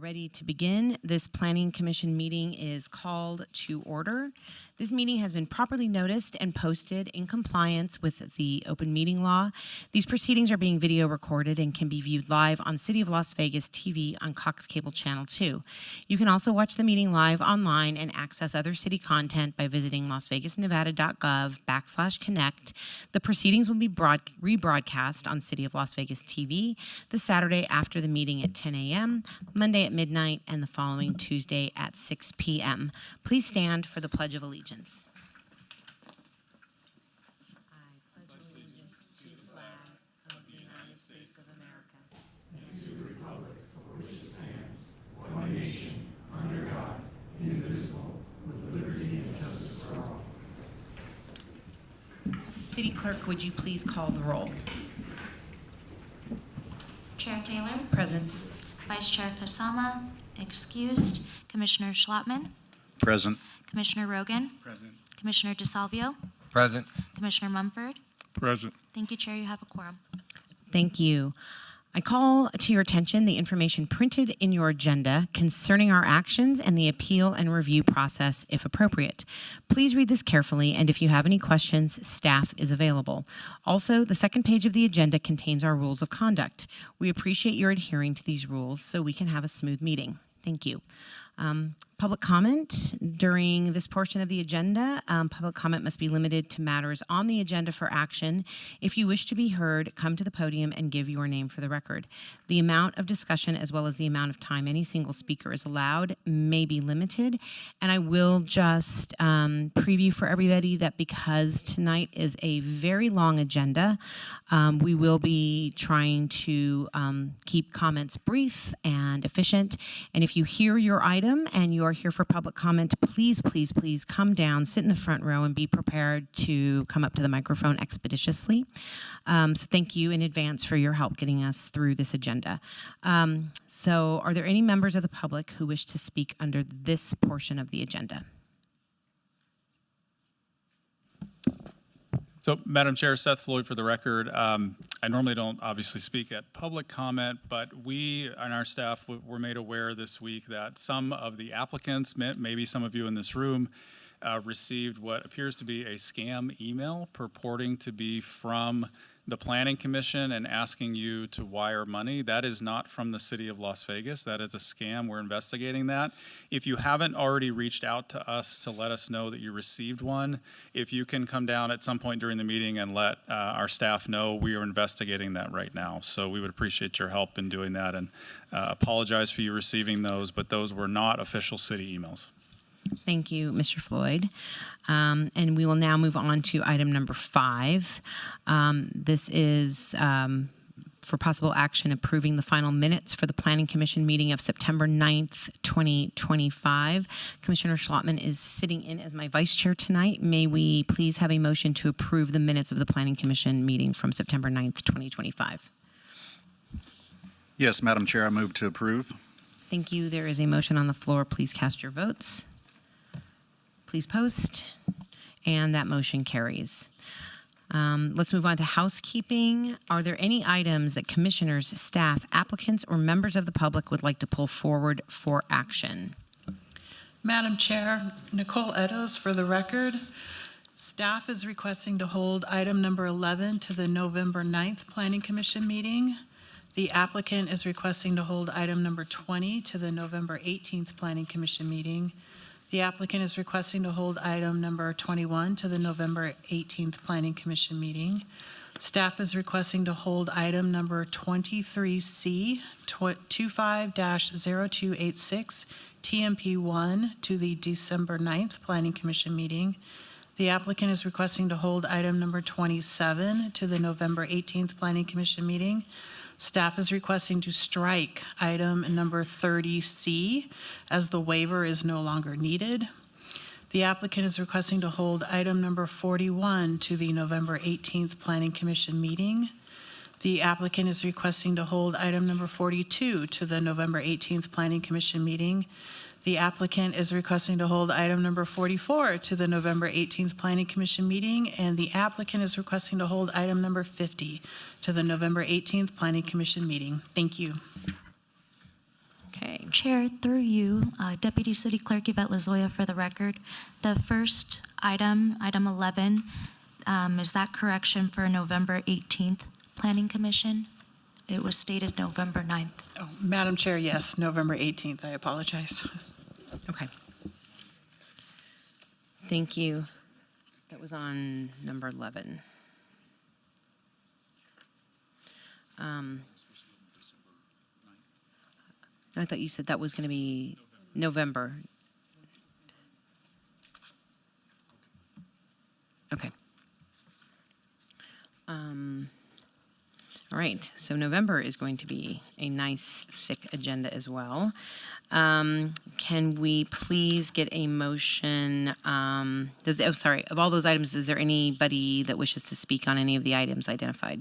ready to begin. This Planning Commission meeting is called to order. This meeting has been properly noticed and posted in compliance with the open meeting law. These proceedings are being video recorded and can be viewed live on City of Las Vegas TV on Cox Cable Channel 2. You can also watch the meeting live online and access other city content by visiting lasvegasnevada.gov/connect. The proceedings will be rebroadcast on City of Las Vegas TV the Saturday after the meeting at 10 a.m., Monday at midnight, and the following Tuesday at 6 p.m. Please stand for the Pledge of Allegiance. I pledge allegiance to the flag of the United States of America and to the republic for which it stands, one nation, under God, indivisible, with liberty and justice for all. City Clerk, would you please call the roll? Chair Taylor. Present. Vice Chair Kasama, excused. Commissioner Schlattman. Present. Commissioner Rogan. Present. Commissioner DeSalvio. Present. Commissioner Mumford. Present. Thank you, Chair. You have a quorum. Thank you. I call to your attention the information printed in your agenda concerning our actions and the appeal and review process, if appropriate. Please read this carefully, and if you have any questions, staff is available. Also, the second page of the agenda contains our rules of conduct. We appreciate your adhering to these rules so we can have a smooth meeting. Thank you. Public comment during this portion of the agenda. Public comment must be limited to matters on the agenda for action. If you wish to be heard, come to the podium and give your name for the record. The amount of discussion as well as the amount of time any single speaker is allowed may be limited. And I will just preview for everybody that because tonight is a very long agenda, we will be trying to keep comments brief and efficient. And if you hear your item and you are here for public comment, please, please, please come down, sit in the front row, and be prepared to come up to the microphone expeditiously. So thank you in advance for your help getting us through this agenda. So are there any members of the public who wish to speak under this portion of the agenda? So, Madam Chair, Seth Floyd for the record. I normally don't obviously speak at public comment, but we and our staff were made aware this week that some of the applicants, maybe some of you in this room, received what appears to be a scam email purporting to be from the Planning Commission and asking you to wire money. That is not from the City of Las Vegas. That is a scam. We're investigating that. If you haven't already reached out to us to let us know that you received one, if you can come down at some point during the meeting and let our staff know, we are investigating that right now. So we would appreciate your help in doing that, and apologize for you receiving those, but those were not official city emails. Thank you, Mr. Floyd. And we will now move on to item number 5. This is for possible action approving the final minutes for the Planning Commission meeting of September 9th, 2025. Commissioner Schlattman is sitting in as my vice chair tonight. May we please have a motion to approve the minutes of the Planning Commission meeting from September 9th, 2025? Yes, Madam Chair, I move to approve. Thank you. There is a motion on the floor. Please cast your votes. Please post, and that motion carries. Let's move on to housekeeping. Are there any items that commissioners, staff, applicants, or members of the public would like to pull forward for action? Madam Chair, Nicole Edos for the record. Staff is requesting to hold item number 11 to the November 9th Planning Commission meeting. The applicant is requesting to hold item number 20 to the November 18th Planning Commission meeting. The applicant is requesting to hold item number 21 to the November 18th Planning Commission meeting. Staff is requesting to hold item number 23C 25-0286 TMP1 to the December 9th Planning Commission meeting. The applicant is requesting to hold item number 27 to the November 18th Planning Commission meeting. Staff is requesting to strike item number 30C as the waiver is no longer needed. The applicant is requesting to hold item number 41 to the November 18th Planning Commission meeting. The applicant is requesting to hold item number 42 to the November 18th Planning Commission meeting. The applicant is requesting to hold item number 44 to the November 18th Planning Commission meeting, and the applicant is requesting to hold item number 50 to the November 18th Planning Commission meeting. Thank you. Okay. Chair, through you, Deputy City Clerk Yvette Lazoya for the record. The first item, item 11, is that correction for November 18th Planning Commission? It was stated November 9th. Oh, Madam Chair, yes, November 18th. I apologize. Okay. Thank you. That was on number 11. I thought you said that was going to be November. Okay. All right, so November is going to be a nice, thick agenda as well. Can we please get a motion? Of all those items, is there anybody that wishes to speak on any of the items identified?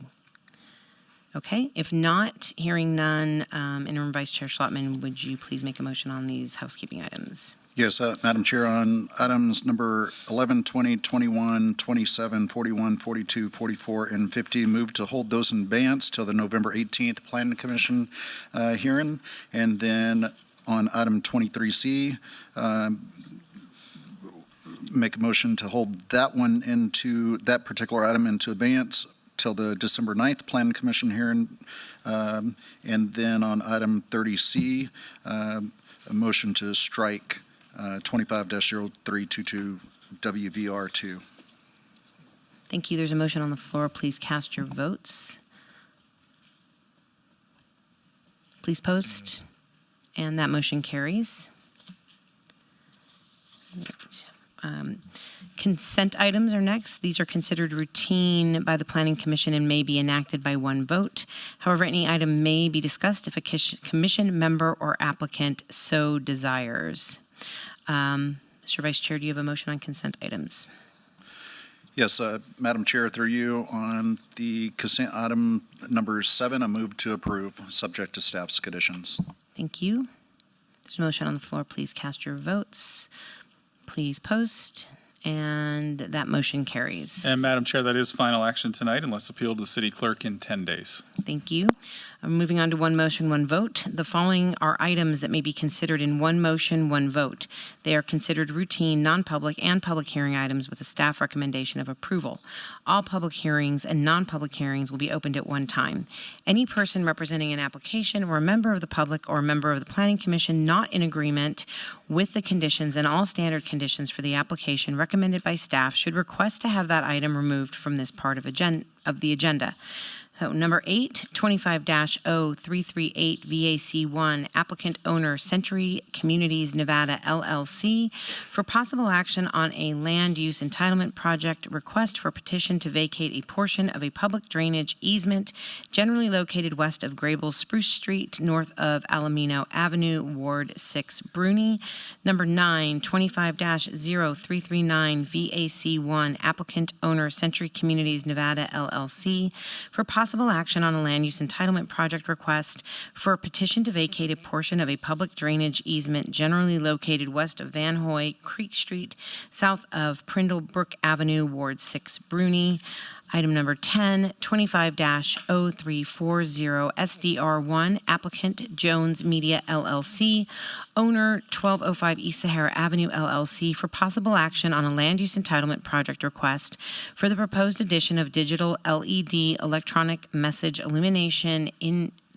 Okay, if not, hearing none, Interim Vice Chair Schlottman, would you please make a motion on these housekeeping items? Yes, Madam Chair, on items number 11, 20, 21, 27, 41, 42, 44, and 50, move to hold those in abeyance till the November 18th Planning Commission hearing. And then on item 23C, make a motion to hold that particular item into abeyance till the December 9th Planning Commission hearing. And then on item 30C, a motion to strike 25-0322 WVR2. Thank you. There's a motion on the floor. Please cast your votes. Please post. And that motion carries. Consent items are next. These are considered routine by the Planning Commission and may be enacted by one vote. However, any item may be discussed if a commission member or applicant so desires. Mr. Vice Chair, do you have a motion on consent items? Yes, Madam Chair, through you, on the consent item number 7, I move to approve, subject to staff's conditions. Thank you. There's a motion on the floor. Please cast your votes. Please post. And that motion carries. And Madam Chair, that is final action tonight unless appealed to the city clerk in 10 days. Thank you. Moving on to one motion, one vote. The following are items that may be considered in one motion, one vote. They are considered routine, non-public, and public hearing items with a staff recommendation of approval. All public hearings and non-public hearings will be opened at one time. Any person representing an application or a member of the public or a member of the Planning Commission not in agreement with the conditions and all standard conditions for the application recommended by staff should request to have that item removed from this part of the agenda. So number 8, 25-0338 VAC1, applicant owner Century Communities Nevada LLC for possible action on a land use entitlement project request for petition to vacate a portion of a public drainage easement generally located west of Grable Spruce Street, north of Alamino Avenue, Ward 6, Bruni. Number 9, 25-0339 VAC1, applicant owner Century Communities Nevada LLC for possible action on a land use entitlement project request for a petition to vacate a portion of a public drainage easement generally located west of Van Hoy Creek Street, south of Prindle Brook Avenue, Ward 6, Bruni. Item number 10, 25-0340 SDR1, applicant Jones Media LLC, owner 1205 East Sahara Avenue LLC for possible action on a land use entitlement project request for the proposed addition of digital LED electronic message illumination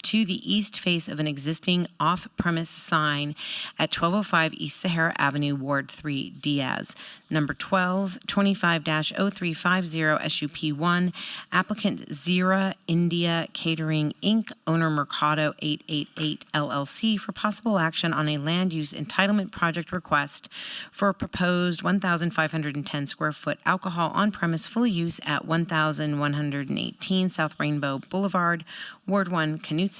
to the east face of an existing off-premise sign at 1205 East Sahara Avenue, Ward 3, Diaz. Number 12, 25-0350 SUP1, applicant Zira India Catering, Inc., owner Mercado 888 LLC for possible action on a land use entitlement project request for a proposed 1,510 square foot alcohol on-premise full use at 1,118 South Rainbow Boulevard, Ward 1, Knutson.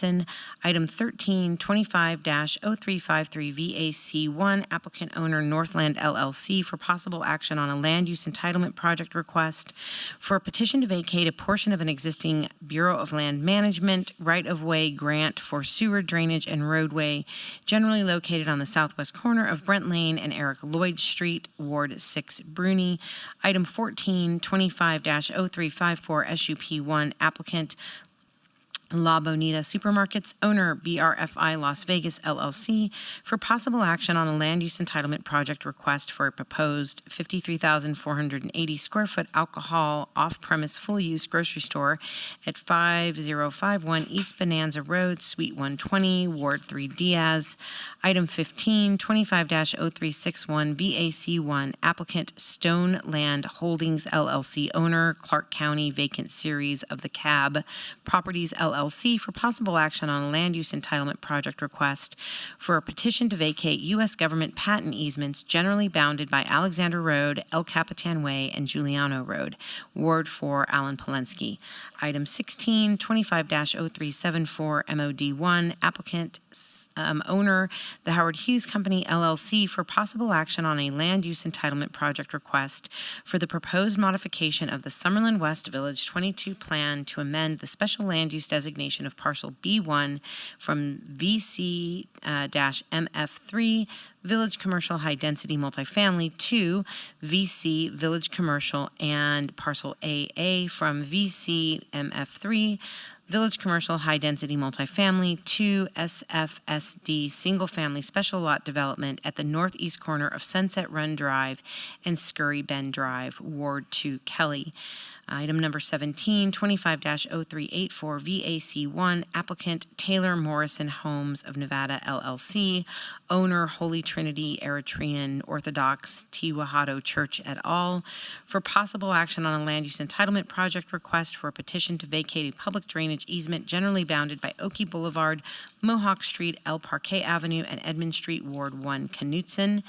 Item 13, 25-0353 VAC1, applicant owner Northland LLC for possible action on a land use entitlement project request for a petition to vacate a portion of an existing Bureau of Land Management right-of-way grant for sewer drainage and roadway generally located on the southwest corner of Brent Lane and Eric Lloyd Street, Ward 6, Bruni. Item 14, 25-0354 SUP1, applicant La Bonita Supermarkets, owner BRFI Las Vegas LLC, for possible action on a land use entitlement project request for a proposed 53,480 square foot alcohol off-premise full-use grocery store at 5051 East Bonanza Road, Suite 120, Ward 3, Diaz. Item 15, 25-0361 VAC1, applicant Stone Land Holdings LLC, owner Clark County Vacant Series of the CAB Properties LLC, for possible action on a land use entitlement project request for a petition to vacate U.S. government patent easements generally bounded by Alexander Road, El Capitan Way, and Giuliano Road, Ward 4, Alan Polensky. Item 16, 25-0374 MOD1, applicant owner, the Howard Hughes Company LLC, for possible action on a land use entitlement project request for the proposed modification of the Summerlin West Village 22 plan to amend the special land use designation of parcel B1 from VC-MF3 Village Commercial High Density Multifamily to VC Village Commercial, and parcel AA from VC-MF3 Village Commercial High Density Multifamily to SFSD Single Family Special Lot Development at the northeast corner of Sunset Run Drive and Scurry Bend Drive, Ward 2, Kelly. Item number 17, 25-0384 VAC1, applicant Taylor Morrison Homes of Nevada LLC, owner Holy Trinity Eritrean Orthodox Tewahedo Church et al., for possible action on a land use entitlement project request for a petition to vacate a public drainage easement generally bounded by Oakey Boulevard, Mohawk Street, El Parquet Avenue, and Edmond Street, Ward 1, Knutson.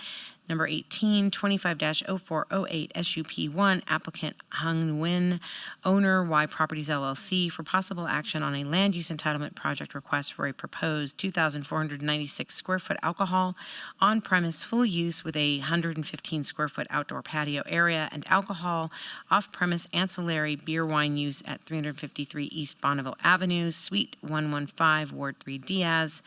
Number 18, 25-0408 SUP1, applicant Hung Nguyen, owner Y Properties LLC, for possible action on a land use entitlement project request for a proposed 2,496 square foot alcohol on-premise full use with a 115 square foot outdoor patio area and alcohol off-premise ancillary beer wine use at 353 East Bonneville Avenue, Suite 115, Ward 3, Diaz.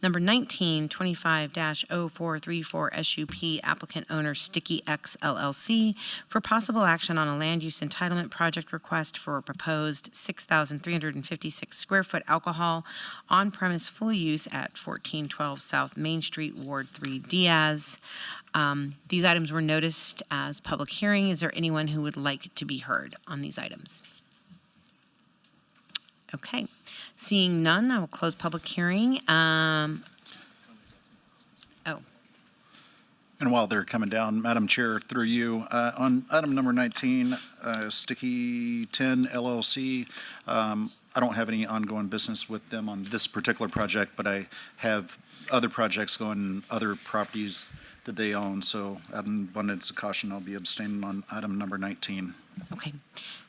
Number 19, 25-0434 SUP, applicant owner Sticky X LLC, for possible action on a land use entitlement project request for a proposed 6,356 square foot alcohol on-premise full use at 1412 South Main Street, Ward 3, Diaz. These items were noticed as public hearing. Is there anyone who would like to be heard on these items? Okay, seeing none, I will close public hearing. And while they're coming down, Madam Chair, through you, on item number 19, Sticky 10 LLC, I don't have any ongoing business with them on this particular project, but I have other projects going, other properties that they own. So out of abundance of caution, I'll be abstaining on item number 19. Okay,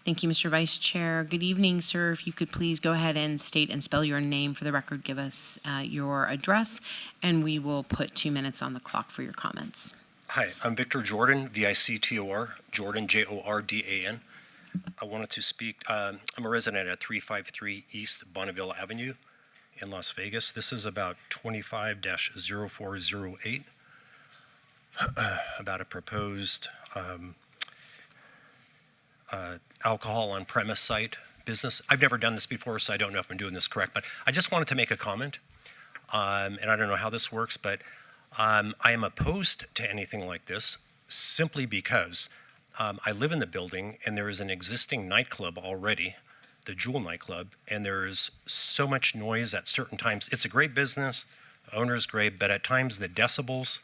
thank you, Mr. Vice Chair. Good evening, sir. If you could please go ahead and state and spell your name for the record, give us your address, and we will put 2 minutes on the clock for your comments. Hi, I'm Victor Jordan, V-I-C-T-O-R, Jordan, J-O-R-D-A-N. I wanted to speak, I'm a resident at 353 East Bonneville Avenue in Las Vegas. This is about 25-0408, about a proposed alcohol on premise site business. I've never done this before, so I don't know if I'm doing this correct, but I just wanted to make a comment, and I don't know how this works, but I am opposed to anything like this simply because I live in the building and there is an existing nightclub already, the Jewel nightclub, and there is so much noise at certain times. It's a great business, the owner is great, but at times the decibels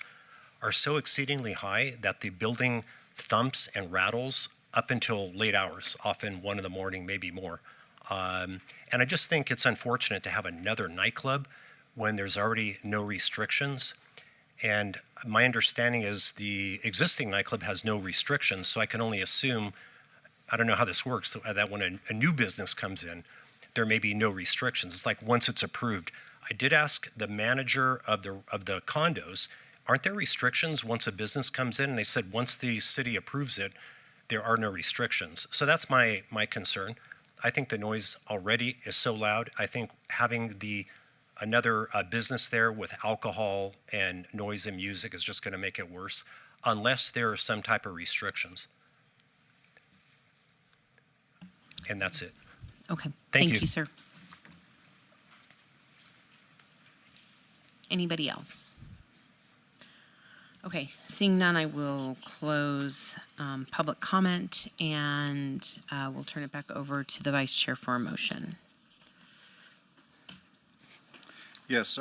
are so exceedingly high that the building thumps and rattles up until late hours, often 1 in the morning, maybe more. And I just think it's unfortunate to have another nightclub when there's already no restrictions. And my understanding is the existing nightclub has no restrictions, so I can only assume, I don't know how this works, that when a new business comes in, there may be no restrictions. It's like once it's approved. I did ask the manager of the condos, aren't there restrictions once a business comes in? And they said once the city approves it, there are no restrictions. So that's my concern. I think the noise already is so loud. I think having another business there with alcohol and noise and music is just going to make it worse, unless there are some type of restrictions. And that's it. Okay, Thank thank you. you, sir. Anybody else? Okay, seeing none, I will close public comment, and we'll turn it back over to the vice chair for a motion. Yes,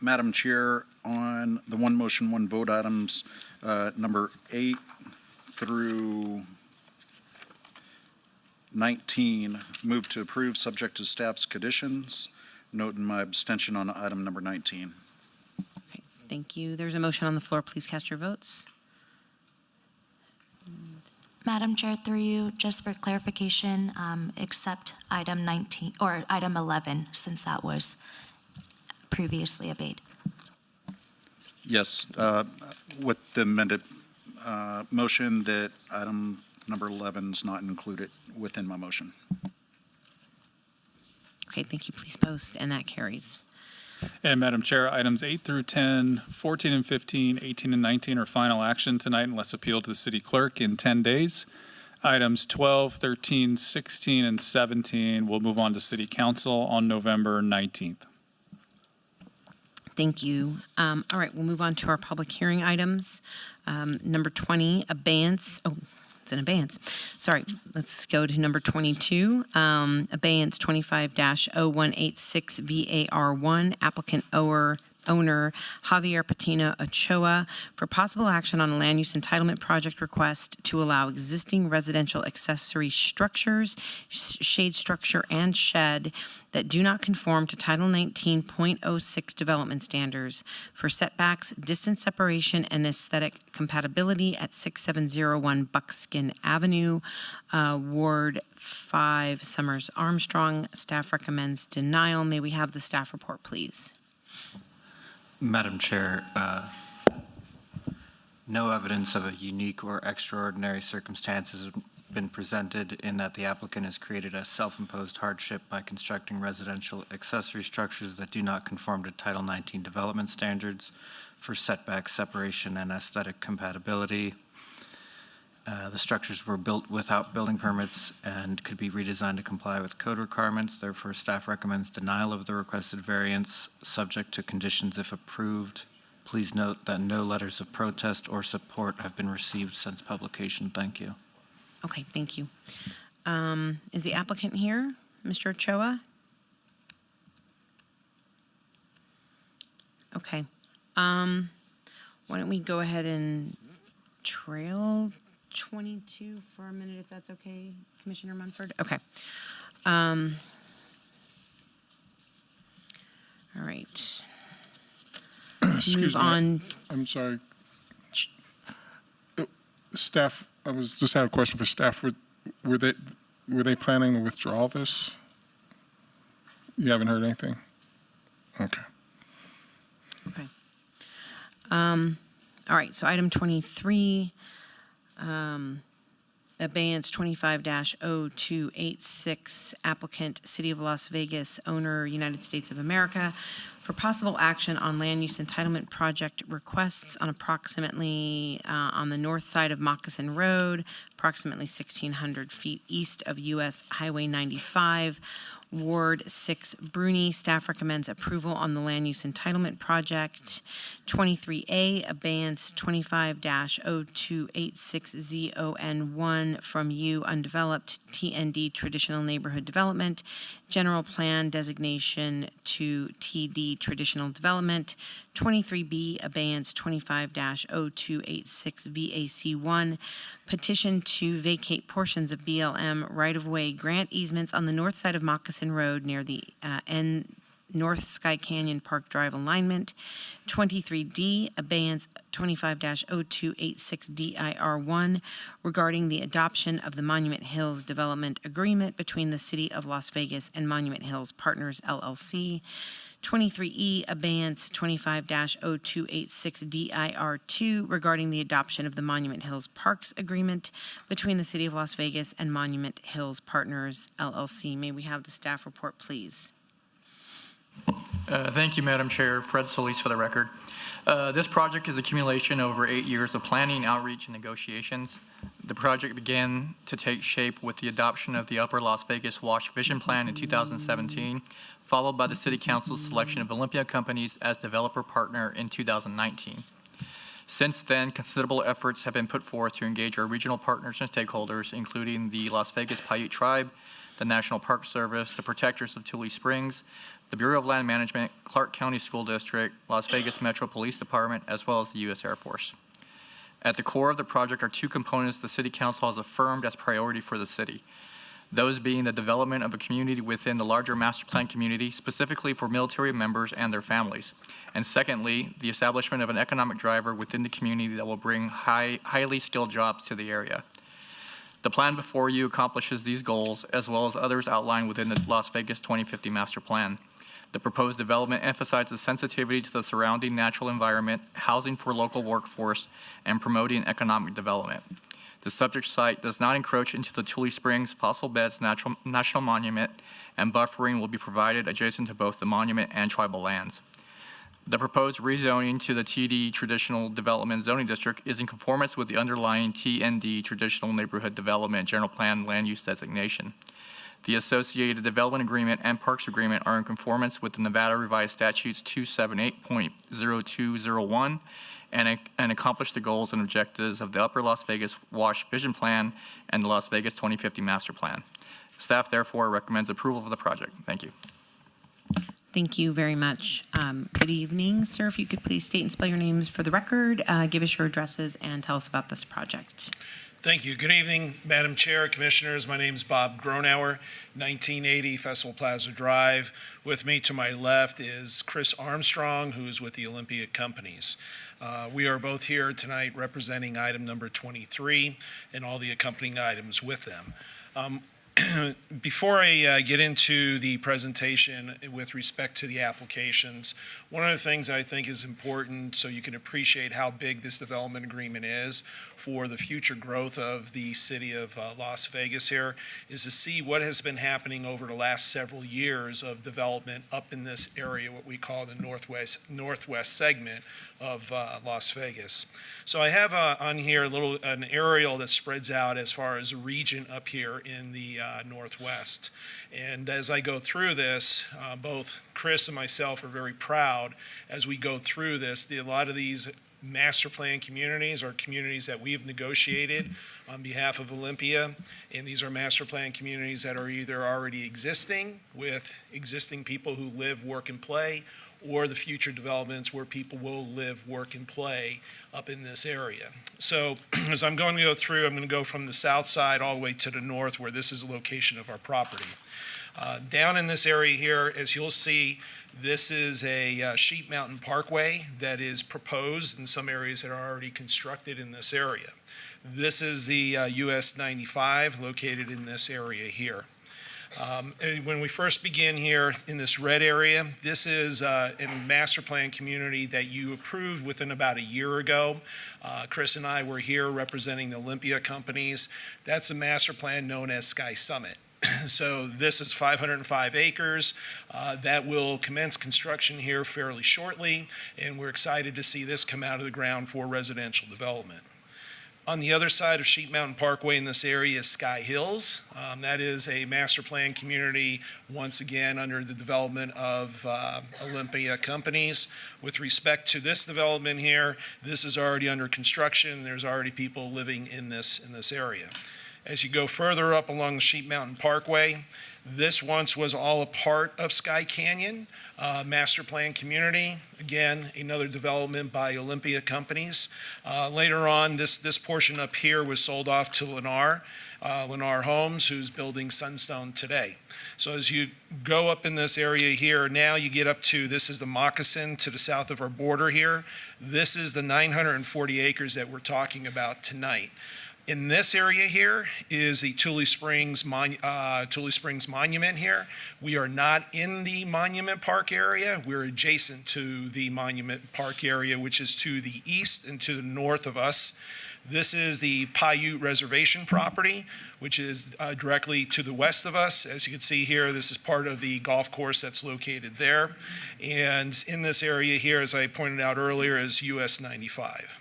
Madam Chair, on the one motion, one vote items, number 8 through 19, move to approve subject to staff's conditions. Noting my abstention on item number 19. Okay, thank you. There's a motion on the floor. Please cast your votes. Madam Chair, through you, just for clarification, accept item 19, or item 11, since that was previously obeyed. Yes, with the amended motion that item number 11 is not included within my motion. Okay, thank you. Please post, and that carries. And Madam Chair, items 8 through 10, 14 and 15, 18 and 19 are final action tonight unless appealed to the city clerk in 10 days. Items 12, 13, 16, and 17 will move on to city council on November 19th. Thank you. All right, we'll move on to our public hearing items. Number 20, abeyance. Oh, it's in abeyance. Sorry. Let's go to number 22. Abeyance 25-0186 VAR1, applicant owner Javier Patino Ochoa for possible action on a land use entitlement project request to allow existing residential accessory structures, shade structure, and shed that do not conform to Title 19.06 development standards for setbacks, distance separation, and aesthetic compatibility at 6701 Buckskin Avenue, Ward 5, Summers Armstrong. Staff recommends denial. May we have the staff report, please? Madam Chair, no evidence of a unique or extraordinary circumstances has been presented in that the applicant has created a self-imposed hardship by constructing residential accessory structures that do not conform to Title 19 development standards for setback, separation, and aesthetic compatibility. The structures were built without building permits and could be redesigned to comply with code requirements. Therefore, staff recommends denial of the requested variance, subject to conditions if approved. Please note that no letters of protest or support have been received since publication. Thank you. Okay, thank you. Is the applicant here, Mr. Ochoa? Okay. Why don't we go ahead and trail 22 for a minute, if that's okay, Commissioner Munford? Okay. All right. Excuse Move on. I'm sorry. Staff, I was just had a question for staff. Were they planning to withdraw this? You haven't heard anything? Okay. Okay. All right, so item 23, abeyance 25-0286, applicant City of Las Vegas, owner United States of America, for possible action on land use entitlement project requests on approximately on the north side of Moccasin Road, approximately 1,600 feet east of US Highway 95, Ward 6, Bruni. Staff recommends approval on the land use entitlement project. 23A, abeyance 25-0286 ZON1 from U, undeveloped TND traditional neighborhood development, general plan designation to TD traditional development. 23B, abeyance 25-0286 VAC1, petition to vacate portions of BLM right-of-way grant easements on the north side of Moccasin Road near the North Sky Canyon Park Drive alignment. 23D, abeyance 25-0286 DIR1 regarding the adoption of the Monument Hills Development Agreement between the City of Las Vegas and Monument Hills Partners, LLC. 23E, abeyance 25-0286 DIR2 regarding the adoption of the Monument Hills Parks Agreement between the City of Las Vegas and Monument Hills Partners, LLC. May we have the staff report, please? Thank you, Madam Chair. Fred Solis for the record. This project is accumulation over 8 years of planning, outreach, and negotiations. The project began to take shape with the adoption of the Upper Las Vegas Wash Vision Plan in 2017, followed by the City Council's selection of Olympia Companies as developer partner in 2019. Since then, considerable efforts have been put forth to engage our regional partners and stakeholders, including the Las Vegas Paiute Tribe, the National Park Service, the Protectors of Tule Springs, the Bureau of Land Management, Clark County School District, Las Vegas Metro Police Department, as well as the U.S. Air Force. At the core of the project are two components the City Council has affirmed as priority for the city. Those being the development of a community within the larger master plan community, specifically for military members and their families. And secondly, the establishment of an economic driver within the community that will bring highly skilled jobs to the area. The plan before you accomplishes these goals, as well as others outlined within the Las Vegas 2050 Master Plan. The proposed development emphasizes sensitivity to the surrounding natural environment, housing for local workforce, and promoting economic development. The subject site does not encroach into the Tule Springs Fossil Beds National Monument, and buffering will be provided adjacent to both the monument and tribal lands. The proposed rezoning to the TD Traditional Development Zoning District is in conformance with the underlying TND Traditional Neighborhood Development General Plan Land Use Designation. The associated development agreement and parks agreement are in conformance with the Nevada Revised Statutes 278.0201 and accomplish the goals and objectives of the Upper Las Vegas Wash Vision Plan and the Las Vegas 2050 Master Plan. Staff therefore recommends approval of the project. Thank you. Thank you very much. Good evening, sir. If you could please state and spell your names for the record, give us your addresses, and tell us about this project. Thank you. Good evening, Madam Chair, Commissioners. My name is Bob Gronauer, 1980 Festival Plaza Drive. With me to my left is Chris Armstrong, who is with the Olympia Companies. We are both here tonight representing item number 23 and all the accompanying items with them. Before I get into the presentation with respect to the applications, one of the things I think is important so you can appreciate how big this development agreement is for the future growth of the city of Las Vegas here is to see what has been happening over the last several years of development up in this area, what we call the northwest segment of Las Vegas. So I have on here an aerial that spreads out as far as a region up here in the northwest. And as I go through this, both Chris and myself are very proud as we go through this. A lot of these master plan communities are communities that we've negotiated on behalf of Olympia, and these are master plan communities that are either already existing with existing people who live, work, and play, or the future developments where people will live, work, and play up in this area. So as I'm going to go through, I'm going to go from the south side all the way to the north where this is the location of our property. Down in this area here, as you'll see, this is a Sheep Mountain Parkway that is proposed in some areas that are already constructed in this area. This is the US 95 located in this area here. When we first begin here in this red area, this is a master plan community that you approved within about a year ago. Chris and I were here representing the Olympia Companies. That's a master plan known as Sky Summit. So this is 505 acres. That will commence construction here fairly shortly, and we're excited to see this come out of the ground for residential development. On the other side of Sheep Mountain Parkway in this area is Sky Hills. That is a master plan community, once again, under the development of Olympia Companies. With respect to this development here, this is already under construction. There's already people living in this area. As you go further up along the Sheep Mountain Parkway, this once was all a part of Sky Canyon master plan community. Again, another development by Olympia Companies. Later on, this portion up here was sold off to Lennar Homes, who's building Sunstone today. So as you go up in this area here, now you get up to, this is the Moccasin to the south of our border here. This is the 940 acres that we're talking about tonight. In this area here is the Tule Springs Monument here. We are not in the Monument Park area. We're adjacent to the Monument Park area, which is to the east and to the north of us. This is the Paiute Reservation property, which is directly to the west of us. As you can see here, this is part of the golf course that's located there. And in this area here, as I pointed out earlier, is US 95.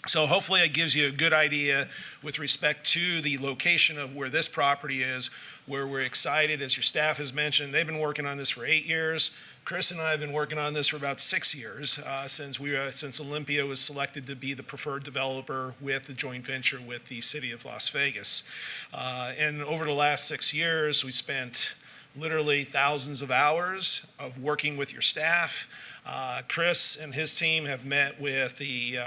So hopefully it gives you a good idea with respect to the location of where this property is, where we're excited, as your staff has mentioned. They've been working on this for 8 years. Chris and I have been working on this for about 6 years, since Olympia was selected to be the preferred developer with the joint venture with the city of Las Vegas. And over the last 6 years, we spent literally thousands of hours of working with your staff. Chris and his team have met with the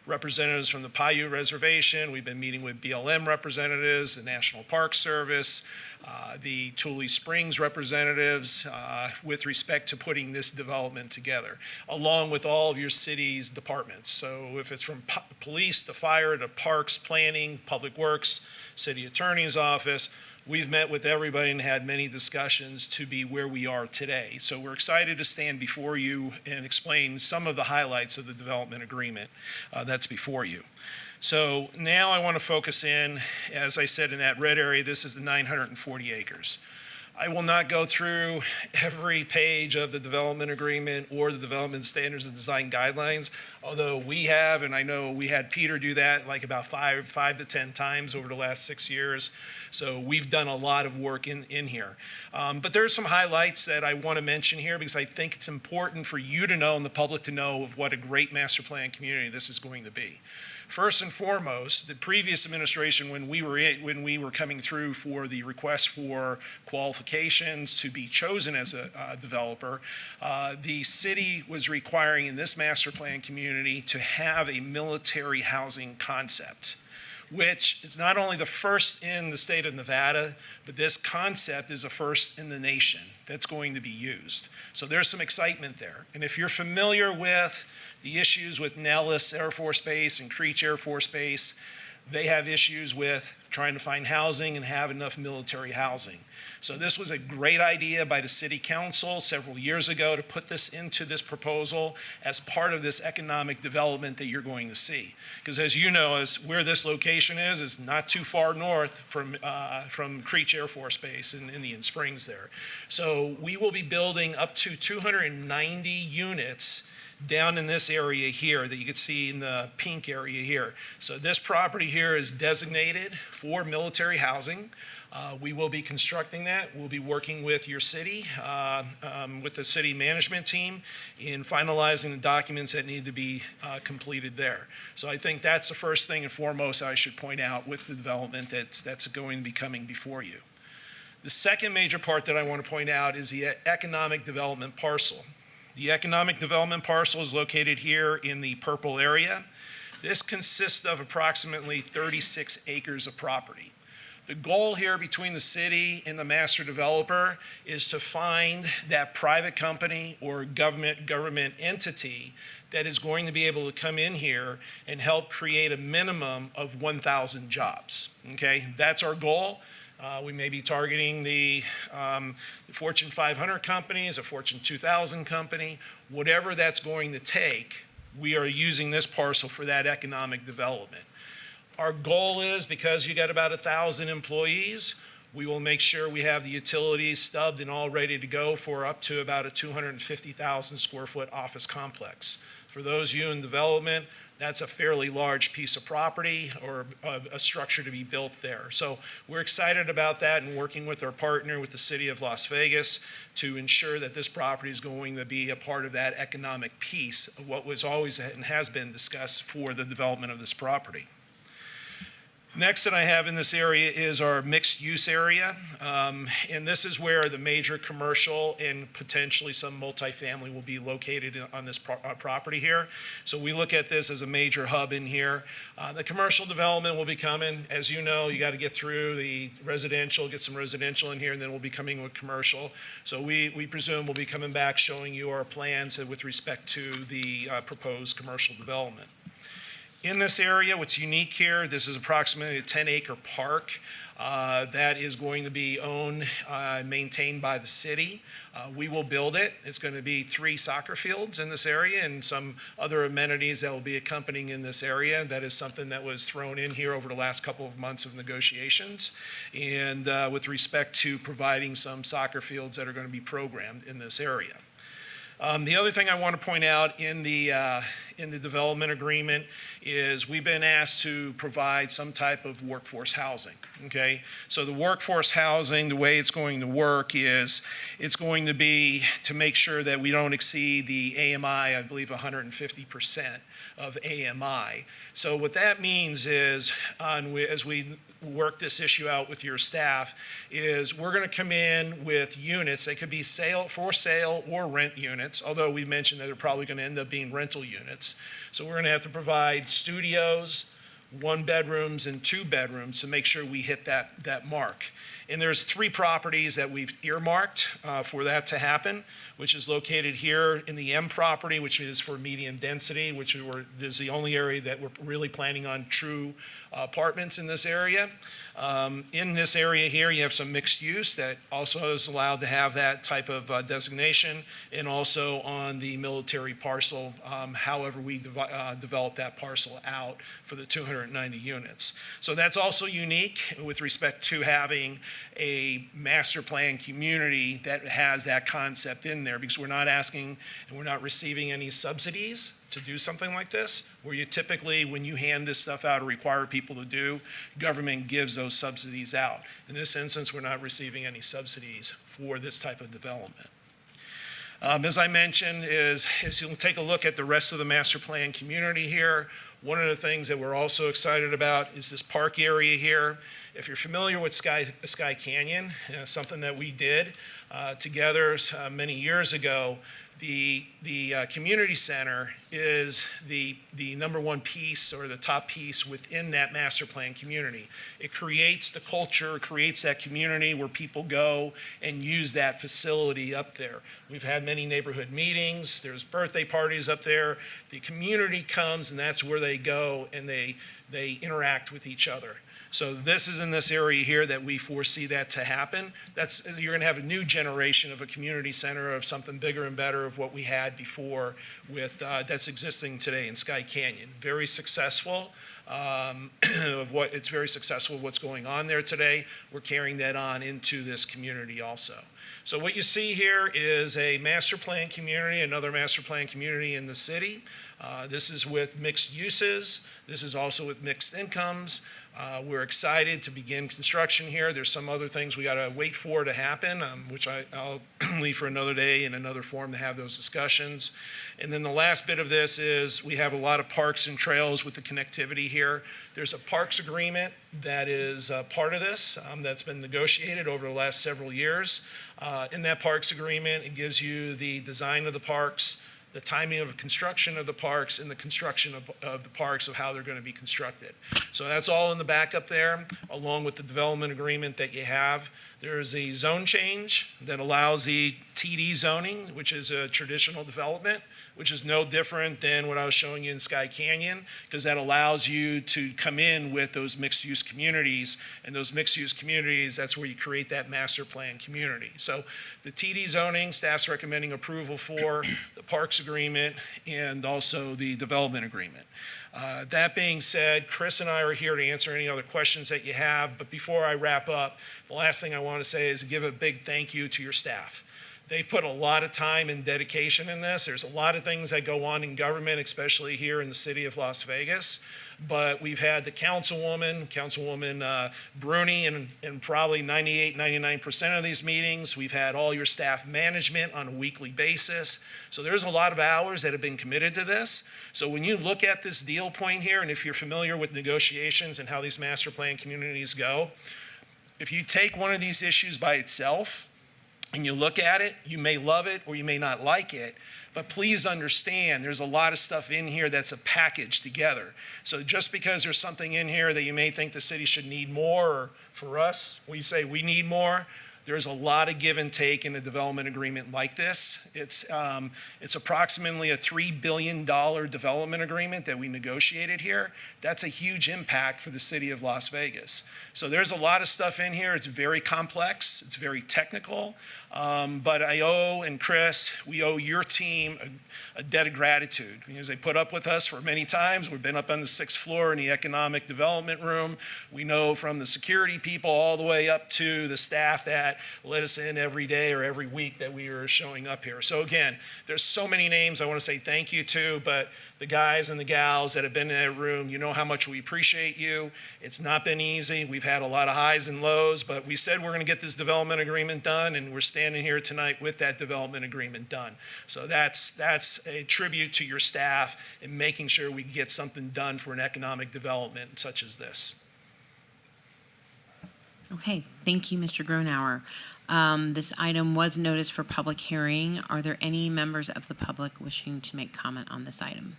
representatives from the Paiute Reservation. We've been meeting with BLM representatives, the National Park Service, the Tule Springs representatives with respect to putting this development together, along with all of your city's departments. So if it's from police to fire to parks, planning, public works, city attorney's office, we've met with everybody and had many discussions to be where we are today. So we're excited to stand before you and explain some of the highlights of the development agreement that's before you. So now I want to focus in, as I said, in that red area, this is the 940 acres. I will not go through every page of the development agreement or the development standards and design guidelines, although we have, and I know we had Peter do that like about five to 10 times over the last 6 years. So we've done a lot of work in here. But there are some highlights that I want to mention here because I think it's important for you to know and the public to know of what a great master plan community this is going to be. First and foremost, the previous administration, when we were coming through for the request for qualifications to be chosen as a developer, the city was requiring in this master plan community to have a military housing concept, which is not only the first in the state of Nevada, but this concept is a first in the nation that's going to be used. So there's some excitement there. And if you're familiar with the issues with Nellis Air Force Base and Creech Air Force Base, they have issues with trying to find housing and have enough military housing. So this was a great idea by the city council several years ago to put this into this proposal as part of this economic development that you're going to see. Because as you know, as where this location is not too far north from Creech Air Force Base in Indian Springs there. So we will be building up to 290 units down in this area here that you can see in the pink area here. So this property here is designated for military housing. We will be constructing that. We'll be working with your city, with the city management team in finalizing the documents that need to be completed there. So I think that's the first thing and foremost I should point out with the development that's going to be coming before you. The second major part that I want to point out is the economic development parcel. The economic development parcel is located here in the purple area. This consists of approximately 36 acres of property. The goal here between the city and the master developer is to find that private company or government entity that is going to be able to come in here and help create a minimum of 1,000 jobs. Okay, that's our goal. We may be targeting the Fortune 500 companies, a Fortune 2000 company, whatever that's going to take, we are using this parcel for that economic development. Our goal is, because you got about 1,000 employees, we will make sure we have the utilities stubbed and all ready to go for up to about a 250,000 square foot office complex. For those of you in development, that's a fairly large piece of property or a structure to be built there. So we're excited about that and working with our partner, with the city of Las Vegas, to ensure that this property is going to be a part of that economic piece of what was always and has been discussed for the development of this property. Next that I have in this area is our mixed use area. And this is where the major commercial and potentially some multifamily will be located on this property here. So we look at this as a major hub in here. The commercial development will be coming. As you know, you got to get through the residential, get some residential in here, and then we'll be coming with commercial. So we presume we'll be coming back showing you our plans with respect to the proposed commercial development. In this area, what's unique here, this is approximately a 10-acre park that is going to be owned and maintained by the city. We will build it. It's going to be 3 soccer fields in this area and some other amenities that will be accompanying in this area. That is something that was thrown in here over the last couple of months of negotiations. And with respect to providing some soccer fields that are going to be programmed in this area. The other thing I want to point out in the development agreement is we've been asked to provide some type of workforce housing, okay? So the workforce housing, the way it's going to work is it's going to be to make sure that we don't exceed the AMI, I believe 150% of AMI. So what that means is, as we work this issue out with your staff, is we're going to come in with units. They could be for sale or rent units, although we mentioned that they're probably going to end up being rental units. So we're going to have to provide studios, 1 bedrooms, and 2 bedrooms to make sure we hit that mark. And there's 3 properties that we've earmarked for that to happen, which is located here in the M property, which is for medium density, which is the only area that we're really planning on true apartments in this area. In this area here, you have some mixed use that also is allowed to have that type of designation, and also on the military parcel, however we develop that parcel out for the 290 units. So that's also unique with respect to having a master plan community that has that concept in there, because we're not asking and we're not receiving any subsidies to do something like this, where you typically, when you hand this stuff out or require people to do, government gives those subsidies out. In this instance, we're not receiving any subsidies for this type of development. As I mentioned, as you'll take a look at the rest of the master plan community here, one of the things that we're also excited about is this park area here. If you're familiar with Sky Canyon, something that we did together many years ago, the community center is the number 1 piece or the top piece within that master plan community. It creates the culture, creates that community where people go and use that facility up there. We've had many neighborhood meetings, there's birthday parties up there. The community comes and that's where they go and they interact with each other. So this is in this area here that we foresee that to happen. You're going to have a new generation of a community center of something bigger and better of what we had before with that's existing today in Sky Canyon. Very successful. It's very successful what's going on there today. We're carrying that on into this community also. So what you see here is a master plan community, another master plan community in the city. This is with mixed uses. This is also with mixed incomes. We're excited to begin construction here. There's some other things we got to wait for to happen, which I'll leave for another day in another forum to have those discussions. And then the last bit of this is we have a lot of parks and trails with the connectivity here. There's a parks agreement that is part of this that's been negotiated over the last several years. In that parks agreement, it gives you the design of the parks, the timing of construction of the parks, and the construction of the parks, of how they're going to be constructed. So that's all in the backup there, along with the development agreement that you have. There's a zone change that allows the TD zoning, which is a traditional development, which is no different than what I was showing you in Sky Canyon, because that allows you to come in with those mixed-use communities, and those mixed-use communities, that's where you create that master plan community. So the TD zoning, staff's recommending approval for the parks agreement and also the development agreement. That being said, Chris and I are here to answer any other questions that you have, but before I wrap up, the last thing I want to say is give a big thank you to your staff. They've put a lot of time and dedication in this. There's a lot of things that go on in government, especially here in the city of Las Vegas. But we've had the Councilwoman Bruni, in probably 98, 99% of these meetings. We've had all your staff management on a weekly basis. So there's a lot of hours that have been committed to this. So when you look at this deal point here, and if you're familiar with negotiations and how these master plan communities go, if you take one of these issues by itself, and you look at it, you may love it or you may not like it, but please understand there's a lot of stuff in here that's a package together. So just because there's something in here that you may think the city should need more, or for us, we say we need more, There's a lot of give and take in a development agreement like this. It's approximately a $3 billion development agreement that we negotiated here. That's a huge impact for the city of Las Vegas. So there's a lot of stuff in here. It's very complex. It's very technical. But I owe, and Chris, we owe your team a debt of gratitude because they put up with us for many times. We've been up on the 6th floor in the economic development room. We know from the security people all the way up to the staff that let us in every day or every week that we are showing up here. So again, there's so many names I want to say thank you to, but the guys and the gals that have been in that room, you know how much we appreciate you. It's not been easy. We've had a lot of highs and lows, but we said we're going to get this development agreement done, and we're standing here tonight with that development agreement done. So that's a tribute to your staff in making sure we get something done for an economic development such as this. Okay, thank you, Mr. Gronauer. This item was noticed for public hearing. Are there any members of the public wishing to make comment on this item?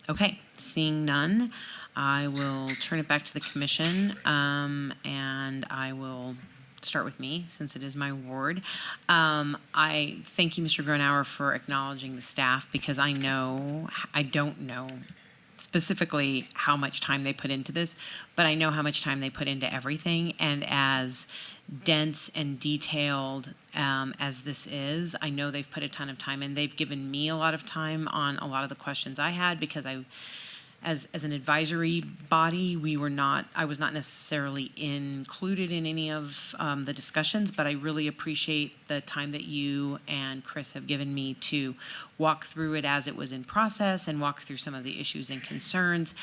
Okay, seeing none, I will turn it back to the commission, and I will start with me since it is my ward. I thank you, Mr. Gronauer, for acknowledging the staff because I don't know specifically how much time they put into this, but I know how much time they put into everything. And as dense and detailed as this is, I know they've put a ton of time in. They've given me a lot of time on a lot of the questions I had because as an advisory body, I was not necessarily included in any of the discussions, but I really appreciate the time that you and Chris have given me to walk through it as it was in process and walk through some of the issues and concerns.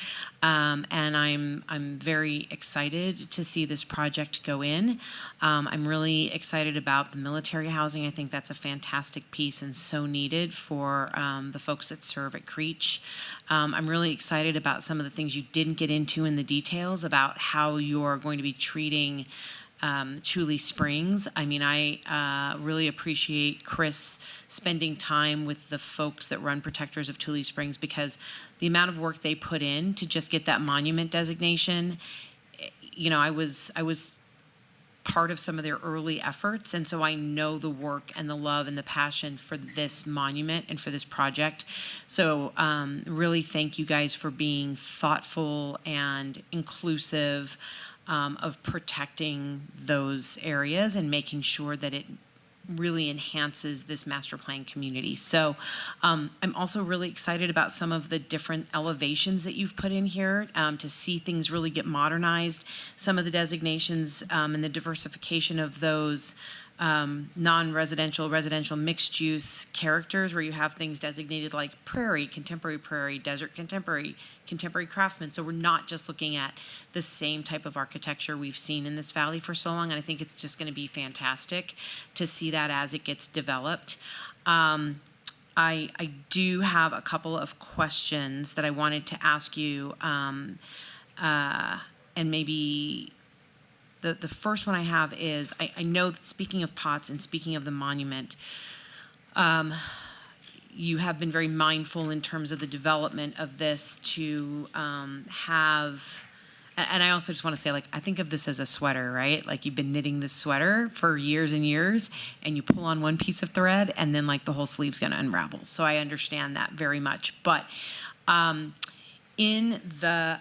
And I'm very excited to see this project go in. I'm really excited about the military housing. I think that's a fantastic piece and so needed for the folks that serve at Creech. I'm really excited about some of the things you didn't get into in the details about how you're going to be treating Tule Springs. I mean, I really appreciate Chris spending time with the folks that run Protectors of Tule Springs because the amount of work they put in to just get that monument designation, you know, I was part of some of their early efforts, and so I know the work and the love and the passion for this monument and for this project. So really thank you guys for being thoughtful and inclusive of protecting those areas and making sure that it really enhances this master plan community. So I'm also really excited about some of the different elevations that you've put in here to see things really get modernized. Some of the designations and the diversification of those non-residential, residential mixed use characters where you have things designated like prairie, desert contemporary craftsman. So we're not just looking at the same type of architecture we've seen in this valley for so long. And I think it's just going to be fantastic to see that as it gets developed. I do have a couple of questions that I wanted to ask you, and maybe the first one I have is, I know that speaking of pots and speaking of the monument, you have been very mindful in terms of the development of this to have, and I also just want to say, like, I think of this as a sweater, right? Like you've been knitting this sweater for years and years, and you pull on one piece of thread, and then like the whole sleeve's going to unravel. So I understand that very much. But in the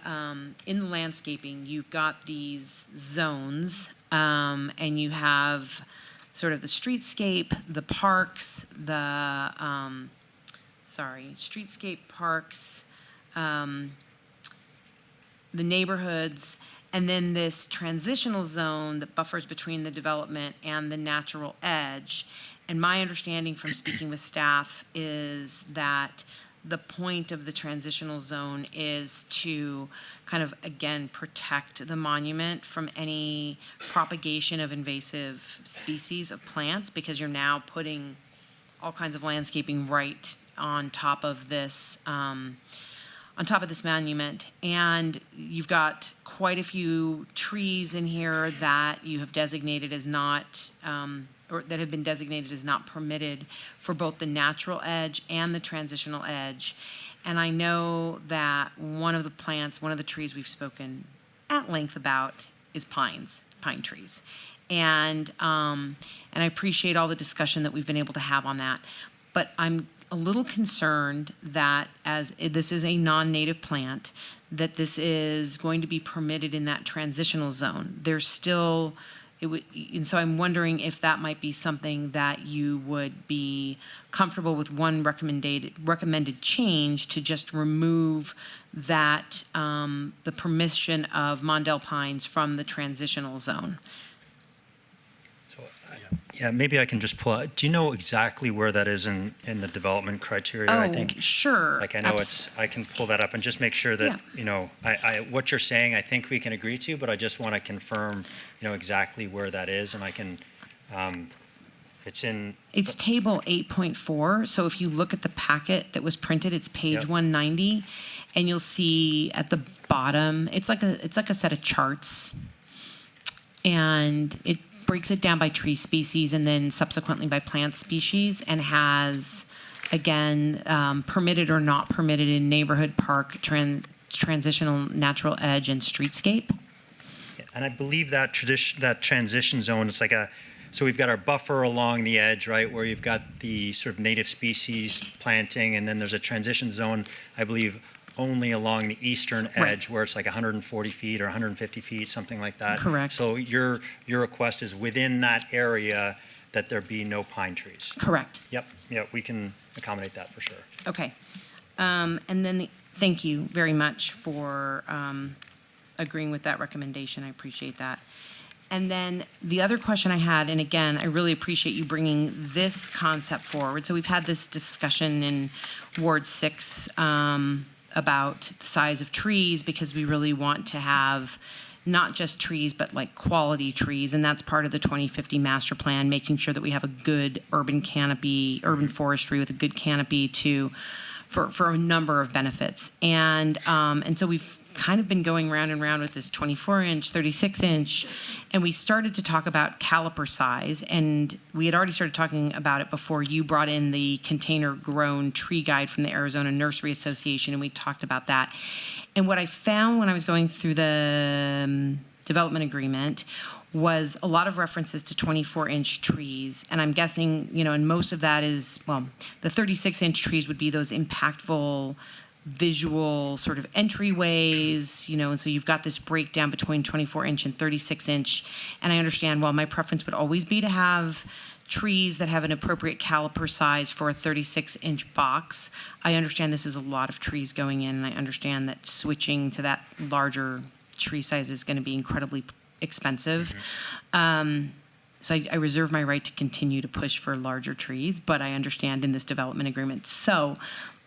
landscaping, you've got these zones, and you have sort of the streetscape, the parks, the neighborhoods, and then this transitional zone that buffers between the development and the natural edge. And my understanding from speaking with staff is that the point of the transitional zone is to kind of, again, protect the monument from any propagation of invasive species of plants, because you're now putting all kinds of landscaping right on top of this monument. And you've got quite a few trees in here that you have designated as not, or that have been designated as not permitted for both the natural edge and the transitional edge. And I know that one of the trees we've spoken at length about is pine trees. And I appreciate all the discussion that we've been able to have on that. But I'm a little concerned that as this is a non-native plant, that this is going to be permitted in that transitional zone. There's still, and so I'm wondering if that might be something that you would be comfortable with one recommended change to just remove that, the permission of Mondale Pines from the transitional zone. Yeah, maybe I can just pull out. Do you know exactly where that is in the development criteria? I think. Sure. Like I know I can pull that up and just make sure that, what you're saying, I think we can agree to, but I just want to confirm, exactly where that is, and I can, It's table 8.4. So if you look at the packet that was printed, it's page 190, and you'll see at the bottom, it's like a set of charts, and it breaks it down by tree species and then subsequently by plant species, and has, again, permitted or not permitted in neighborhood, park, transitional natural edge, and streetscape. And I believe that transition zone, it's like so we've got our buffer along the edge, right, where you've got the sort of native species planting, and then there's a transition zone, I believe, only along the eastern edge, where it's like 140 feet or 150 feet, something like that. Correct. So your request is within that area that there be no pine trees. Correct. Yep, we can accommodate that for sure. Okay. And then thank you very much for agreeing with that recommendation. I appreciate that. And then the other question I had, and again, I really appreciate you bringing this concept forward. So we've had this discussion in Ward 6 about the size of trees, because we really want to have not just trees, but like quality trees. And that's part of the 2050 master plan, making sure that we have a good urban canopy, urban forestry with a good canopy for a number of benefits. And so we've kind of been going round and round with this 24-inch, 36-inch, and we started to talk about caliper size, and we had already started talking about it before you brought in the container-grown tree guide from the Arizona Nursery Association, and we talked about that. And what I found when I was going through the development agreement was a lot of references to 24-inch trees, and I'm guessing, and most of that is, the 36-inch trees would be those impactful visual sort of entryways, and so you've got this breakdown between 24-inch and 36-inch. And I understand, while my preference would always be to have trees that have an appropriate caliper size for a 36-inch box, I understand this is a lot of trees going in, and I understand that switching to that larger tree size is going to be incredibly expensive. So I reserve my right to continue to push for larger trees, but I understand in this development agreement. So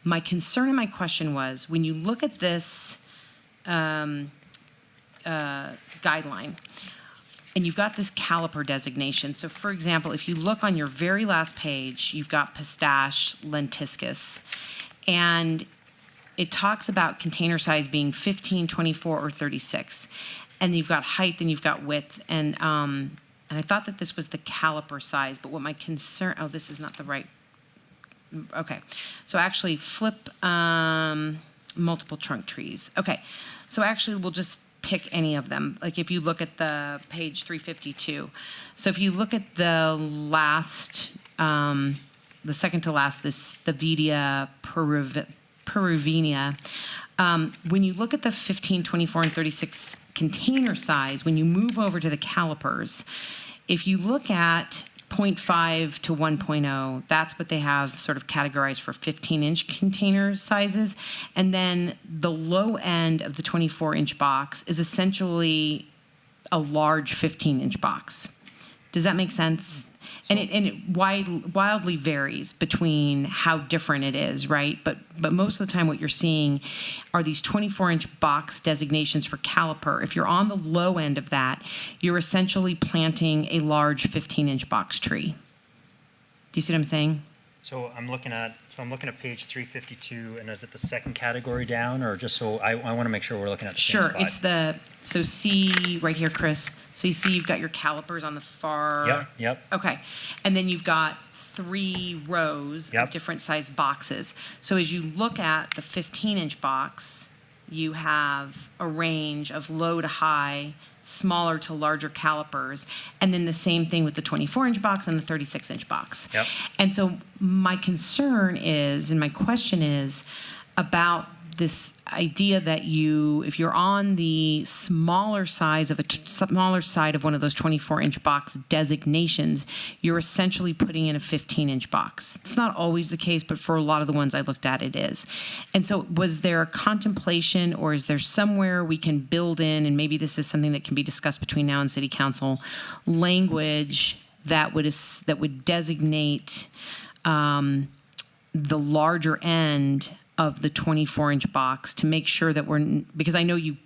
my concern and my question was, when you look at this guideline, and you've got this caliper designation. So for example, if you look on your very last page, you've got pistache lentiscus, and it talks about container size being 15, 24, or 36. And you've got height and you've got width. And I thought that this was the caliper size, but what my concern, this is not the right. Okay, so actually flip multiple trunk trees. Okay, so actually we'll just pick any of them. Like if you look at the page 352. So if you look at the last, the second to last, the Vidia peruvenia, when you look at the 15, 24, and 36 container size, when you move over to the calipers, if you look at 0.5 to 1.0, that's what they have sort of categorized for 15-inch container sizes. And then the low end of the 24-inch box is essentially a large 15-inch box. Does that make sense? And it wildly varies between how different it is, right? But most of the time what you're seeing are these 24-inch box designations for caliper. If you're on the low end of that, you're essentially planting a large 15-inch box tree. Do you see what I'm saying? So I'm looking at page 352, and is it the second category down, or just so I want to make sure we're looking at the same spot? Sure, so see right here, Chris. So you see you've got your calipers on the far. Yep. Okay, and then you've got 3 rows of different size boxes. So as you look at the 15-inch box, you have a range of low to high, smaller to larger calipers, and then the same thing with the 24-inch box and the 36-inch box. Yep. And so my concern is, and my question is about this idea that if you're on the smaller size of smaller side of one of those 24-inch box designations, you're essentially putting in a 15-inch box. It's not always the case, but for a lot of the ones I looked at, it is. And so was there a contemplation, or is there somewhere we can build in, and maybe this is something that can be discussed between now and City Council, language that would designate the larger end of the 24-inch box to make sure that because I know you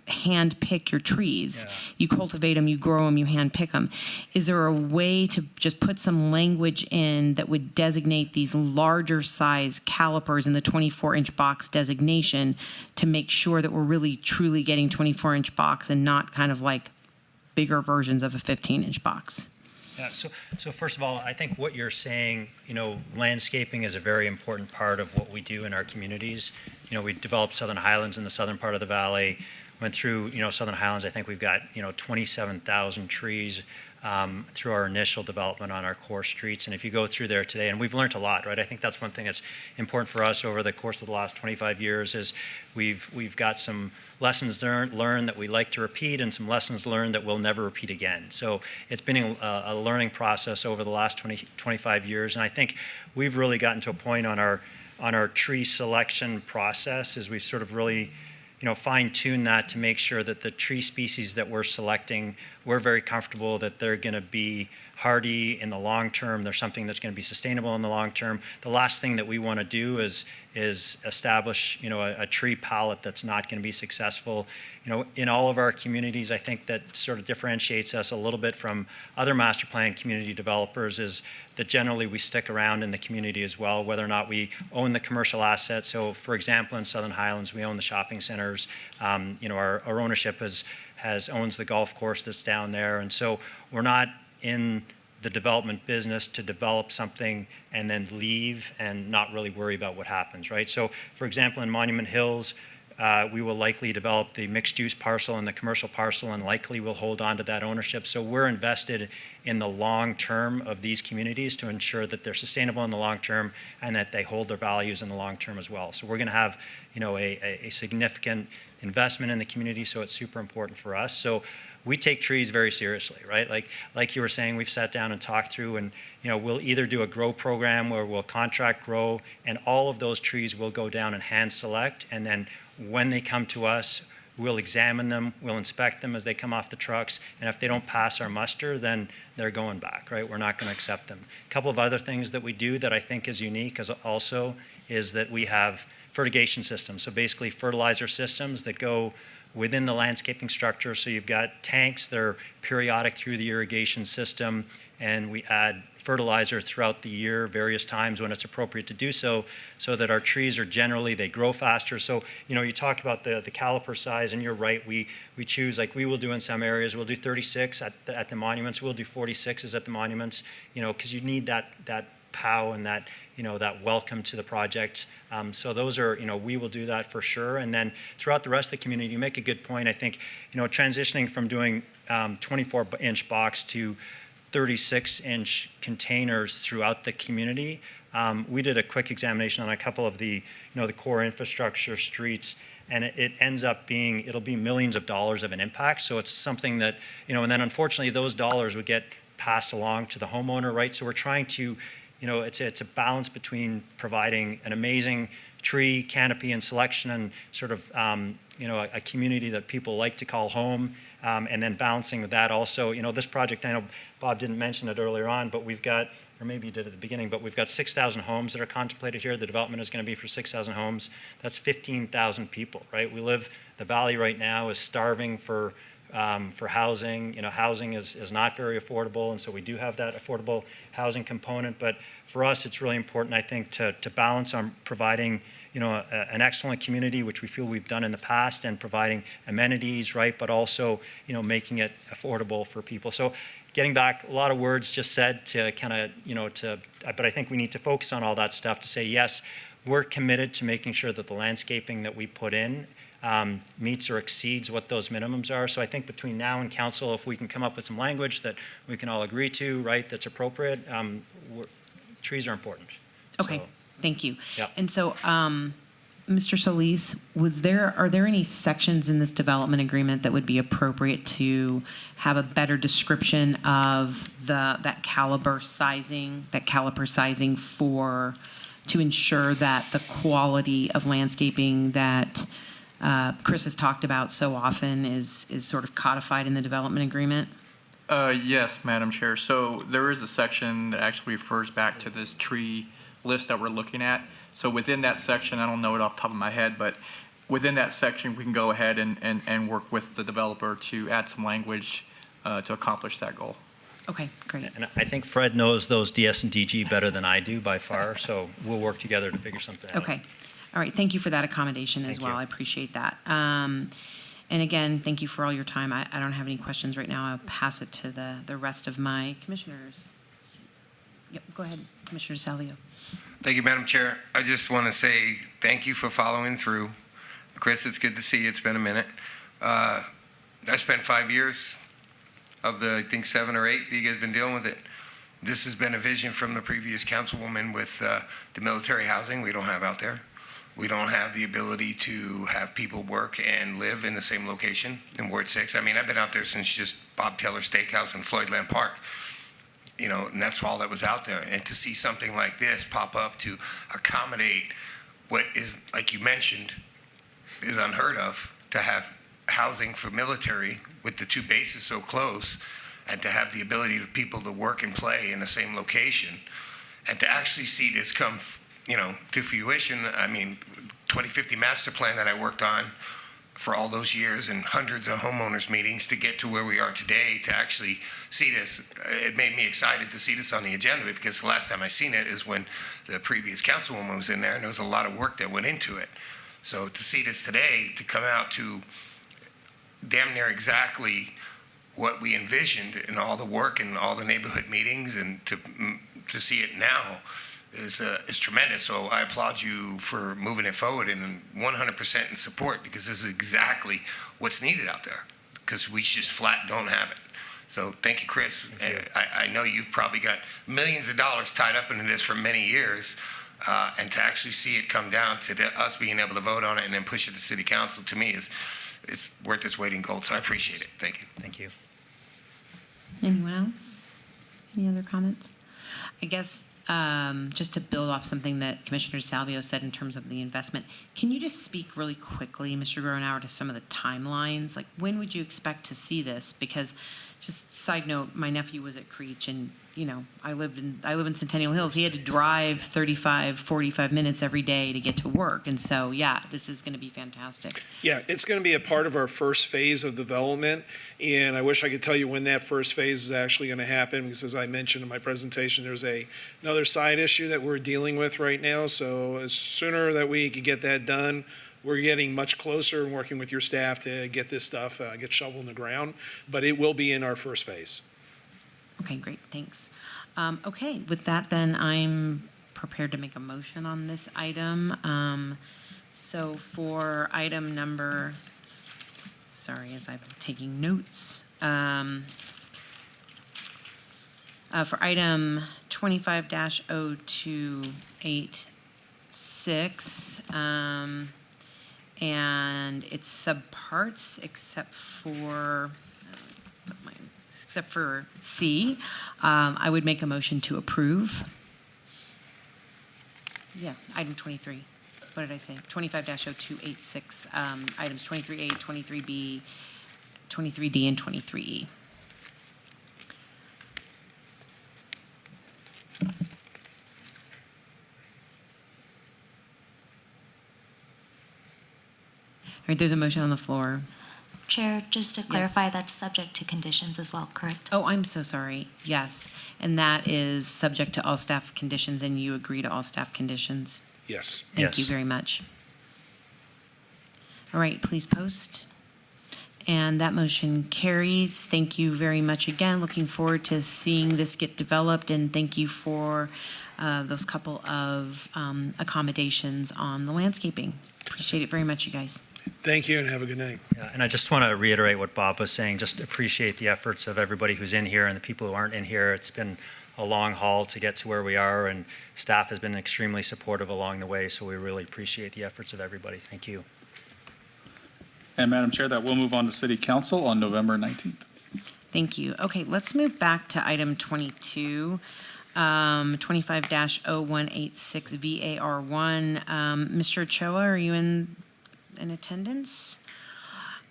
hand pick your trees. Yeah. You cultivate them, you grow them, you hand pick them. Is there a way to just put some language in that would designate these larger size calipers in the 24-inch box designation to make sure that we're really truly getting 24-inch box and not kind of like bigger versions of a 15-inch box? Yeah, so first of all, I think what you're saying, landscaping is a very important part of what we do in our communities. We developed Southern Highlands in the southern part of the valley, went through, Southern Highlands. I think we've got, 27,000 trees through our initial development on our core streets. And if you go through there today, and we've learned a lot, right? I think that's one thing that's important for us over the course of the last 25 years is we've got some lessons learned that we like to repeat and some lessons learned that we'll never repeat again. So it's been a learning process over the last 25 years. And I think we've really gotten to a point on our tree selection process as we've sort of really fine-tune that to make sure that the tree species that we're selecting, we're very comfortable that they're going to be hardy in the long term. They're something that's going to be sustainable in the long term. The last thing that we want to do is establish, a tree palette that's not going to be successful. In all of our communities, I think that sort of differentiates us a little bit from other master plan community developers is that generally we stick around in the community as well, whether or not we own the commercial assets. So, for example, in Southern Highlands, we own the shopping centers. Our ownership owns the golf course that's down there, and so we're not in the development business to develop something and then leave and not really worry about what happens, right? So, for example, in Monument Hills, we will likely develop the mixed-use parcel and the commercial parcel, and likely will hold on to that ownership. So we're invested in the long term of these communities to ensure that they're sustainable in the long term and that they hold their values in the long term as well. So we're going to have, a significant investment in the community, so it's super important for us. So we take trees very seriously, right? Like you were saying, we've sat down and talked through, and we'll either do a grow program where we'll contract grow, and all of those trees will go down and hand select, and then when they come to us, we'll examine them, we'll inspect them as they come off the trucks, and if they don't pass our muster, then they're going back, right? We're not going to accept them. A couple of other things that we do that I think is unique is that we have fertigation systems. So basically fertilizer systems that go within the landscaping structure. So you've got tanks that are periodic through the irrigation system, and we add fertilizer throughout the year, various times when it's appropriate to do so, so that our trees they grow faster. So, you talk about the caliper size, and you're right, we choose, like we will do in some areas, we'll do 36 at the monuments, we'll do 46s at the monuments, because you need that POW and that, that welcome to the project. So those are, we will do that for sure. And then throughout the rest of the community, you make a good point. I think, transitioning from doing 24-inch box to 36-inch containers throughout the community. We did a quick examination on a couple of the, the core infrastructure streets, and it ends up it'll be millions of dollars of an impact. So it's something that, and then unfortunately those dollars would get passed along to the homeowner, right? So we're trying to, it's a balance between providing an amazing tree canopy and selection and sort of, a community that people like to call home, and then balancing with that also, this project, I know Bob didn't mention it earlier on, but we've got, or maybe you did at the beginning, but we've got 6,000 homes that are contemplated here. The development is going to be for 6,000 homes. That's 15,000 people, right? The valley right now is starving for housing. Housing is not very affordable, and so we do have that affordable housing component. But for us, it's really important, I think, to balance on providing an excellent community, which we feel we've done in the past, and providing amenities, right, but also, making it affordable for people. So getting back, a lot of words just said to kind of, but I think we need to focus on all that stuff to say, yes, we're committed to making sure that the landscaping that we put in meets or exceeds what those minimums are. So I think between now and council, if we can come up with some language that we can all agree to, right, that's appropriate, trees are important. Okay, So, thank you. Yeah. And so, Mr. Solis, are there any sections in this development agreement that would be appropriate to have a better description of that caliper sizing to ensure that the quality of landscaping that Chris has talked about so often is sort of codified in the development agreement? Yes, Madam Chair. So there is a section that actually refers back to this tree list that we're looking at. So within that section, I don't know it off the top of my head, but within that section, we can go ahead and work with the developer to add some language to accomplish that goal. Okay, great. And I think Fred knows those DS and DG better than I do by far, so we'll work together to figure something out. Okay. All right, thank you for that accommodation as Thank well. you. I appreciate that. And again, thank you for all your time. I don't have any questions right now. I'll pass it to the rest of my commissioners. Yep, go ahead, Commissioner Salvio. Thank you, Madam Chair. I just want to say thank you for following through. Chris, it's good to see you. It's been a minute. I spent 5 years of the, I think, 7 or 8 that you guys have been dealing with it. This has been a vision from the previous councilwoman with the military housing we don't have out there. We don't have the ability to have people work and live in the same location in Ward 6. I mean, I've been out there since just Bob Keller Steakhouse and Floydland Park. You know, and that's all that was out there. And to see something like this pop up to accommodate what is, like you mentioned, is unheard of, to have housing for military with the 2 bases so close, and to have the ability of people to work and play in the same location, and to actually see this come, you know, to fruition. I mean, 2050 master plan that I worked on for all those years and hundreds of homeowners meetings to get to where we are today, to actually see this, it made me excited to see this on the agenda, because the last time I seen it is when the previous councilwoman was in there, and there was a lot of work that went into it. So to see this today, to come out to damn near exactly what we envisioned in all the work and all the neighborhood meetings, and to see it now is tremendous. So I applaud you for moving it forward, and 100% in support, because this is exactly what's needed out there, because we just flat don't have it. So thank you, Chris. Thank you. I know you've probably got millions of dollars tied up into this for many years, and to actually see it come down to us being able to vote on it and then push it to city council, to me is worth its weight in gold. So I appreciate it. Thank you. Thank you. Anyone else? Any other comments? I guess just to build off something that Commissioner Salvio said in terms of the investment, can you just speak really quickly, Mr. Gronauer, to some of the timelines? Like, when would you expect to see this? Because, just side note, my nephew was at Creech, and you know, I live in Centennial Hills. He had to drive 35, 45 minutes every day to get to work, and so yeah, this is going to be fantastic. Yeah, it's going to be a part of our first phase of development, and I wish I could tell you when that first phase is actually going to happen, because as I mentioned in my presentation, there's another side issue that we're dealing with right now. So as sooner that we can get that done, we're getting much closer and working with your staff to get this stuff, get shovel in the ground, but it will be in our first phase. Okay, great, thanks. Okay, with that then, I'm prepared to make a motion on this item. So for item number, sorry, as I'm taking notes. For item 25-0286, and its subparts except for C, I would make a motion to approve. Yeah, item 23. What did I say? 25-0286, items 23A, 23B, 23D, and 23E. All right, there's a motion on the floor. Chair, just to clarify, that's subject to conditions as well, correct? Oh, I'm so sorry. Yes. And that is subject to all staff conditions, and you agree to all staff conditions? Yes. Thank you Yes. very much. All right, please post. And that motion carries. Thank you very much again. Looking forward to seeing this get developed, and thank you for those couple of accommodations on the landscaping. Appreciate it very much, you guys. Thank you and have a good night. Yeah, and I just want to reiterate what Bob was saying, just appreciate the efforts of everybody who's in here and the people who aren't in here. It's been a long haul to get to where we are, and staff has been extremely supportive along the way, so we really appreciate the efforts of everybody. Thank you. And Madam Chair, that will move on to City Council on November 19th. Thank you. Okay, let's move back to item 22, 25-0186 VAR1. Mr. Ochoa, are you in attendance?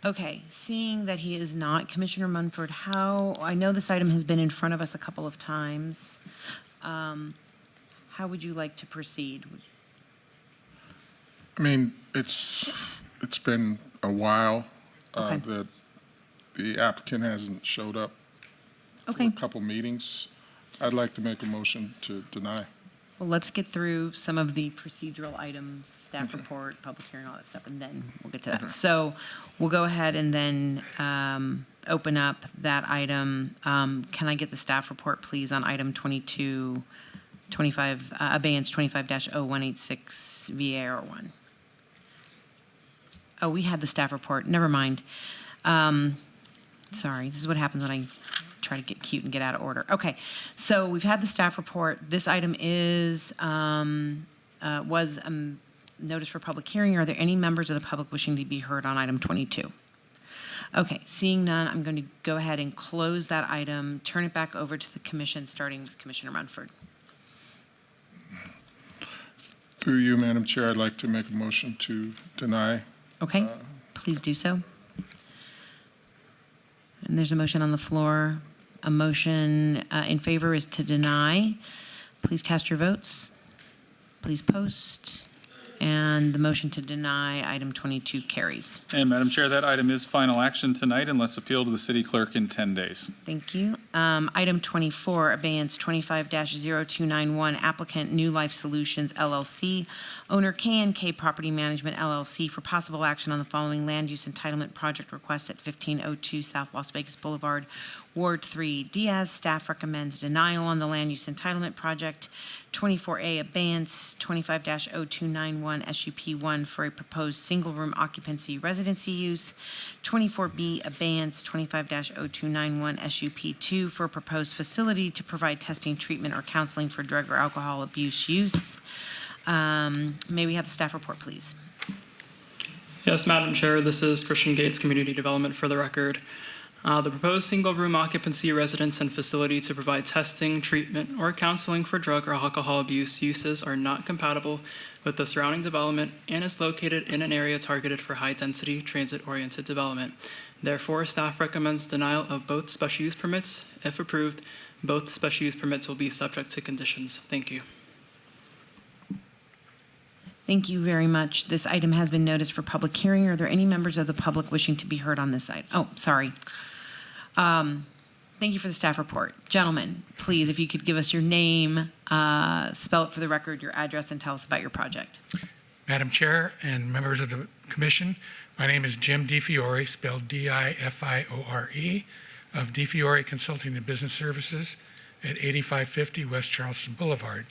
Okay, seeing that he is not, Commissioner Munford, I know this item has been in front of us a couple of times. How would you like to proceed? I mean, it's been a while Okay. that the applicant hasn't showed up for Okay. a couple meetings. I'd like to make a motion to deny. Well, let's get through some of the procedural items, staff report, public hearing, all that stuff, and then we'll get to that. Okay. So we'll go ahead and then open up that item. Can I get the staff report, please, on item 25, abeyance 25-0186 VAR1? Oh, we had the staff report. Never mind. Sorry, this is what happens when I try to get cute and get out of order. Okay, so we've had the staff report. This item was notice for public hearing. Are there any members of the public wishing to be heard on item 22? Okay, seeing none, I'm going to go ahead and close that item, turn it back over to the commission, starting with Commissioner Munford. Through you, Madam Chair, I'd like to make a motion to deny. Okay, please do so. And there's a motion on the floor. A motion in favor is to deny. Please cast your votes. Please post. And the motion to deny item 22 carries. And Madam Chair, that item is final action tonight unless appealed to the city clerk in 10 days. Thank you. Item 24, abeyance 25-0291, applicant New Life Solutions LLC, owner K&K Property Management LLC, for possible action on the following land use entitlement project requests at 1502 South Las Vegas Boulevard, Ward 3. Diaz, staff recommends denial on the land use entitlement project. 24A, abeyance 25-0291 SUP1 for a proposed single-room occupancy residency use. 24B, abeyance 25-0291 SUP2 for a proposed facility to provide testing, treatment, or counseling for drug or alcohol abuse use. May we have the staff report, please? Yes, Madam Chair, this is Christian Gates, Community Development for the record. The proposed single-room occupancy residence and facility to provide testing, treatment, or counseling for drug or alcohol abuse uses are not compatible with the surrounding development and is located in an area targeted for high-density, transit-oriented development. Therefore, staff recommends denial of both special use permits. If approved, both special use permits will be subject to conditions. Thank you. Thank you very much. This item has been noticed for public hearing. Are there any members of the public wishing to be heard on this item? Oh, sorry. Thank you for the staff report. Gentlemen, please, if you could give us your name, spell it for the record, your address, and tell us about your project. Madam Chair and members of the commission, my name is Jim DiFiore, spelled D-I-F-I-O-R-E, of DiFiore Consulting and Business Services at 8550 West Charleston Boulevard.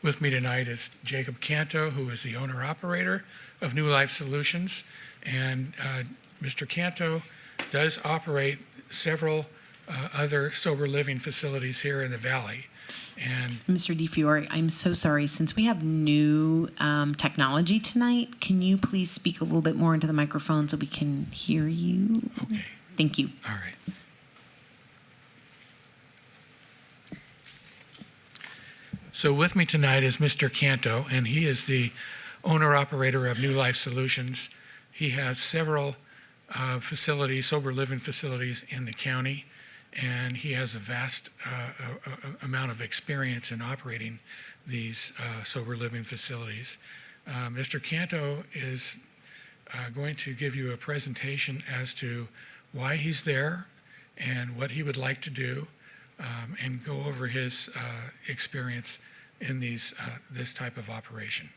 With me tonight is Jacob Canto, who is the owner-operator of New Life Solutions. And Mr. Canto does operate several other sober living facilities here in the valley. And Mr. DiFiore, I'm so sorry. Since we have new technology tonight, can you please speak a little bit more into the microphone so we can hear you? Okay. Thank you. All right. So with me tonight is Mr. Canto, and he is the owner-operator of New Life Solutions. He has several facilities, sober living facilities in the county, and he has a vast amount of experience in operating these sober living facilities. Mr. Canto is going to give you a presentation as to why he's there and what he would like to do, and go over his experience in this type of operation.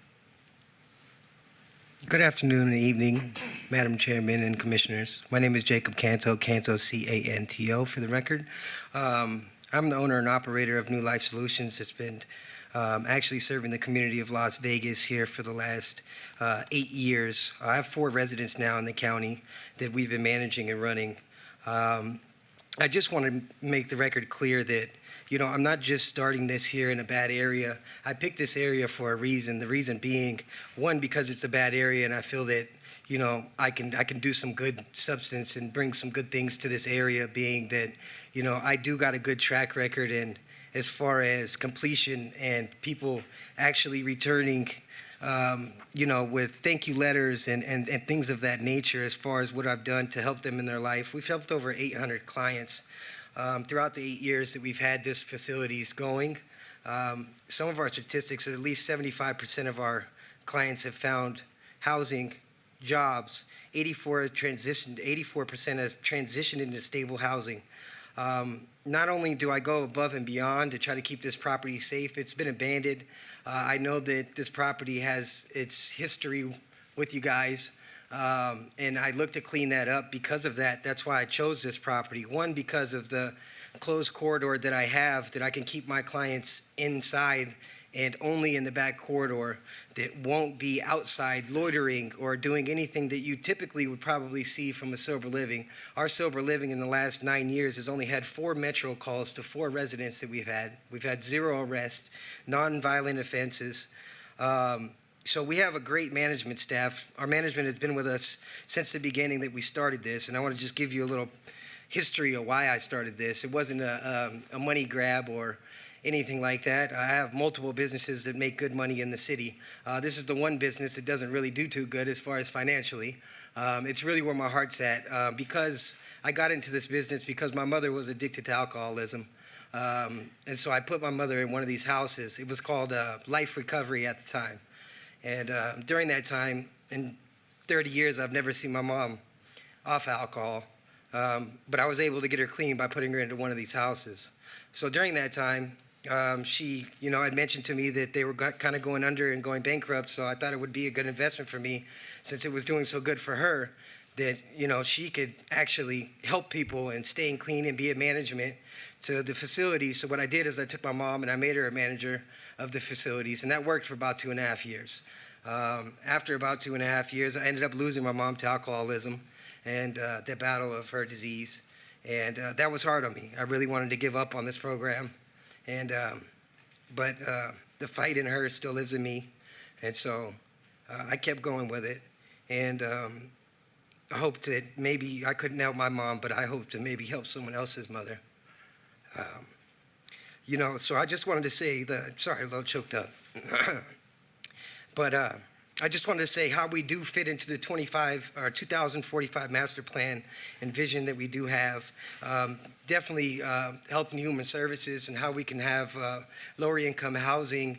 Good afternoon and evening, Madam Chairman and Commissioners. My name is Jacob Canto, Canto, C-A-N-T-O for the record. I'm the owner and operator of New Life Solutions. It's been Actually serving the community of Las Vegas here for the last 8 years. I have 4 residents now in the county that we've been managing and running. I just want to make the record clear that, I'm not just starting this here in a bad area. I picked this area for a reason. The reason being, one, because it's a bad area, and I feel that, I can do some good substance and bring some good things to this area, being that, I do got a good track record in as far as completion and people actually returning, with thank you letters and things of that nature as far as what I've done to help them in their life. We've helped over 800 clients throughout the 8 years that we've had this facilities going. Some of our statistics are at least 75% of our clients have found housing, jobs. 84% have transitioned into stable housing. Not only do I go above and beyond to try to keep this property safe, it's been abandoned. I know that this property has its history with you guys, and I look to clean that up because of that. That's why I chose this property. One, because of the closed corridor that I have, that I can keep my clients inside and only in the back corridor, that won't be outside loitering or doing anything that you typically would probably see from a sober living. Our sober living in the last 9 years has only had 4 metro calls to 4 residents that we've had. We've had 0 arrests, non-violent offenses. So we have a great management staff. Our management has been with us since the beginning that we started this, and I want to just give you a little history of why I started this. It wasn't a money grab or anything like that. I have multiple businesses that make good money in the city. This is the one business that doesn't really do too good as far as financially. It's really where my heart's at, because I got into this business because my mother was addicted to alcoholism. And so I put my mother in one of these houses. It was called Life Recovery at the time. And during that time, in 30 years, I've never seen my mom off alcohol. But I was able to get her clean by putting her into one of these houses. So during that time, she, had mentioned to me that they were kind of going under and going bankrupt, so I thought it would be a good investment for me, since it was doing so good for her, that, she could actually help people and staying clean and be a management to the facility. So what I did is I took my mom and I made her a manager of the facilities, and that worked for about 2.5 years. After about 2.5 years, I ended up losing my mom to alcoholism and the battle of her disease. And that was hard on me. I really wanted to give up on this program. And but the fight in her still lives in me. And so I kept going with it. And I hoped that maybe I couldn't help my mom, but I hoped to maybe help someone else's mother. So I just wanted to say sorry, a little choked up. But I just wanted to say how we do fit into the 2045 master plan and vision that we do have. Definitely health and human services, and how we can have lower income housing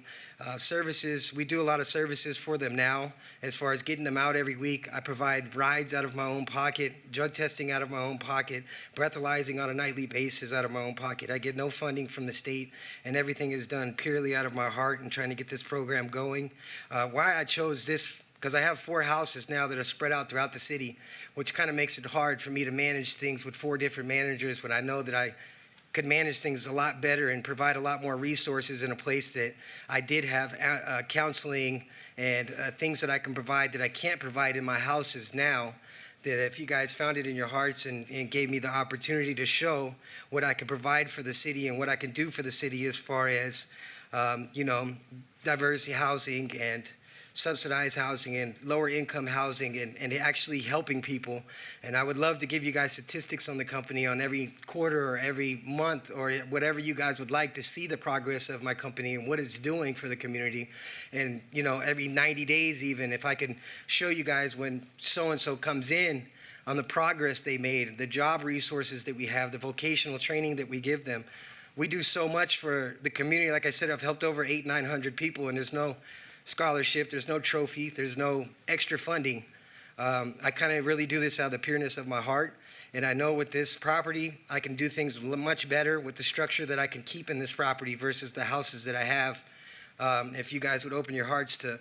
services. We do a lot of services for them now, as far as getting them out every week. I provide rides out of my own pocket, drug testing out of my own pocket, breathalyzing on a nightly basis out of my own pocket. I get no funding from the state, and everything is done purely out of my heart and trying to get this program going. Why I chose this, because I have 4 houses now that are spread out throughout the city, which kind of makes it hard for me to manage things with 4 different managers, when I know that I could manage things a lot better and provide a lot more resources in a place that I did have counseling and things that I can provide that I can't provide in my houses now. That if you guys found it in your hearts and gave me the opportunity to show what I can provide for the city and what I can do for the city as far as, diversity housing and subsidized housing and lower income housing and actually helping people. And I would love to give you guys statistics on the company on every quarter or every month or whatever you guys would like to see the progress of my company and what it's doing for the community. And, every 90 days even, if I can show you guys when so-and-so comes in on the progress they made, the job resources that we have, the vocational training that we give them. We do so much for the community. Like I said, I've helped over 900 people, and there's no scholarship, there's no trophy, there's no extra funding. I kind of really do this out of the pureness of my heart, and I know with this property, I can do things much better with the structure that I can keep in this property versus the houses that I have. If you guys would open your hearts to,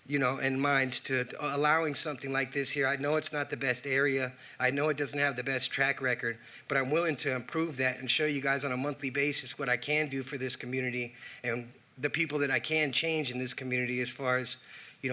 and minds to allowing something like this here. I know it's not the best area. I know it doesn't have the best track record, but I'm willing to improve that and show you guys on a monthly basis what I can do for this community and the people that I can change in this community as far as,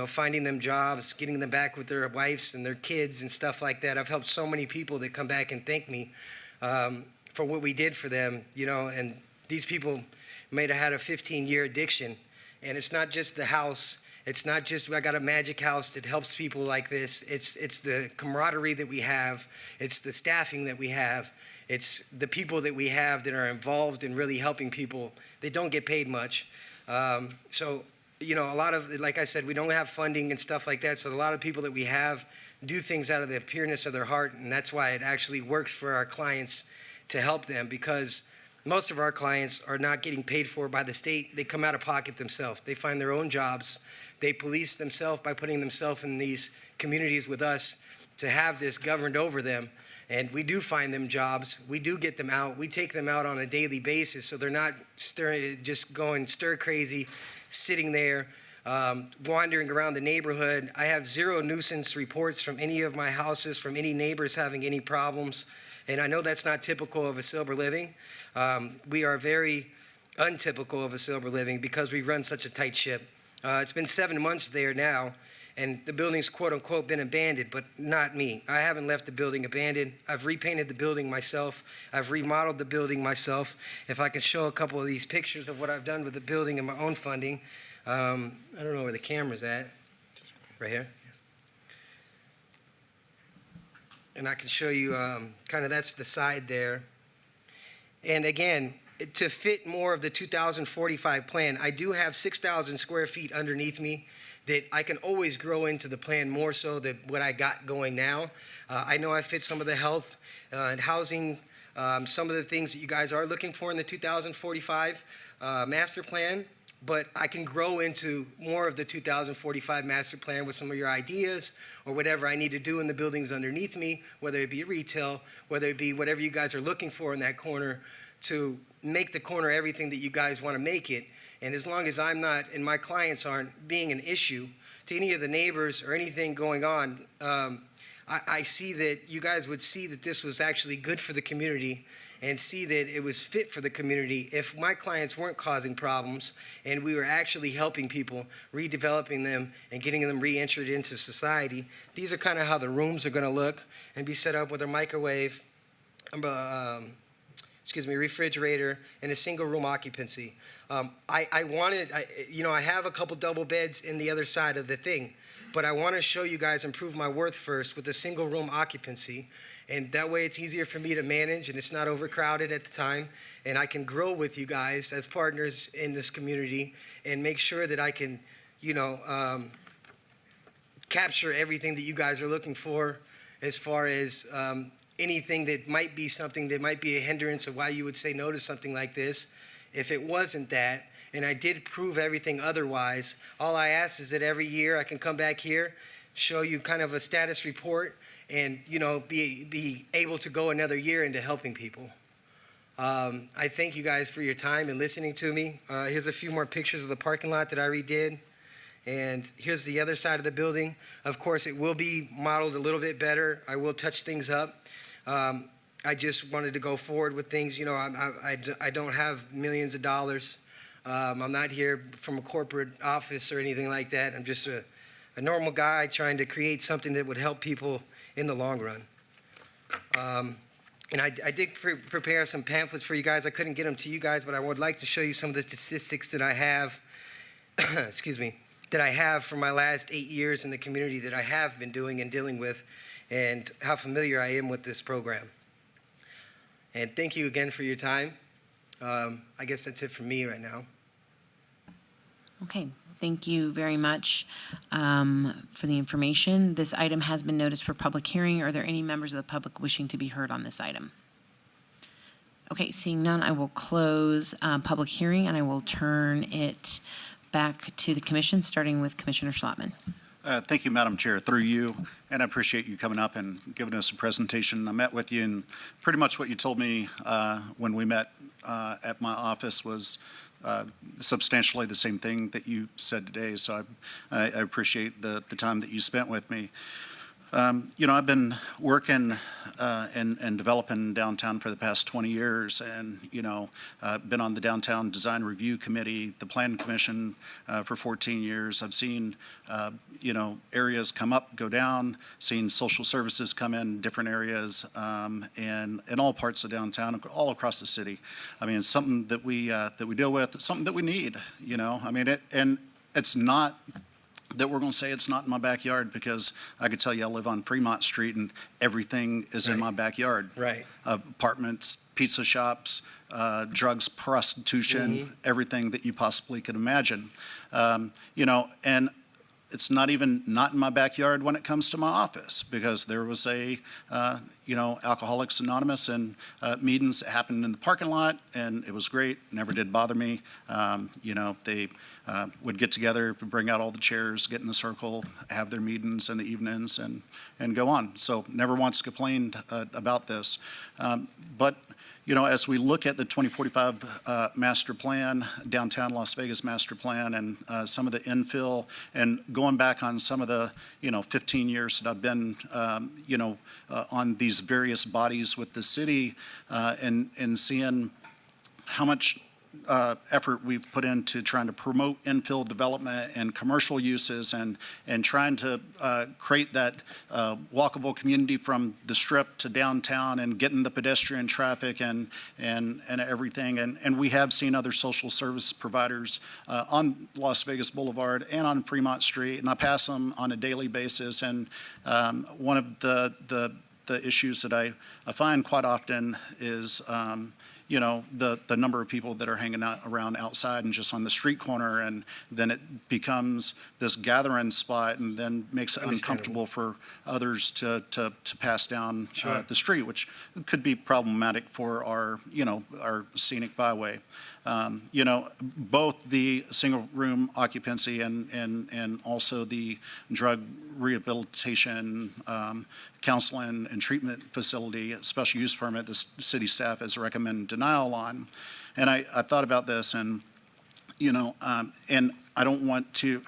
finding them jobs, getting them back with their wives and their kids and stuff like that. I've helped so many people that come back and thank me for what we did for them, and these people might have had a 15-year addiction. And it's not just the house. It's not just, I got a magic house that helps people like this. It's the camaraderie that we have. It's the staffing that we have. It's the people that we have that are involved in really helping people. They don't get paid much. So, a lot of, like I said, we don't have funding and stuff like that. So a lot of people that we have do things out of the pureness of their heart. And that's why it actually works for our clients to help them, because most of our clients are not getting paid for by the state. They come out of pocket themselves. They find their own jobs. They police themselves by putting themselves in these communities with us to have this governed over them. And we do find them jobs. We do get them out. We take them out on a daily basis, so they're not just going stir crazy, sitting there, wandering around the neighborhood. I have 0 nuisance reports from any of my houses, from any neighbors having any problems. And I know that's not typical of a Silver Living. We are very untypical of a Silver Living because we run such a tight ship. It's been 7 months there now, and the building's quote-unquote been abandoned, but not me. I haven't left the building abandoned. I've repainted the building myself. I've remodeled the building myself. If I can show a couple of these pictures of what I've done with the building and my own funding. I don't know where the camera's at. Right here. And I can show you kind of, that's the side there. And again, to fit more of the 2045 plan, I do have 6,000 square feet underneath me that I can always grow into the plan more so than what I got going now. I know I fit some of the health and housing, some of the things that you guys are looking for in the 2045 master plan, but I can grow into more of the 2045 master plan with some of your ideas or whatever I need to do in the buildings underneath me, whether it be retail, whether it be whatever you guys are looking for in that corner, to make the corner everything that you guys want to make it. And as long as I'm not, and my clients aren't being an issue to any of the neighbors or anything going on, I see that you guys would see that this was actually good for the community and see that it was fit for the community if my clients weren't causing problems and we were actually helping people, redeveloping them and getting them re-entered into society. These are kind of how the rooms are going to look and be set up with a microwave, refrigerator, and a single room occupancy. I have a couple double beds in the other side of the thing, but I want to show you guys and prove my worth first with a single room occupancy. And that way it's easier for me to manage and it's not overcrowded at the time. And I can grow with you guys as partners in this community and make sure that I can, capture everything that you guys are looking for as far as anything that might be something that might be a hindrance of why you would say no to something like this. If it wasn't that, and I did prove everything otherwise, all I ask is that every year I can come back here, show you kind of a status report, and be able to go another year into helping people. I thank you guys for your time and listening to me. Here's a few more pictures of the parking lot that I redid. And here's the other side of the building. Of course, it will be modeled a little bit better. I will touch things up. I just wanted to go forward with things. I don't have millions of dollars. I'm not here from a corporate office or anything like that. I'm just a normal guy trying to create something that would help people in the long run. And I did prepare some pamphlets for you guys. I couldn't get them to you guys, but I would like to show you some of the statistics that I have, that I have for my last 8 years in the community that I have been doing and dealing with, and how familiar I am with this program. And thank you again for your time. I guess that's it for me right now. Okay, thank you very much for the information. This item has been noticed for public hearing. Are there any members of the public wishing to be heard on this item? Okay, seeing none, I will close public hearing and I will turn it back to the commission, starting with Commissioner Schlotman. Thank you, Madam Chair, through you, and I appreciate you coming up and giving us a presentation. I met with you, and pretty much what you told me when we met at my office was substantially the same thing that you said today, so I appreciate the time that you spent with me. I've been working and developing downtown for the past 20 years, and, been on the Downtown Design Review Committee, the Planning Commission for 14 years. I've seen, areas come up, go down, seen social services come in different areas, and in all parts of downtown, all across the city. I mean, it's something that we deal with, it's something that we need, and it's not that we're going to say it's not in my backyard, because I could tell you I live on Fremont Street and everything is in my backyard. Right. Apartments, pizza shops, drugs, prostitution, everything that you possibly could imagine. And it's not even not in my backyard when it comes to my office, because there was a, Alcoholics Anonymous and meetings that happened in the parking lot, and it was great, never did bother me. They would get together, bring out all the chairs, get in a circle, have their meetings in the evenings, and go on. So never once complained about this. But as we look at the 2045 master plan, downtown Las Vegas master plan, and some of the infill, and going back on some of the, 15 years that I've been, on these various bodies with the city, and seeing how much effort we've put into trying to promote infill development and commercial uses, and trying to create that walkable community from the Strip to downtown, and getting the pedestrian traffic and everything. And we have seen other social service providers on Las Vegas Boulevard and on Fremont Street, and I pass them on a daily basis. And one of the issues that I find quite often is the number of people that are hanging out around outside and just on the street corner, and then it becomes this gathering spot, and then makes it uncomfortable for others to pass down the street, which could be problematic for our scenic byway. Both the single room occupancy and also the drug rehabilitation, counseling and treatment facility, special use permit, the city staff has recommended denial on. And I thought about this, and, and I don't want to,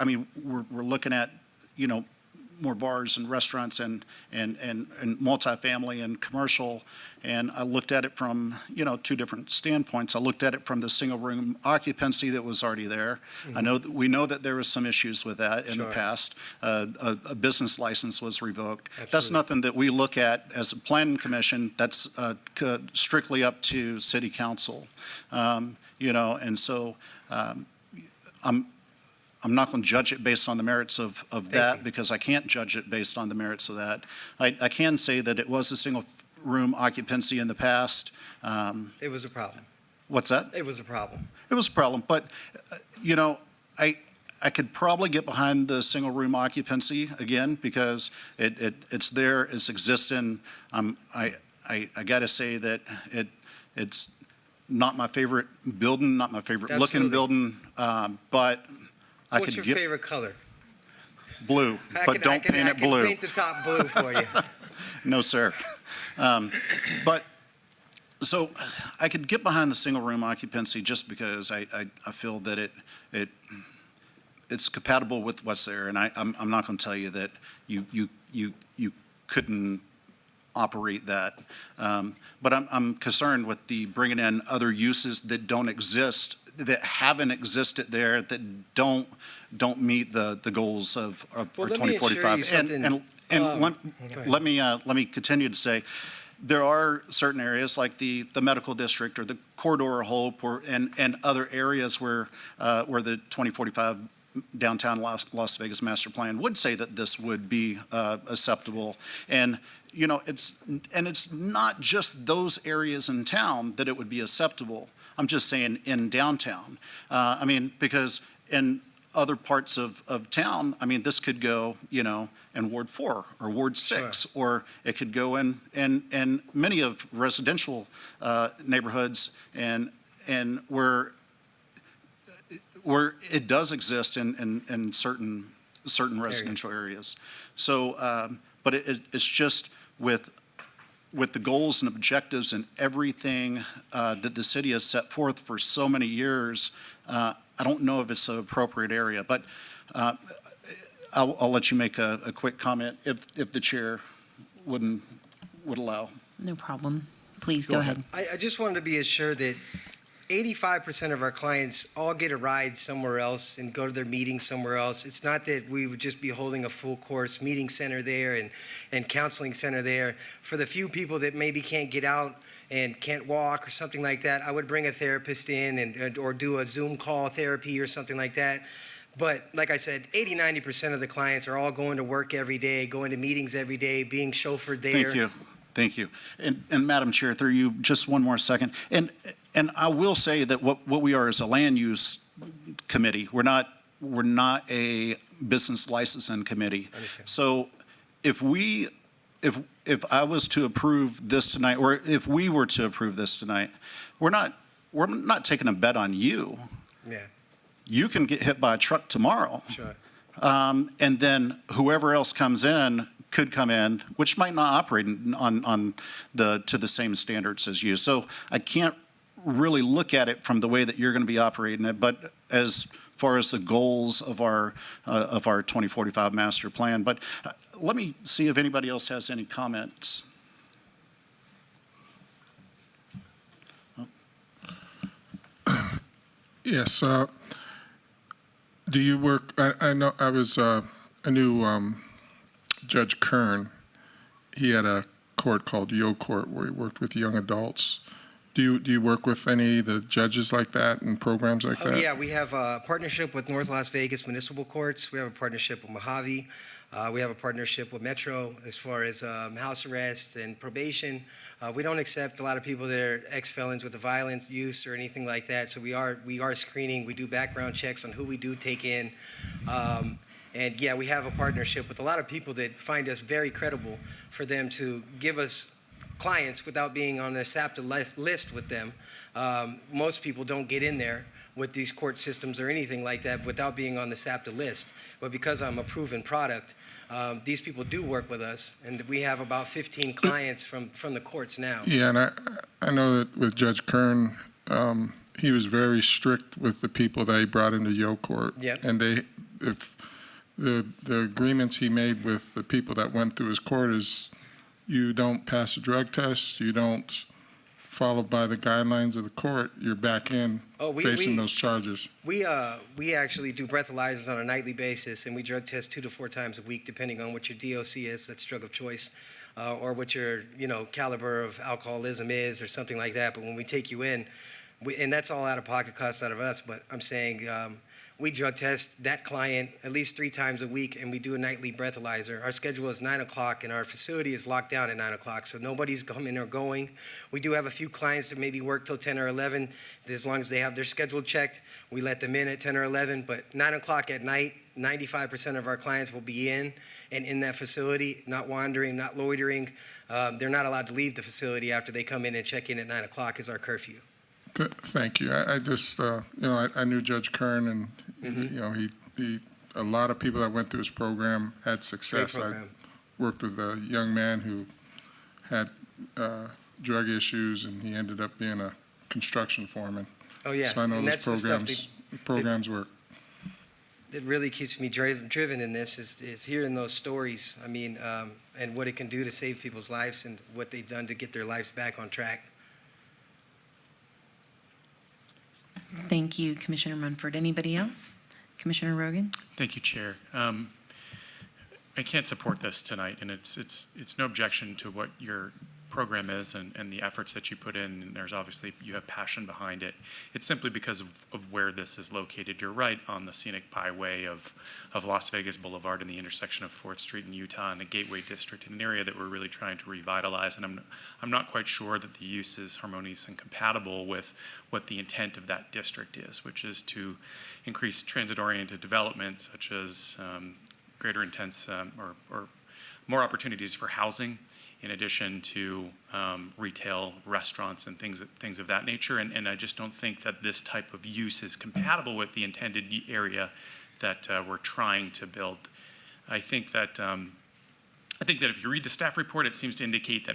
we're looking at, more bars and restaurants and multifamily and commercial. And I looked at it from, two different standpoints. I looked at it from the single room occupancy that was already there. We know that there was some issues with that in the past. A business license was revoked. Absolutely. That's nothing that we look at as a planning commission. That's strictly up to city council. And so I'm not going to judge it based on the merits of that, because I can't judge it based on the merits of that. I can say that it was a single room occupancy in the past. It was a problem. What's that? It was a problem. It was a problem, but, I could probably get behind the single room occupancy again, because it's there, it's existing. I got to say that it's not my favorite building, not my favorite looking building, but What's your favorite color? Blue, but don't paint it blue. I can paint the top blue for you. No, sir. But so I could get behind the single room occupancy just because I feel that it's compatible with what's there, and I'm not going to tell you that you couldn't operate that. But I'm concerned with the bringing in other uses that don't exist, that haven't existed there, that don't meet the goals of our 2045. Let me continue to say, there are certain areas like the medical district or the corridor of hope, and other areas where the 2045 downtown Las Vegas master plan would say that this would be acceptable. And it's not just those areas in town that it would be acceptable. I'm just saying in downtown. Because in other parts of town, this could go, in Ward 4 or Ward 6, or it could go in many of residential neighborhoods, and where it does exist in certain residential areas. So, but it's just with the goals and objectives and everything that the city has set forth for so many years, I don't know if it's an appropriate area. But I'll let you make a quick comment if the chair would allow. No problem. Please go ahead. I just wanted to be assured that 85% of our clients all get a ride somewhere else and go to their meeting somewhere else. It's not that we would just be holding a full course meeting center there and counseling center there. For the few people that maybe can't get out and can't walk or something like that, I would bring a therapist in or do a Zoom call therapy or something like that. But like I said, 80-90% of the clients are all going to work every day, going to meetings every day, being chauffeured there. Thank you. Thank you. And Madam Chair, through you, just one more second. And I will say that what we are is a land use committee. We're not a business licensing committee. So if I was to approve this tonight, or if we were to approve this tonight, we're not taking a bet on you. Yeah. You can get hit by a truck tomorrow. Sure. And then whoever else comes in could come in, which might not operate to the same standards as you. So I can't really look at it from the way that you're going to be operating it, but as far as the goals of our 2045 master plan. But let me see if anybody else has any comments. Yes. Do you work? I know I knew Judge Kern. He had a court called Yo Court where he worked with young adults. Do you work with any of the judges like that and programs like that? Yeah, we have a partnership with North Las Vegas Municipal Courts. We have a partnership with Mojave. We have a partnership with Metro as far as house arrest and probation. We don't accept a lot of people that are ex-felons with a violent use or anything like that. So we are screening. We do background checks on who we do take in. And yeah, we have a partnership with a lot of people that find us very credible for them to give us clients without being on a SAPTA list with them. Most people don't get in there with these court systems or anything like that without being on the SAPTA list. But because I'm a proven product, these people do work with us, and we have about 15 clients from the courts now. Yeah, and I know that with Judge Kern, he was very strict with the people that he brought into Yo Court. Yep. And if the agreements he made with the people that went through his court is you don't pass a drug test, you don't follow by the guidelines of the court, you're back in facing those charges. We actually do breathalyzers on a nightly basis, and we drug test 2 to 4 times a week, depending on what your DOC is, that's drug of choice, or what your caliber of alcoholism is, or something like that. But when we take you in, and that's all out of pocket costs out of us. But I'm saying we drug test that client at least 3 times a week, and we do a nightly breathalyzer. Our schedule is 9 o'clock, and our facility is locked down at 9 o'clock, so nobody's coming or going. We do have a few clients that maybe work till 10 or 11. As long as they have their schedule checked, we let them in at 10 or 11. But 9 o'clock at night, 95% of our clients will be in and in that facility, not wandering, not loitering. They're not allowed to leave the facility after they come in and check in at 9 o'clock is our curfew. Thank you. I just, I knew Judge Kern, and he a lot of people that went through his program had success. Great program. I worked with a young man who had drug issues, and he ended up being a construction foreman. Oh yeah, So I know and those that's the stuff programs work. that really keeps me driven in this is hearing those stories. I mean, and what it can do to save people's lives and what they've done to get their lives back on track. Thank you, Commissioner Munford. Anybody else? Commissioner Rogan? Thank you, Chair. I can't support this tonight, and it's no objection to what your program is and the efforts that you put in, and there's obviously, you have passion behind it. It's simply because of where this is located. You're right on the scenic byway of Las Vegas Boulevard and the intersection of 4th Street in Utah and the Gateway District, in an area that we're really trying to revitalize, and I'm not quite sure that the use is harmonious and compatible with what the intent of that district is, which is to increase transit-oriented development, such as greater intense or more opportunities for housing, in addition to retail, restaurants, and things of that nature. And I just don't think that this type of use is compatible with the intended area that we're trying to build. I think that I think that if you read the staff report, it seems to indicate that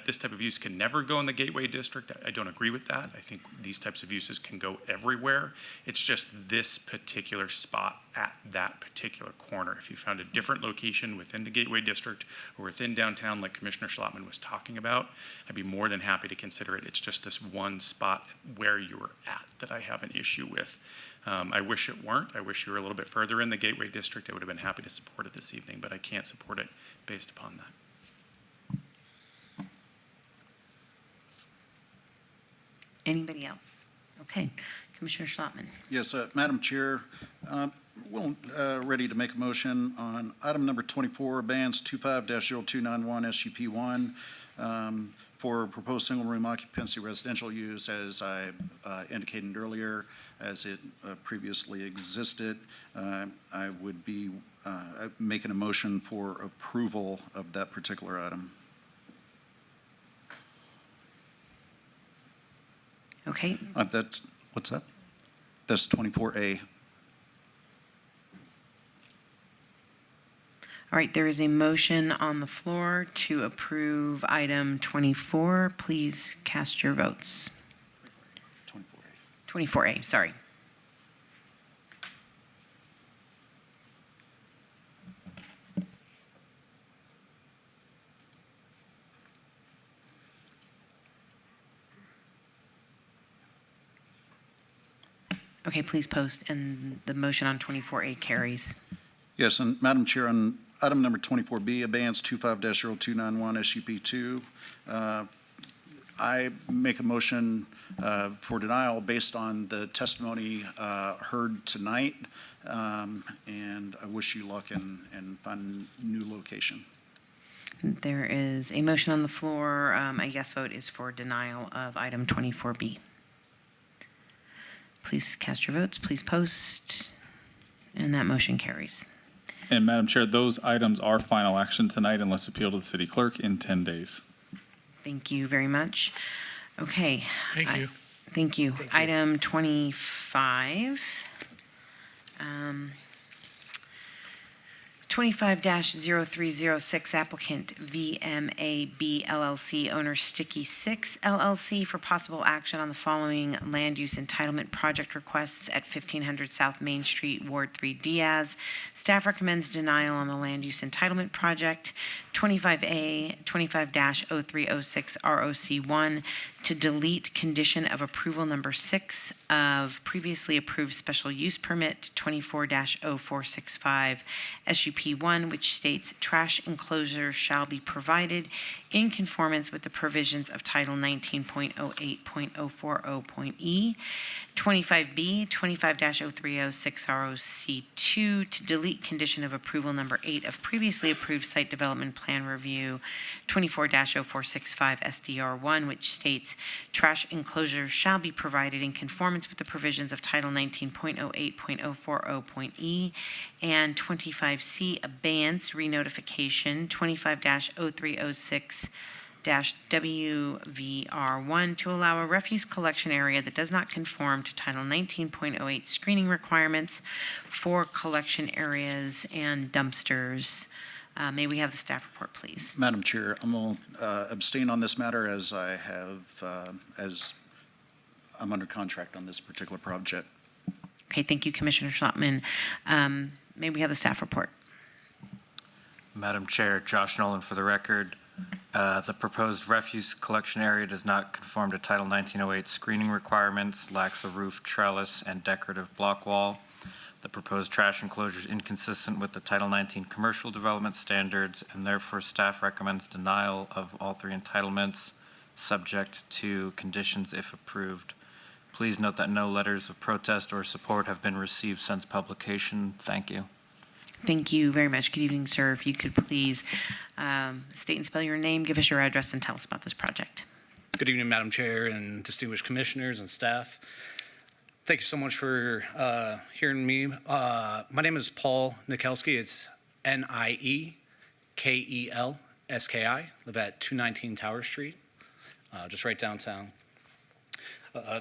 this type of use can never go in the Gateway District. I don't agree with that. I think these types of uses can go everywhere. It's just this particular spot at that particular corner. If you found a different location within the Gateway District or within downtown, like Commissioner Schlottman was talking about, I'd be more than happy to consider it. It's just this one spot where you were at that I have an issue with. I wish it weren't. I wish you were a little bit further in the Gateway District. I would have been happy to support it this evening, but I can't support it based upon that. Anybody else? Okay, Commissioner Schlottman. Yes, Madam Chair, ready to make a motion on item number 24, Abeyance 25-0291 SUP1 for proposed single-room occupancy residential use, as I indicated earlier, as it previously existed. I would be making a motion for approval of that particular item. Okay. What's that? That's 24A. All right, there is a motion on the floor to approve item 24. Please cast your votes. 24A, sorry. Okay, please post, and the motion on 24A carries. Yes, and Madam Chair, on item number 24B, Abeyance 25-0291 SUP2, I make a motion for denial based on the testimony heard tonight, and I wish you luck and find a new location. There is a motion on the floor. A yes vote is for denial of item 24B. Please cast your votes, please post, and that motion carries. And Madam Chair, those items are final action tonight unless appealed to the city clerk in 10 days. Thank you very much. Okay. Thank you. Thank you. Item 25. 25-0306 applicant VMAB LLC, owner Sticky 6 LLC, for possible action on the following land use entitlement project requests at 1500 South Main Street, Ward 3, Diaz. Staff recommends denial on the land use entitlement project. 25A 25-0306 ROC1 to delete condition of approval number 6 of previously approved special use permit 24-0465 SUP1, which states trash enclosures shall be provided in conformance with the provisions of Title 19.08.040.E. 25B 25-0306 ROC2 to delete condition of approval number 8 of previously approved site development plan review 24-0465 SDR1, which states trash enclosures shall be provided in conformance with the provisions of Title 19.08.040.E. And 25C abeyance renotification 25-0306 WVR1 to allow a refuse collection area that does not conform to Title 19.08 screening requirements for collection areas and dumpsters. May we have the staff report, please? Madam Chair, I'm going to abstain on this matter as I have, as I'm under contract on this particular project. Okay, thank you, Commissioner Schlottman. May we have the staff report? Madam Chair, Josh Nolan for the record. The proposed refuse collection area does not conform to Title 1908 screening requirements, lacks a roof, trellis, and decorative block wall. The proposed trash enclosure is inconsistent with the Title 19 commercial development standards, and therefore staff recommends denial of all 3 entitlements, subject to conditions if approved. Please note that no letters of protest or support have been received since publication. Thank you. Thank you very much. Good evening, sir. If you could please state and spell your name, give us your address, and tell us about this project. Good evening, Madam Chair and distinguished commissioners and staff. Thank you so much for hearing me. My name is Paul Nikelski. It's Niekelski. Live at 219 Tower Street, just right downtown.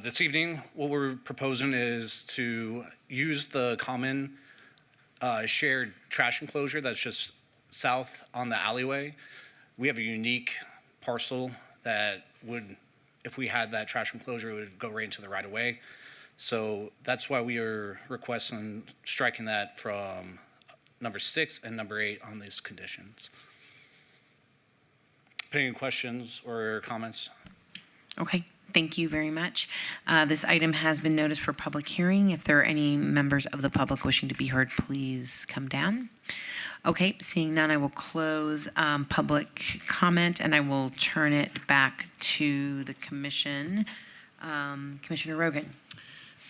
This evening, what we're proposing is to use the common shared trash enclosure that's just south on the alleyway, we have a unique parcel that would, if we had that trash enclosure, it would go right into the right of way. So that's why we are requesting striking that from number 6 and number 8 on these conditions. Any questions or comments? Okay, thank you very much. This item has been noticed for public hearing. If there are any members of the public wishing to be heard, please come down. Okay, seeing none, I will close public comment and I will turn it back to the commission. Commissioner Rogan.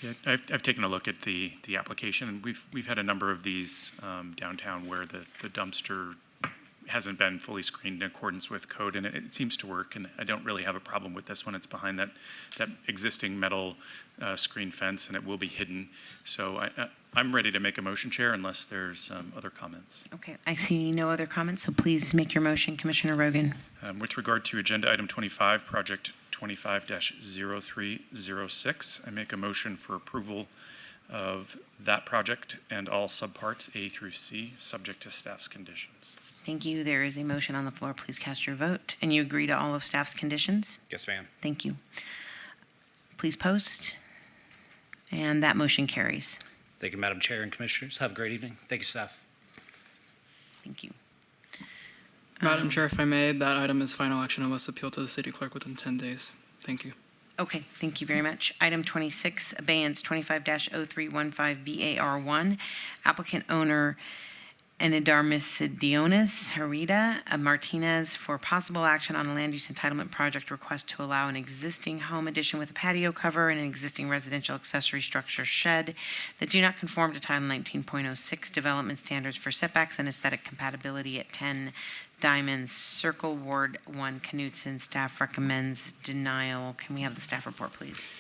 Yeah, I've taken a look at the application, and we've had a number of these downtown where the dumpster hasn't been fully screened in accordance with code, and it seems to work, and I don't really have a problem with this one. It's behind that existing metal screen fence, and it will be hidden. So I'm ready to make a motion, Chair, unless there's other comments. Okay, I see no other comments, so please make your motion, Commissioner Rogan. With regard to agenda item 25, project 25-0306, I make a motion for approval of that project and all subparts A through C, subject to staff's conditions. Thank you. There is a motion on the floor. Please cast your vote. And you agree to all of staff's conditions? Yes, ma'am. Thank you. Please post. And that motion carries. Thank you, Madam Chair and Commissioners. Have a great evening. Thank you, staff. Thank you. Madam Chair, if I may, that item is final action unless appealed to the city clerk within 10 days. Thank you. Okay, thank you very much. Item 26, abeyance 25-0315 VAR1, applicant owner Enidarmisidionis Herita Martinez for possible action on a land use entitlement project request to allow an existing home addition with a patio cover and an existing residential accessory structure shed that do not conform to Title 19.06 development standards for setbacks and aesthetic compatibility at 10 Diamonds Circle, Ward 1, Knutson. Staff recommends denial. Can we have the staff report, please?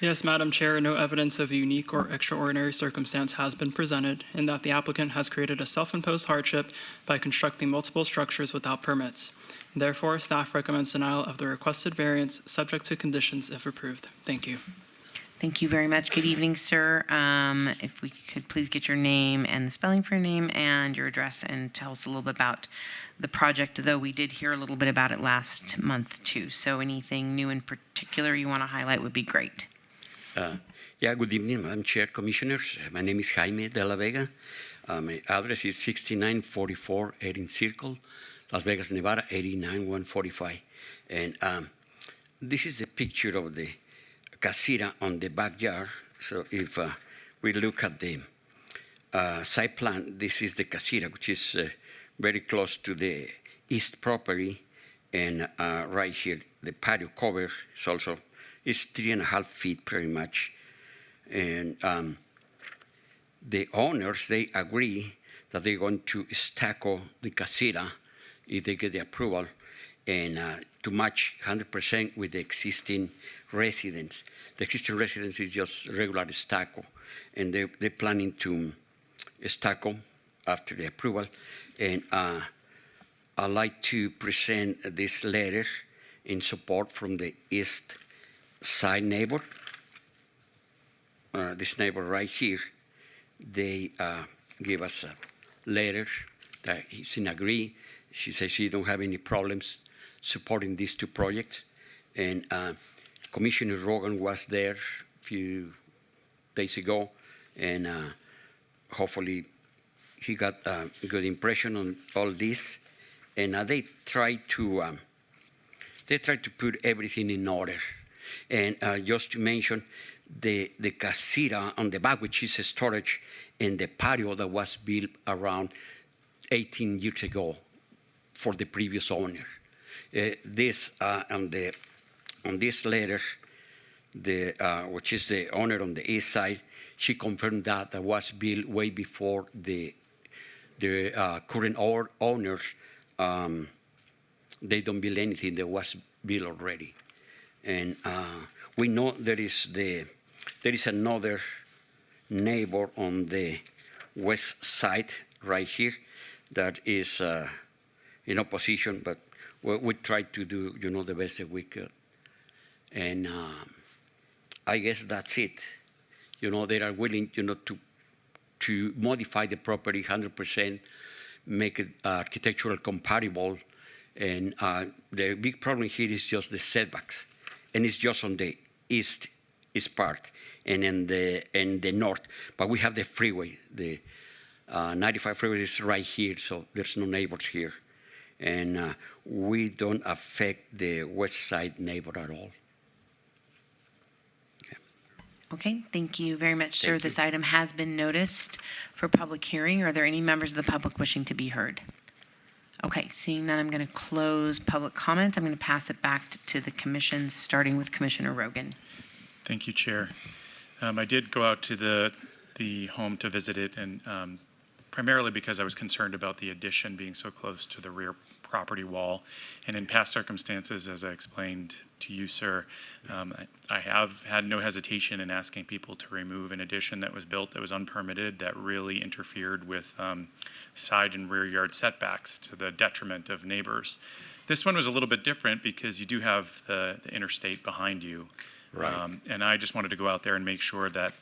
Yes, Madam Chair, no evidence of a unique or extraordinary circumstance has been presented in that the applicant has created a self-imposed hardship by constructing multiple structures without permits. Therefore, staff recommends denial of the requested variance subject to conditions if approved. Thank you. Thank you very much. Good evening, sir. If we could please get your name and the spelling for your name and your address and tell us a little bit about the project, though we did hear a little bit about it last month too. So anything new in particular you want to highlight would be great. Good evening, Madam Chair, Commissioners. My name is Jaime de la Vega. My address is 6944 Erin Circle, Las Vegas, Nevada, 89145. And this is a picture of the casita on the backyard. So if we look at the site plan, this is the casita, which is very close to the east property. And right here, the patio cover is also is 3.5 feet pretty much. And the owners, they agree that they're going to stucco the casita if they get the approval and to match 100% with the existing residence. The existing residence is just regular stucco, and they're planning to stucco after the approval. And I'd like to present this letter in support from the east side neighbor. This neighbor right here, they give us a letter that he's in agree. She says she don't have any problems supporting these two projects. And Commissioner Rogan was there a few days ago, and hopefully he got a good impression on all this. And they try to put everything in order. And just to mention, the casita on the back, which is a storage, and the patio that was built around 18 years ago for the previous owner. This on this letter, which is the owner on the east side, she confirmed that was built way before the current owners. They don't build anything that was built already. And we know there is another neighbor on the west side right here that is in opposition, but we try to do the best that we could. And I guess that's it. They are willing to modify the property 100%, make it architectural compatible. And the big problem here is just the setbacks, and it's just on the east part and in the north. But we have the freeway. The 95 freeway is right here, so there's no neighbors here, and we don't affect the west side neighbor at all. Okay, thank you very much, sir. Thank This you. item has been noticed for public hearing. Are there any members of the public wishing to be heard? Okay, seeing none, I'm going to close public comment. I'm going to pass it back to the commission, starting with Commissioner Rogan. Thank you, Chair. I did go out to the home to visit it, and primarily because I was concerned about the addition being so close to the rear property wall. And in past circumstances, as I explained to you, sir, I have had no hesitation in asking people to remove an addition that was built that was unpermitted, that really interfered with side and rear yard setbacks to the detriment of neighbors. This one was a little bit different because you do have the interstate behind you. Right. And I just wanted to go out there and make sure that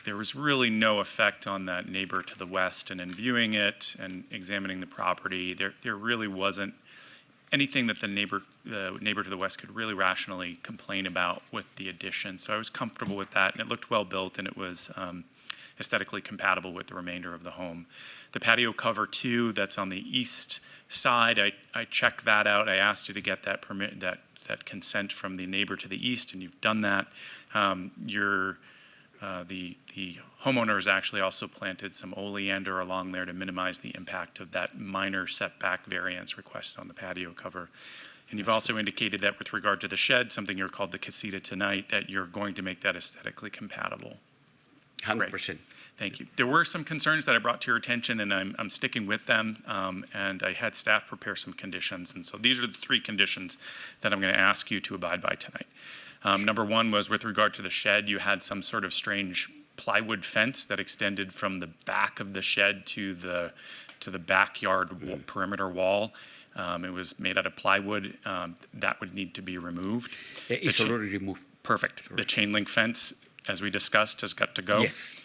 there was really no effect on that neighbor to the west. And in viewing it and examining the property, there really wasn't anything that the neighbor to the west could really rationally complain about with the addition. So I was comfortable with that, and it looked well built, and it was aesthetically compatible with the remainder of the home. The patio cover too, that's on the east side, I checked that out. I asked you to get that permit, that consent from the neighbor to the east, and you've done that. The homeowner has actually also planted some oleander along there to minimize the impact of that minor setback variance request on the patio cover. And you've also indicated that with regard to the shed, something you're called the casita tonight, that you're going to make that aesthetically compatible. 100%. Thank you. There were some concerns that I brought to your attention, and I'm sticking with them. And I had staff prepare some conditions. And so these are the three conditions that I'm going to ask you to abide by tonight. Number one was with regard to the shed, you had some sort of strange plywood fence that extended from the back of the shed to the backyard perimeter wall. It was made out of plywood. That would need to be removed. It's already removed. Perfect. The chain link fence, as we discussed, has got to go. Yes.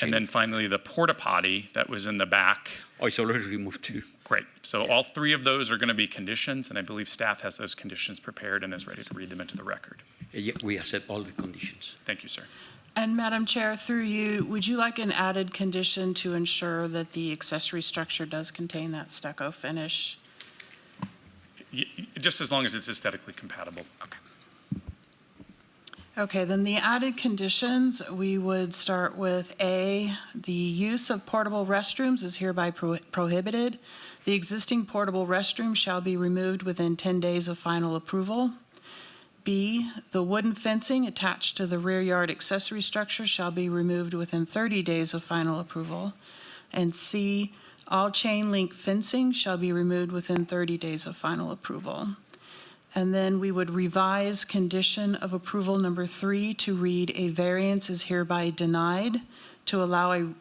And then finally, the porta potty that was in the back. Oh, it's already removed too. Great. So all three of those are going to be conditions, and I believe staff has those conditions prepared and is ready to read them into the record. Yeah, we accept all the conditions. Thank you, sir. And Madam Chair, through you, would you like an added condition to ensure that the accessory structure does contain that stucco finish? Just as long as it's aesthetically compatible. Okay. Okay, then the added conditions, we would start with A, the use of portable restrooms is hereby prohibited. The existing portable restroom shall be removed within 10 days of final approval. B, the wooden fencing attached to the rear yard accessory structure shall be removed within 30 days of final approval. And C, all chain link fencing shall be removed within 30 days of final approval. And then we would revise condition of approval number 3 to read, a variance is hereby denied to allow an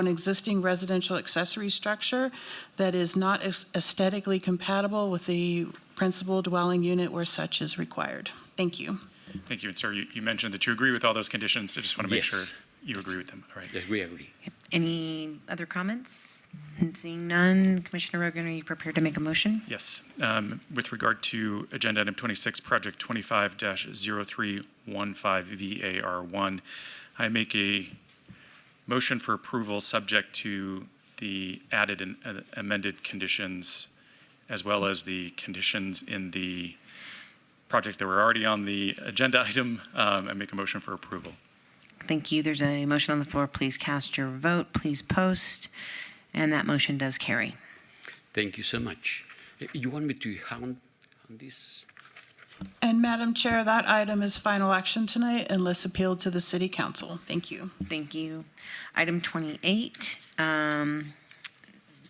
existing residential accessory structure that is not aesthetically compatible with the principal dwelling unit where such is required. Thank you. Thank you. And sir, you mentioned that you agree with all those conditions. I just want to make Yes. sure you agree with them. All right. Yes, we agree. Any other comments? Seeing none, Commissioner Rogan, are you prepared to make a motion? Yes. With regard to agenda item 26, project 25-0315VAR1, I make a motion for approval subject to the added and amended conditions, as well as the conditions in the project that were already on the agenda item. I make a motion for approval. Thank you. There's a motion on the floor. Please cast your vote. Please post. And that motion does carry. Thank you so much. You want me to hound on this? And Madam Chair, that item is final action tonight unless appealed to the City Council. Thank you. Thank you. Item 28,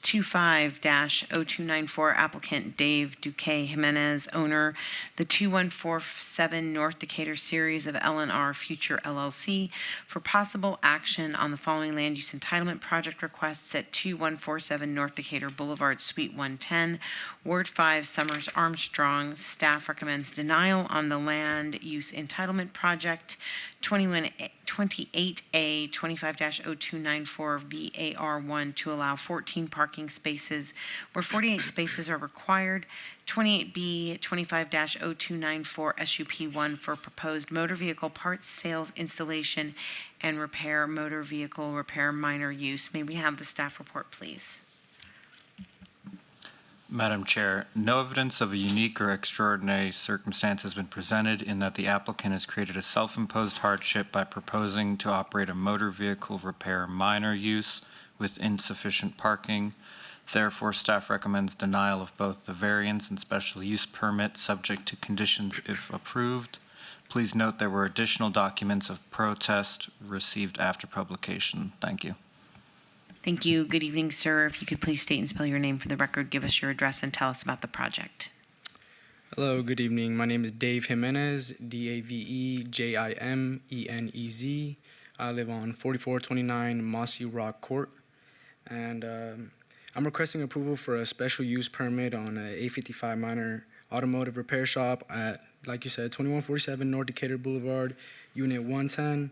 25-0294, applicant Dave Duque Jimenez, owner, the 2147 North Decatur series of LNR Future LLC, for possible action on the following land use entitlement project requests at 2147 North Decatur Boulevard, Suite 110, Ward 5, Summers Armstrong. Staff recommends denial on the land use entitlement project 28A 25-0294 VAR1 to allow 14 parking spaces where 48 spaces are required. 28B 25-0294 SUP1 for proposed motor vehicle parts sales, installation, and repair, motor vehicle repair minor use. May we have the staff report, please? Madam Chair, no evidence of a unique or extraordinary circumstance has been presented in that the applicant has created a self-imposed hardship by proposing to operate a motor vehicle repair minor use with insufficient parking. Therefore, staff recommends denial of both the variance and special use permit subject to conditions if approved. Please note there were additional documents of protest received after publication. Thank you. Thank you. Good evening, sir. If you could please state and spell your name for the record, give us your address, and tell us about the project. Hello, good evening. My name is Dave Jimenez, DAVEJIMENEZ. I live on 4429 Mossy Rock Court, and I'm requesting approval for a special use permit on a 855 minor automotive repair shop at, like you said, 2147 North Decatur Boulevard, Unit 110.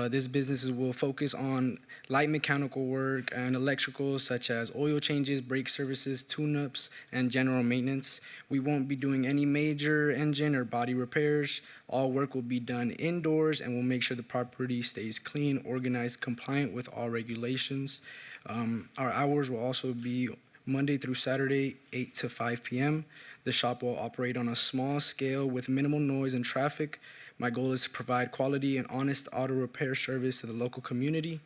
This business will focus on light mechanical work and electrical, such as oil changes, brake services, tune-ups, and general maintenance. We won't be doing any major engine or body repairs. All work will be done indoors, and we'll make sure the property stays clean, organized, compliant with all regulations. Our hours will also be Monday through Saturday, 8 to 5 p.m. The shop will operate on a small scale with minimal noise and traffic. My goal is to provide quality and honest auto repair service to the local community.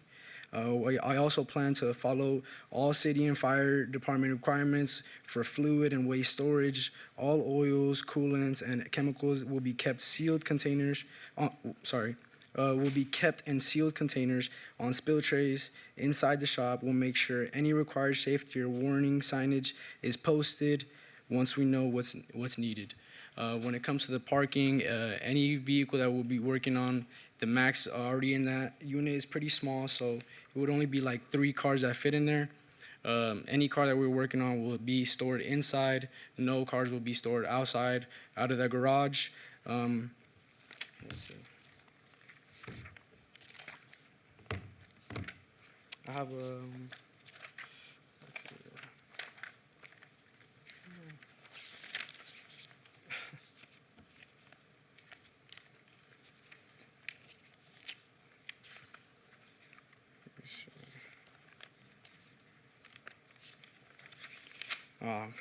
I also plan to follow all city and fire department requirements for fluid and waste storage. All oils, coolants, and chemicals will be kept sealed containers. Will be kept in sealed containers on spill trays inside the shop. We'll make sure any required safety or warning signage is posted once we know what's needed. When it comes to the parking, any vehicle that we'll be working on, the max already in that unit is pretty small, so it would only be like 3 cars that fit in there. Any car that we're working on will be stored inside. No cars will be stored outside, out of the garage. Let's see. I have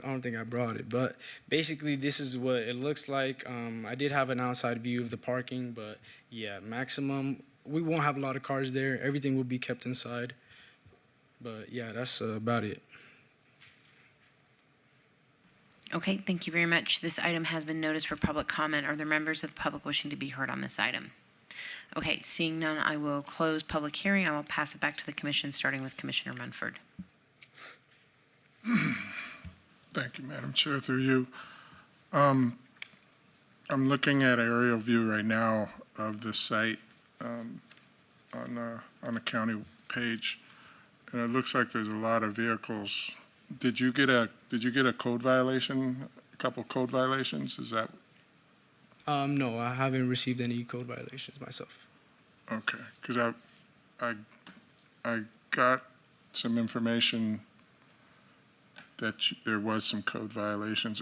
I don't think I brought it, but basically this is what it looks like. I did have an outside view of the parking, but yeah, maximum, we won't have a lot of cars there. Everything will be kept inside. But yeah, that's about it. Okay, thank you very much. This item has been noticed for public comment. Are there members of the public wishing to be heard on this item? Okay, seeing none, I will close public hearing. I will pass it back to the commission, starting with Commissioner Munford. Thank you, Madam Chair, through you. I'm looking at aerial view right now of the site on the county page, and it looks like there's a lot of vehicles. Did you get a code violation? A couple code violations? Is that? No, I haven't received any code violations myself. Okay, because I got some information that there was some code violations.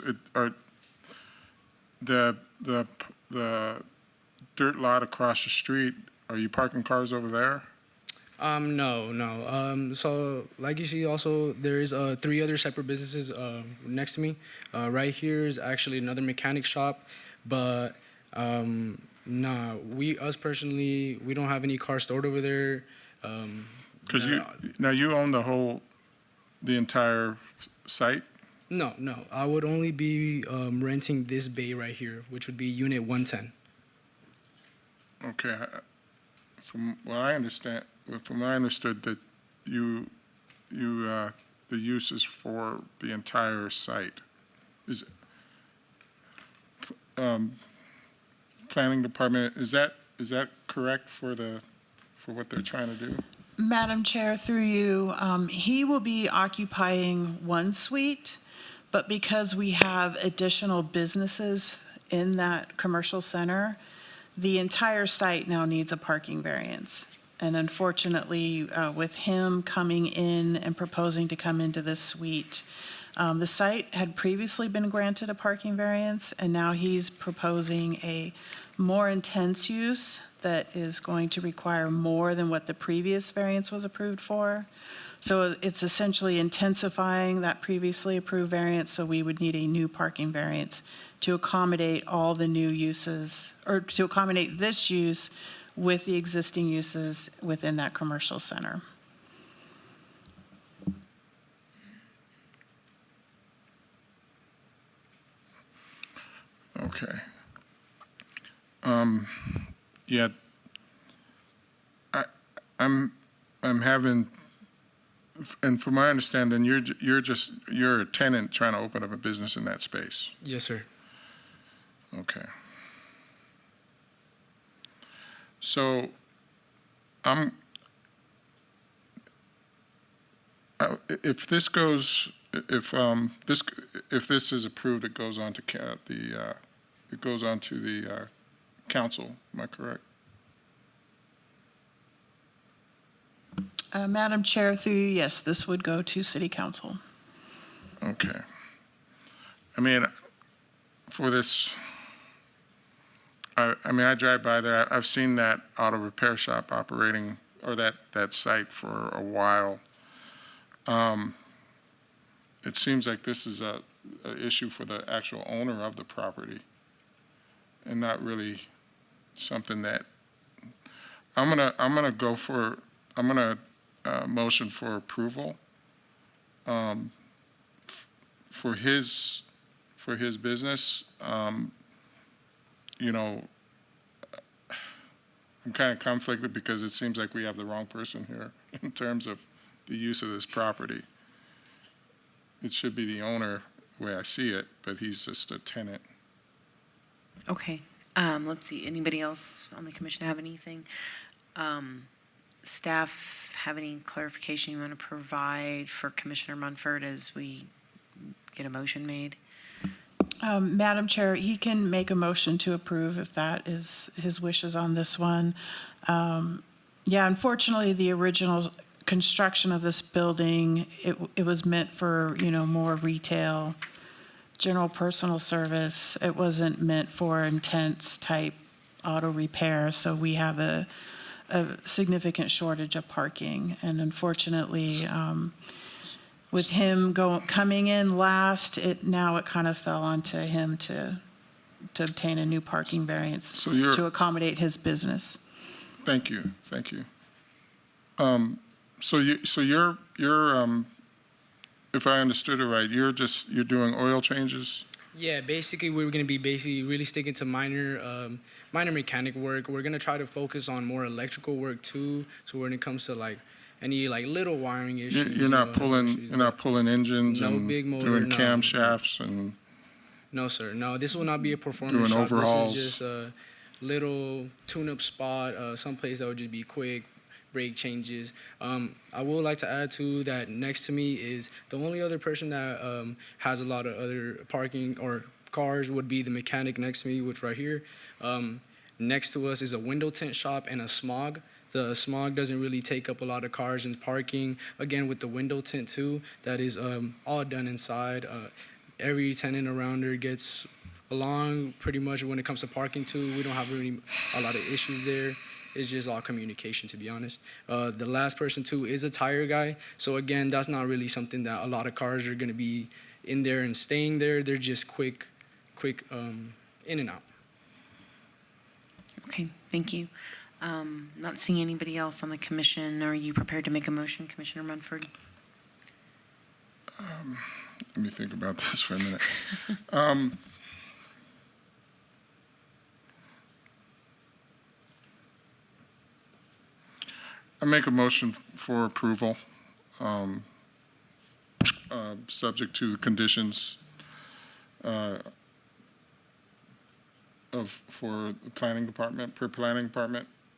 The dirt lot across the street, are you parking cars over there? No. So like you see also, there is 3 other separate businesses next to me. Right here is actually another mechanic shop, but nah, us personally, we don't have any cars stored over there. Because you own the entire site? No. I would only be renting this bay right here, which would be Unit 110. Okay. From what I understood, that the use is for the entire site. Is planning department, is that correct for what they're trying to do? Madam Chair, through you, he will be occupying 1 suite, but because we have additional businesses in that commercial center, the entire site now needs a parking variance. And unfortunately, with him coming in and proposing to come into this suite, the site had previously been granted a parking variance, and now he's proposing a more intense use that is going to require more than what the previous variance was approved for. So it's essentially intensifying that previously approved variance, so we would need a new parking variance to accommodate all the new uses, or to accommodate this use with the existing uses within that commercial center. Okay. Yeah, I'm having, and from my understanding, you're a tenant trying to open up a business in that space. Yes, sir. Okay. So, if this goes, if this is approved, it goes on to the council. Am I correct? Madam Chair, through you, yes, this would go to City Council. Okay. I mean, for this, I mean, I drive by there. I've seen that auto repair shop operating, or that site for a while. It seems like this is a issue for the actual owner of the property, and not really something that I'm gonna motion for approval for his business. You know, I'm kind of conflicted because it seems like we have the wrong person here in terms of the use of this property. It should be the owner, the way I see it, but he's just a tenant. Okay. Let's see. Anybody else on the commission have anything? Staff have any clarification you want to provide for Commissioner Munford as we get a motion made? Madam Chair, he can make a motion to approve if that is his wishes on this one. Yeah, unfortunately, the original construction of this building, it was meant for, more retail, general personal service. It wasn't meant for intense type auto repair, so we have a significant shortage of parking. And unfortunately, with him coming in last, it kind of fell onto him to obtain a new parking variance to accommodate his business. Thank you. So you're if I understood it right, you're doing oil changes? Yeah, basically we're going to be really sticking to minor mechanic work. We're going to try to focus on more electrical work too. So when it comes to any little wiring issues, you're not pulling engines and big motor, doing camshafts and. No, sir. No, this will not be a performance doing shop. Overhauls. This is just a little tune-up spot, someplace that would just be quick brake changes. I would like to add too that next to me is the only other person that has a lot of other parking or cars would be the mechanic next to me, which right here. Next to us is a window tint shop and a smog. The smog doesn't really take up a lot of cars and parking. Again, with the window tint too, that is all done inside. Every tenant around there gets along pretty much when it comes to parking too. We don't have really a lot of issues there. It's just all communication, to be honest. The last person too is a tire guy. So again, that's not really something that a lot of cars are gonna be in there and staying there. They're just quick in and out. Okay, thank you. Not seeing anybody else on the commission. Are you prepared to make a motion, Commissioner Munford? Let me think about this for a minute. I make a motion for approval, subject to the conditions for the planning department,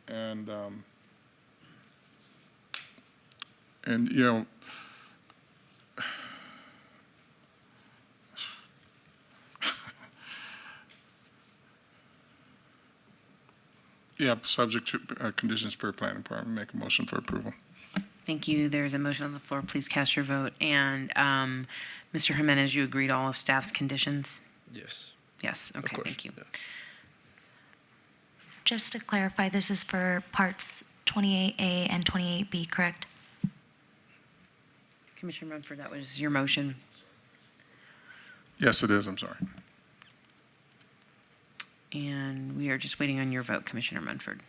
and Yeah, subject to conditions per planning department. Make a motion for approval. Thank you. There's a motion on the floor. Please cast your vote. And Mr. Jimenez, you agree to all of staff's conditions? Yes. Yes. Of Okay, course, thank you. yeah. Just to clarify, this is for parts 28A and 28B, correct? Commissioner Munford, that was your motion. Yes, it is. I'm sorry. And we are just waiting on your vote, Commissioner Munford.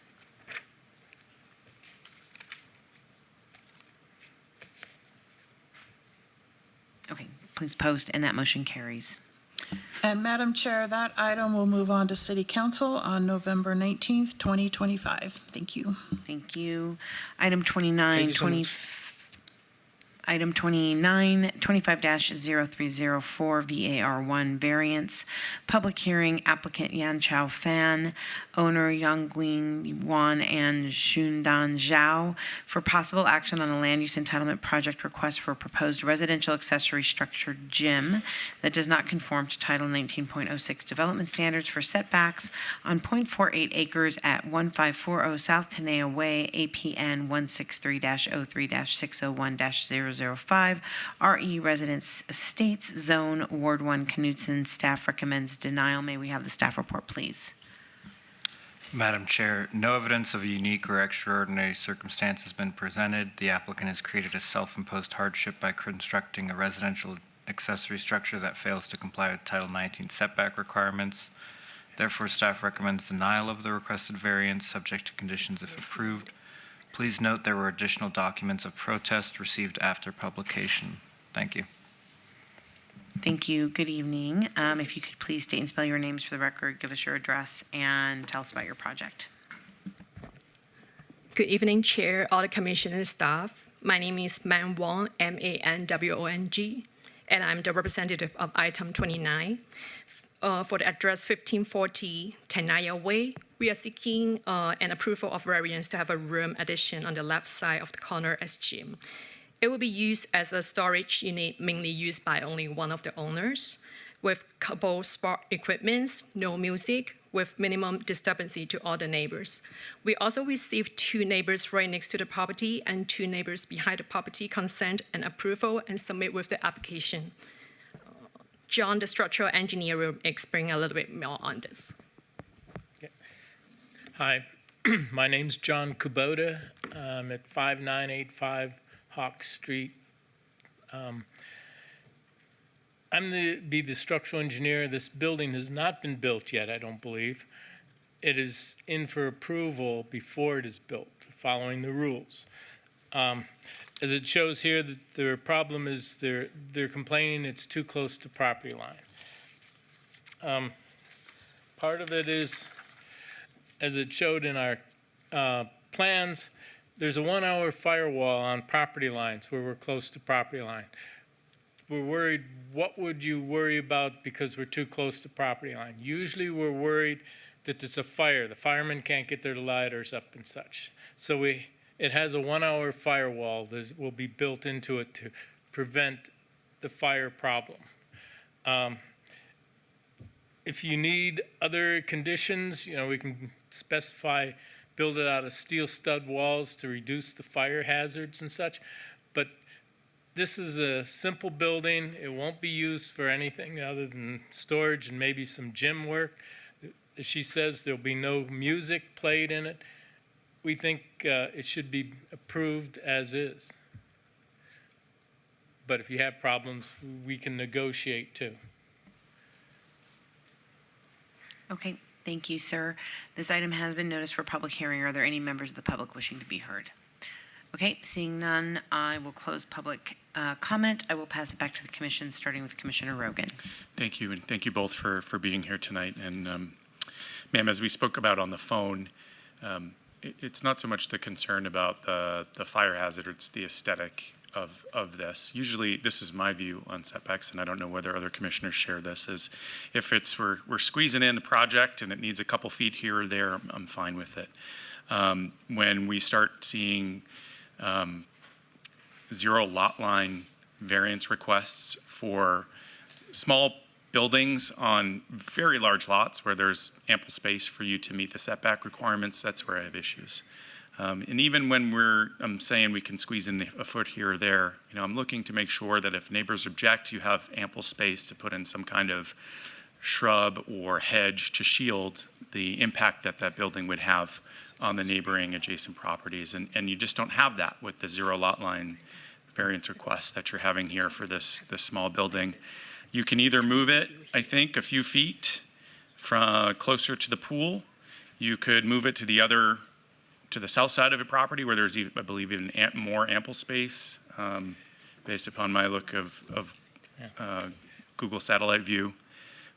Okay, please post, and that motion carries. And Madam Chair, that item will move on to City Council on November 19th, 2025. Thank you. Thank you. Item 29, Thank you so 20. much. Item 29, 25-0304, VAR1 variance. Public hearing, applicant Yan Chao Fan, owner Yangguing Yuan and Shundan Zhao, for possible action on a land use entitlement project request for a proposed residential accessory structure gym that does not conform to Title 19.06 development standards for setbacks on 0.48 acres at 1540 South Tenaya Way, APN 163-03-601-005, RE Residence Estates Zone, Ward 1, Knutson. Staff recommends denial. May we have the staff report, please? Madam Chair, no evidence of a unique or extraordinary circumstance has been presented. The applicant has created a self-imposed hardship by constructing a residential accessory structure that fails to comply with Title 19 setback requirements. Therefore, staff recommends denial of the requested variance, subject to conditions if approved. Please note there were additional documents of protest received after publication. Thank you. Thank you. Good evening. If you could please state and spell your names for the record, give us your address, and tell us about your project. Good evening, Chair, all the commission and staff. My name is Man Wong, MANWONG, and I'm the representative of item 29. For the address 1540 Tenaya Way, we are seeking an approval of variance to have a room addition on the left side of the corner as gym. It will be used as a storage unit mainly used by only one of the owners, with couple sport equipments, no music, with minimum disturbance to all the neighbors. We also received 2 neighbors right next to the property and 2 neighbors behind the property consent and approval and submit with the application. John, the structural engineer, will explain a little bit more on this. Hi, my name's John Kubota. I'm at 5985 Hawk Street. I'm the structural engineer. This building has not been built yet, I don't believe. It is in for approval before it is built, following the rules. As it shows here, that their problem is they're complaining it's too close to property line. Part of it is, as it showed in our plans, there's a 1-hour firewall on property lines where we're close to property line. We're worried, what would you worry about because we're too close to property line? Usually we're worried that there's a fire. The firemen can't get their ladders up and such. So it has a 1-hour firewall that will be built into it to prevent the fire problem. If you need other conditions, we can specify, build it out of steel stud walls to reduce the fire hazards and such. But this is a simple building. It won't be used for anything other than storage and maybe some gym work. As she says, there'll be no music played in it. We think it should be approved as is. But if you have problems, we can negotiate too. Okay, thank you, sir. This item has been noticed for public hearing. Are there any members of the public wishing to be heard? Okay, seeing none, I will close public comment. I will pass it back to the commission, starting with Commissioner Rogan. Thank you, and thank you both for being here tonight. And ma'am, as we spoke about on the phone, it's not so much the concern about the fire hazard, it's the aesthetic of this. Usually, this is my view on setbacks, and I don't know whether other commissioners share this, is if we're squeezing in a project and it needs a couple feet here or there, I'm fine with it. When we start seeing zero lot line variance requests for small buildings on very large lots where there's ample space for you to meet the setback requirements, that's where I have issues. And even when I'm saying we can squeeze in a foot here or there, I'm looking to make sure that if neighbors object, you have ample space to put in some kind of shrub or hedge to shield the impact that that building would have on the neighboring adjacent properties. And you just don't have that with the zero lot line variance request that you're having here for this small building. You can either move it, I think, a few feet from closer to the pool. You could move it to the south side of the property where there's, I believe, even more ample space, based upon my look of Google satellite view.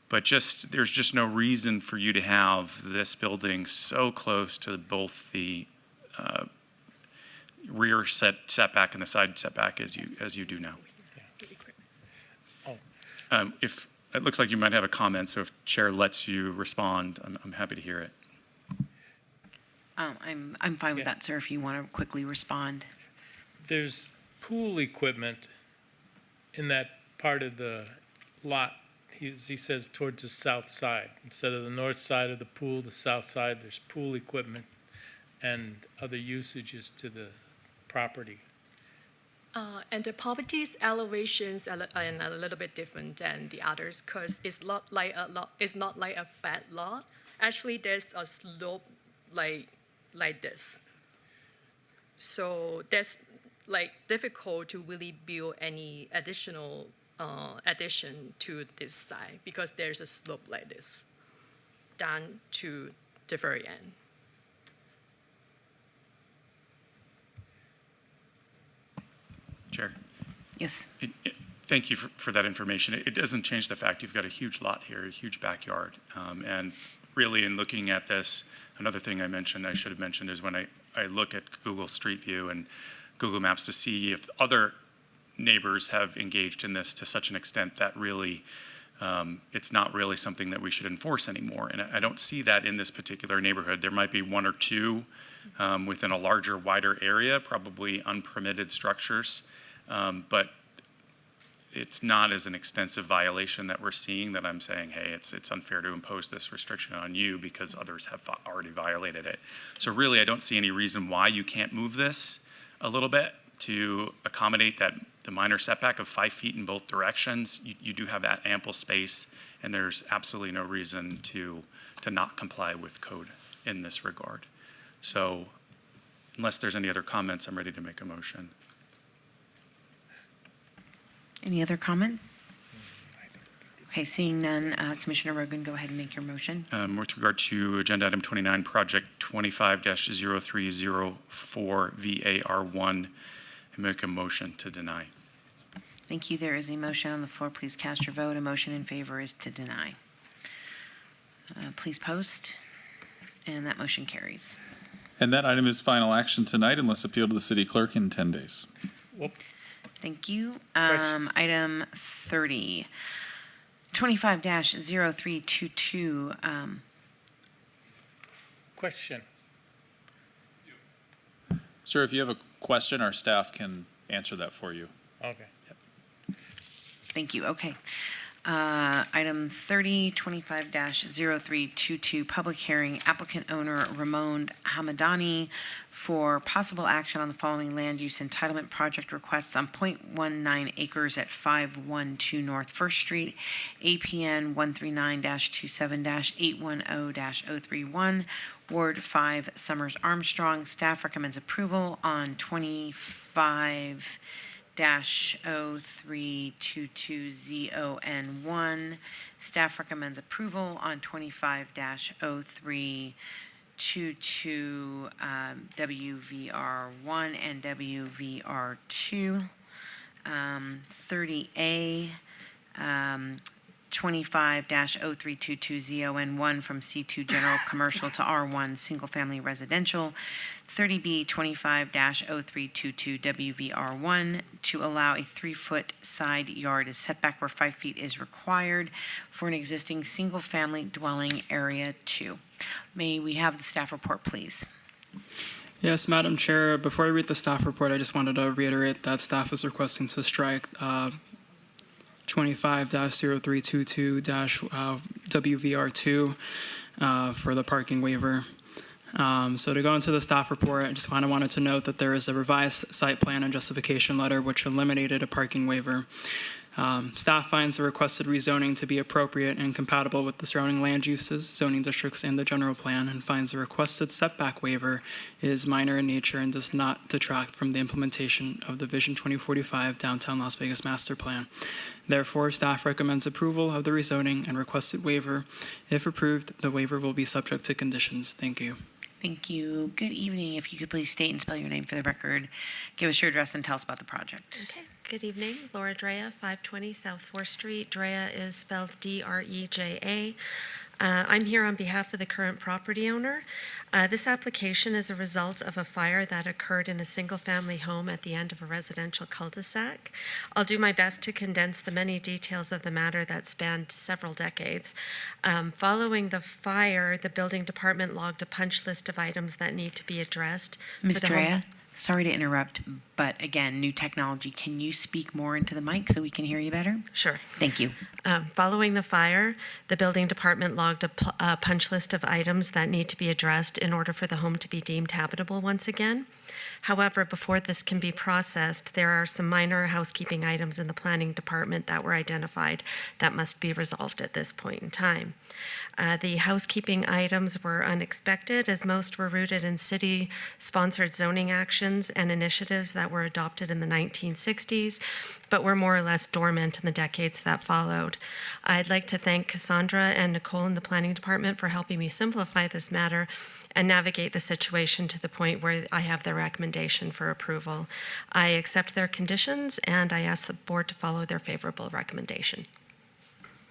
But there's just no reason for you to have this building so close to both the rear setback and the side setback as you do now. If it looks like you might have a comment, so if Chair lets you respond, I'm happy to hear it. I'm fine with that, sir, if you want to quickly respond. There's pool equipment in that part of the lot. He says towards the south side. Instead of the north side of the pool, the south side, there's pool equipment and other usages to the property. And the property's elevations are a little bit different than the others because it's not like a flat lot. Actually, there's a slope like this. So that's difficult to really build any additional addition to this side because there's a slope like this down to the very end. Chair. Yes. Thank you for that information. It doesn't change the fact you've got a huge lot here, a huge backyard. And really in looking at this, another thing I should have mentioned is when I look at Google Street View and Google Maps to see if other neighbors have engaged in this to such an extent that really it's not really something that we should enforce anymore. And I don't see that in this particular neighborhood. There might be one or two within a larger, wider area, probably unpermitted structures. But it's not as an extensive violation that we're seeing that I'm saying, hey, it's unfair to impose this restriction on you because others have already violated it. So really, I don't see any reason why you can't move this a little bit to accommodate the minor setback of 5 feet in both directions. You do have that ample space, and there's absolutely no reason to not comply with code in this regard. So unless there's any other comments, I'm ready to make a motion. Any other comments? Okay, seeing none, Commissioner Rogan, go ahead and make your motion. With regard to Agenda Item 29, Project 25-0304 VAR1, I make a motion to deny. Thank you. There is a motion on the floor. Please cast your vote. A motion in favor is to deny. Please post, and that motion carries. And that item is final action tonight unless appealed to the city clerk in 10 days. Thank you. Item 30, 25-0322. Question. Sir, if you have a question, our staff can answer that for you. Okay. Thank you. Okay. Item 30, 25-0322, public hearing, applicant owner Ramon Hamadani for possible action on the following land use entitlement project requests on 0.19 acres at 512 North 1st Street, APN 139-27-810-031, Ward 5, Summers Armstrong. Staff recommends approval on 25-0322ZON1. Staff recommends approval on 25-0322 WVR1 and WVR2. 30A, 25-0322ZON1 from C2 General Commercial to R1 Single Family Residential. 30B, 25-0322 WVR1 to allow a 3-foot side yard as setback where 5 feet is required for an existing single-family dwelling area 2. May we have the staff report, please? Yes, Madam Chair, before I read the staff report, I just wanted to reiterate that staff is requesting to strike 25-0322-WVR2 for the parking waiver. So to go into the staff report, I just kind of wanted to note that there is a revised site plan and justification letter which eliminated a parking waiver. Staff finds the requested rezoning to be appropriate and compatible with the surrounding land uses, zoning districts, and the general plan, and finds the requested setback waiver is minor in nature and does not detract from the implementation of the Vision 2045 Downtown Las Vegas Master Plan. Therefore, staff recommends approval of the rezoning and requested waiver. If approved, the waiver will be subject to conditions. Thank you. Thank you. Good evening. If you could please state and spell your name for the record, give us your address, and tell us about the project. Okay. Good evening. Laura Drea, 520 South 4th Street. Drea is spelled D-R-E-J-A. I'm here on behalf of the current property owner. This application is a result of a fire that occurred in a single-family home at the end of a residential cul-de-sac. I'll do my best to condense the many details of the matter that spanned several decades. Following the fire, the building department logged a punch list of items that need to be addressed. Ms. Drea, sorry to interrupt, but again, new technology. Can you speak more into the mic so we can hear you better? Sure. Thank you. Following the fire, the building department logged a punch list of items that need to be addressed in order for the home to be deemed habitable once again. However, before this can be processed, there are some minor housekeeping items in the planning department that were identified that must be resolved at this point in time. The housekeeping items were unexpected, as most were rooted in city-sponsored zoning actions and initiatives that were adopted in the 1960s, but were more or less dormant in the decades that followed. I'd like to thank Cassandra and Nicole in the planning department for helping me simplify this matter and navigate the situation to the point where I have their recommendation for approval. I accept their conditions, and I ask the board to follow their favorable recommendation.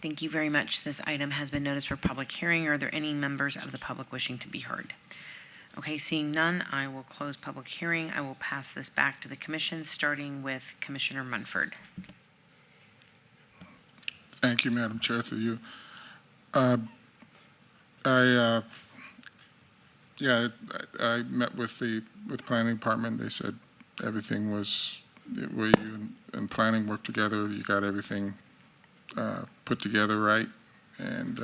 Thank you very much. This item has been noticed for public hearing. Are there any members of the public wishing to be heard? Okay, seeing none, I will close public hearing. I will pass this back to the commission, starting with Commissioner Munford. Thank you, Madam Chair, through you. I met with the planning department. They said everything was, where you and planning worked together, you got everything put together right, and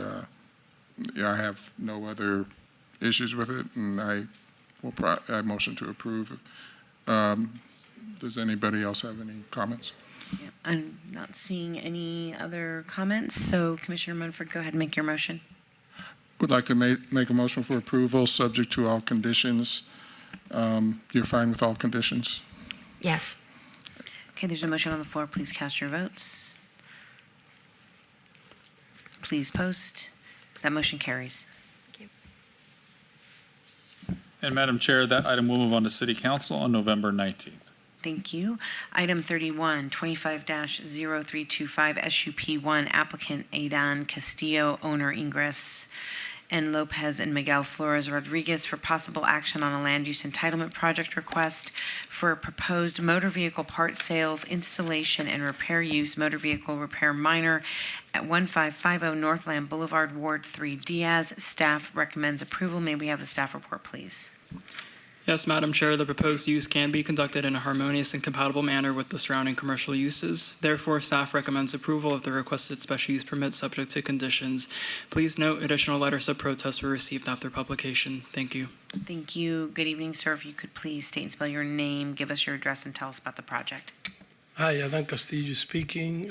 I have no other issues with it, and I motion to approve. Does anybody else have any comments? Yeah, I'm not seeing any other comments, so Commissioner Munford, go ahead and make your motion. Would like to make a motion for approval, subject to all conditions. You're fine with all conditions? Yes. Okay, there's a motion on the floor. Please cast your votes. Please post. That motion carries. And Madam Chair, that item will move on to City Council on November 19th. Thank you. Item 31, 25-0325 SUP1, applicant Aidan Castillo, owner Ingress, and Lopez and Miguel Flores Rodriguez for possible action on a land use entitlement project request for a proposed motor vehicle part sales, installation, and repair use motor vehicle repair minor at 1550 Northland Boulevard, Ward 3, Diaz. Staff recommends approval. May we have the staff report, please? Yes, Madam Chair, the proposed use can be conducted in a harmonious and compatible manner with the surrounding commercial uses. Therefore, staff recommends approval of the requested special use permit subject to conditions. Please note additional letters of protest were received after publication. Thank you. Thank you. Good evening, sir. If you could please state and spell your name, give us your address, and tell us about the project. Hi, Adan Castillo speaking.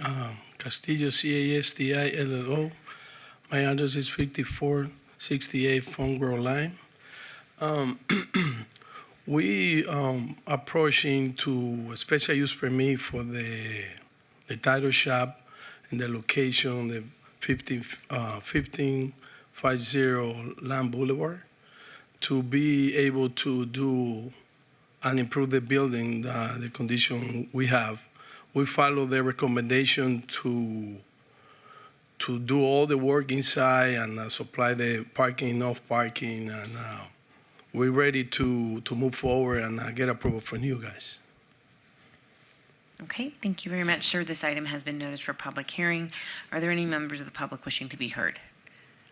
Castillo, C-A-S-T-I-L-L-O. My address is 5468 Fongrove Line. We approaching to a special use permit for the title shop and the location, the 1550 Lamb Boulevard, to be able to do and improve the building, the condition we have. We follow the recommendation to do all the work inside and supply the parking, enough parking, and we're ready to move forward and get approval from you guys. Okay, thank you very much, sir. This item has been noticed for public hearing. Are there any members of the public wishing to be heard?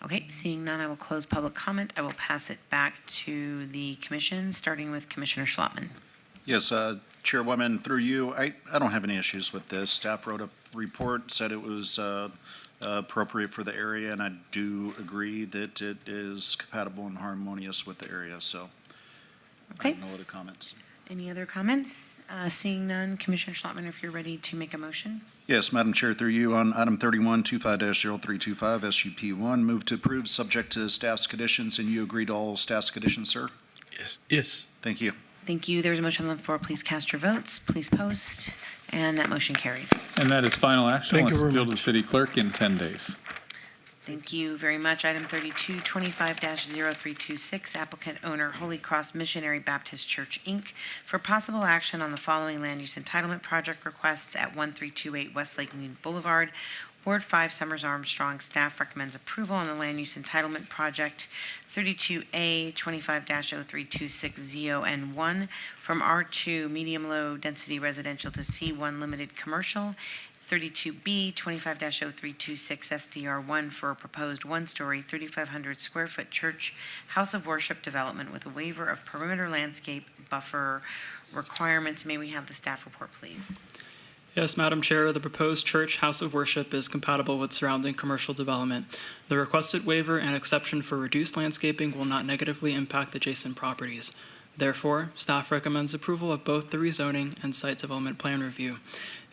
Okay, seeing none, I will close public comment. I will pass it back to the commission, starting with Commissioner Schlottman. Yes, Chairwoman, through you, I don't have any issues with this. Staff wrote report said it was appropriate for the area, and I do agree that it is compatible and harmonious with the area, so I have no other comments. Any other comments? Seeing none, Commissioner Schlottman, if you're ready to make a motion. Yes, Madam Chair, through you, on item 3125-0325, SUP1, move to approve subject to staff's conditions, and you agree to all staff's conditions, sir? Yes. Yes. Thank you. Thank you. There's a motion on the floor. Please cast your votes. Please post. And that motion carries. And that is final action. Thank you Let's very appeal to the much. city clerk in 10 days. Thank you very much. Item 3225-0326, applicant owner Holy Cross Missionary Baptist Church, Inc., for possible action on the following land use entitlement project requests at 1328 Westlake Union Boulevard, Ward 5, Summers Armstrong. Staff recommends approval on the land use entitlement project 32A 25-0326 ZON1 from R2 medium-low density residential to C1 limited commercial, 32B 25-0326 SDR1 for a proposed one-story 3,500 square foot church house of worship development with a waiver of perimeter landscape buffer requirements. May we have the staff report, please? Yes, Madam Chair, the proposed church house of worship is compatible with surrounding commercial development. The requested waiver and exception for reduced landscaping will not negatively impact adjacent properties. Therefore, staff recommends approval of both the rezoning and site development plan review.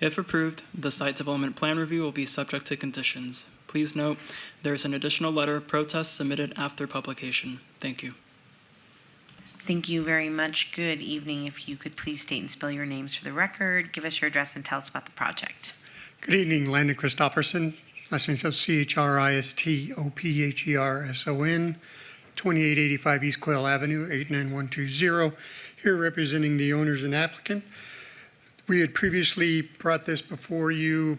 If approved, the site development plan review will be subject to conditions. Please note, there is an additional letter of protest submitted after publication. Thank you. Thank you very much. Good evening. If you could please state and spell your names for the record, give us your address, and tell us about the project. Good evening, Landon Christopherson, last name is CHRISTOPHERSON, 2885 East Quail Avenue, 89120, here representing the owners and applicant. We had previously brought this before you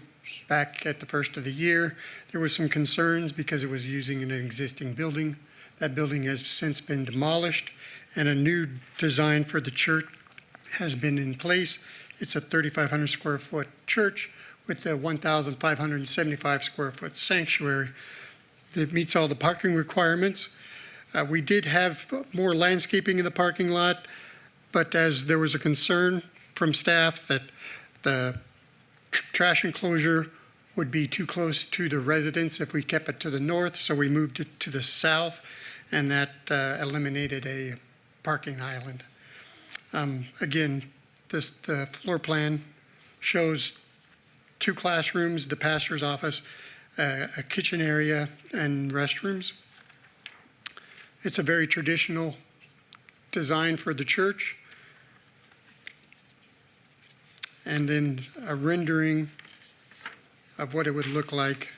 back at the first of the year. There were some concerns because it was using an existing building. That building has since been demolished, and a new design for the church has been in place. It's a 3,500 square foot church with a 1,575 square foot sanctuary that meets all the parking requirements. We did have more landscaping in the parking lot, but as there was a concern from staff that the trash enclosure would be too close to the residents if we kept it to the north, so we moved it to the south, and that eliminated a parking island. Again, the floor plan shows 2 classrooms, the pastor's office, a kitchen area, and restrooms. It's a very traditional design for the church. And then a rendering of what it would look like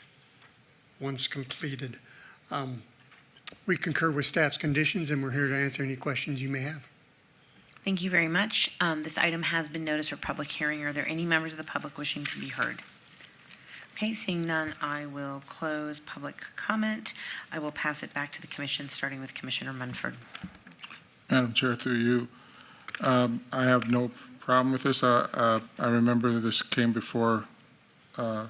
once completed. We concur with staff's conditions, and we're here to answer any questions you may have. Thank you very much. This item has been noticed for public hearing. Are there any members of the public wishing to be heard? Okay, seeing none, I will close public comment. I will pass it back to the commission, starting with Commissioner Munford. Madam Chair, through you, I have no problem with this. I remember this came before the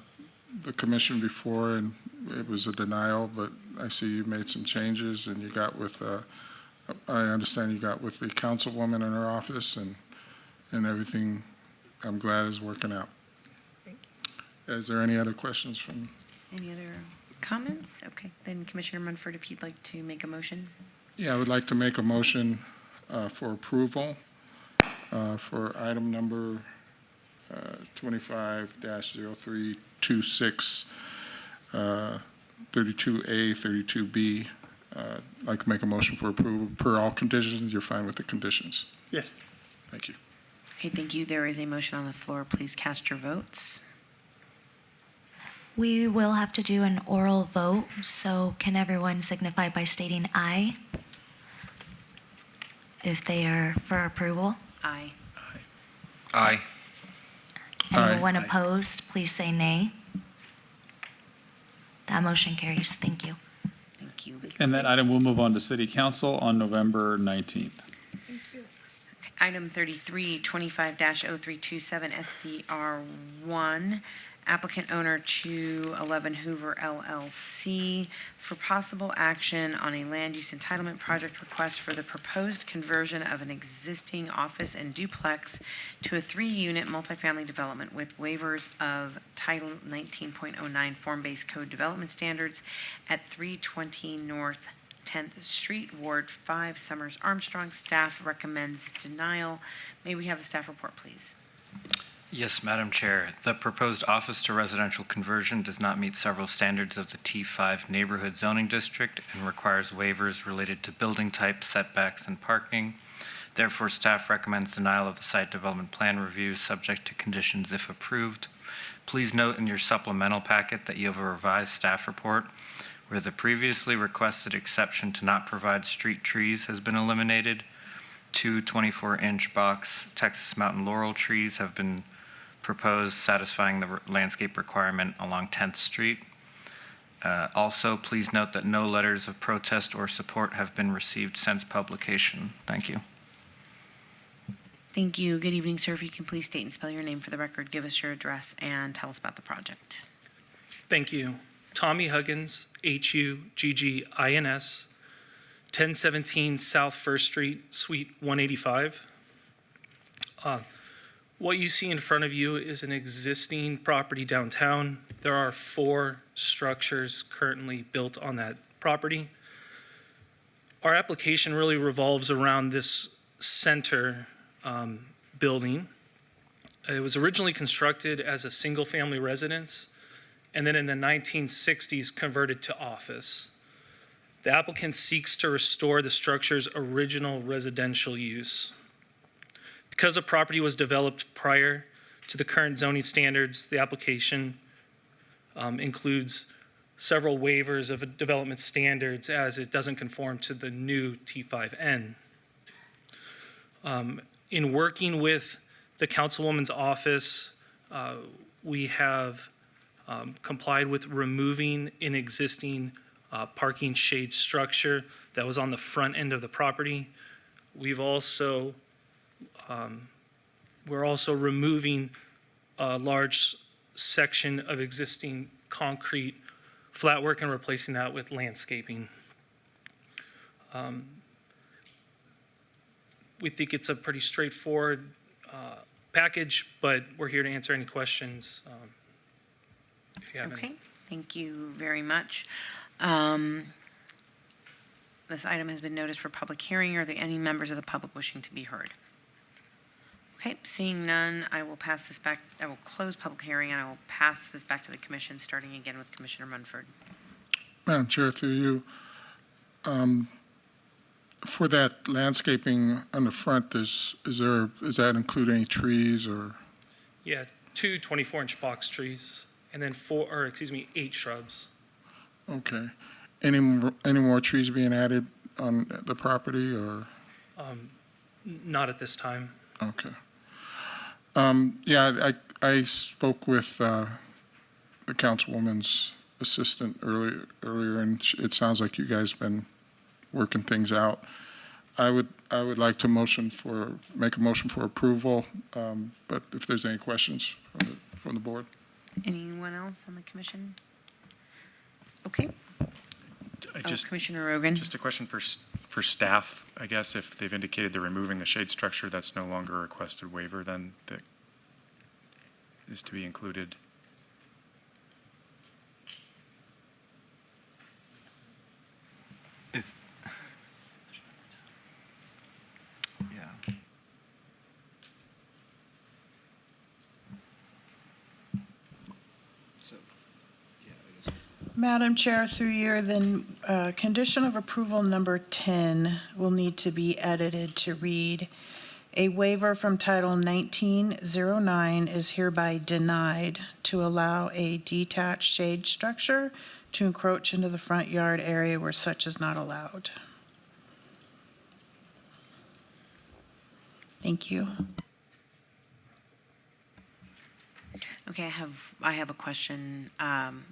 commission before, and it was a denial, but I see you made some changes, and you got with, I understand you got with the councilwoman in her office, and everything, I'm glad is working out. Thank you. Is there any other questions from? Any other comments? Okay, then Commissioner Munford, if you'd like to make a motion. Yeah, I would like to make a motion for approval for item number 25-0326, 32A, 32B. I'd like to make a motion for approval per all conditions. You're fine with the conditions? Yes. Thank you. Okay, thank you. There is a motion on the floor. Please cast your votes. We will have to do an oral vote, so can everyone signify by stating aye if they are for approval? Aye. Aye. Anyone opposed, please say nay. That motion carries. Thank you. Thank you. And that item will move on to City Council on November 19th. Item 33, 25-0327 SDR1, applicant owner to 11 Hoover LLC for possible action on a land use entitlement project request for the proposed conversion of an existing office and duplex to a 3-unit multifamily development with waivers of Title 19.09 Form-Based Code Development Standards at 320 North 10th Street, Ward 5, Summers Armstrong. Staff recommends denial. May we have the staff report, please? Yes, Madam Chair. The proposed office to residential conversion does not meet several standards of the T5 neighborhood zoning district and requires waivers related to building type, setbacks, and parking. Therefore, staff recommends denial of the site development plan review subject to conditions if approved. Please note in your supplemental packet that you have a revised staff report where the previously requested exception to not provide street trees has been eliminated. 2 24-inch box Texas mountain laurel trees have been proposed, satisfying the landscape requirement along 10th Street. Also, please note that no letters of protest or support have been received since publication. Thank you. Thank you. Good evening, sir. If you can please state and spell your name for the record, give us your address, and tell us about the project. Thank you. Tommy Huggins, Huggins, 1017 South 1st Street, Suite 185. What you see in front of you is an existing property downtown. There are 4 structures currently built on that property. Our application really revolves around this center building. It was originally constructed as a single-family residence, and then in the 1960s converted to office. The applicant seeks to restore the structure's original residential use. Because the property was developed prior to the current zoning standards, the application includes several waivers of development standards as it doesn't conform to the new T5N. In working with the councilwoman's office, we have complied with removing an existing parking shade structure that was on the front end of the property. We're also removing a large section of existing concrete flatwork and replacing that with landscaping. We think it's a pretty straightforward package, but we're here to answer any questions if you have any. Okay, thank you very much. This item has been noticed for public hearing. Are there any members of the public wishing to be heard? Okay, seeing none, I will pass this back. I will close public hearing and I will pass this back to the commission, starting again with Commissioner Munford. Madam Chair, through you, for that landscaping on the front, does that include any trees or? Yeah, 2 24-inch box trees and then 8 shrubs. Okay. Any more trees being added on the property or? Not at this time. Okay. Yeah, I spoke with the councilwoman's assistant earlier, and it sounds like you guys been working things out. I would like to make a motion for approval, but if there's any questions from the board. Anyone else on the commission? Okay. Just Commissioner Rogan. Just a question for staff, I guess, if they've indicated they're removing the shade structure, that's no longer a requested waiver then that is to be included. Madam Chair, through you, then condition of approval number 10 will need to be edited to read, a waiver from Title 1909 is hereby denied to allow a detached shade structure to encroach into the front yard area where such is not allowed. Thank you. Okay, I have a question,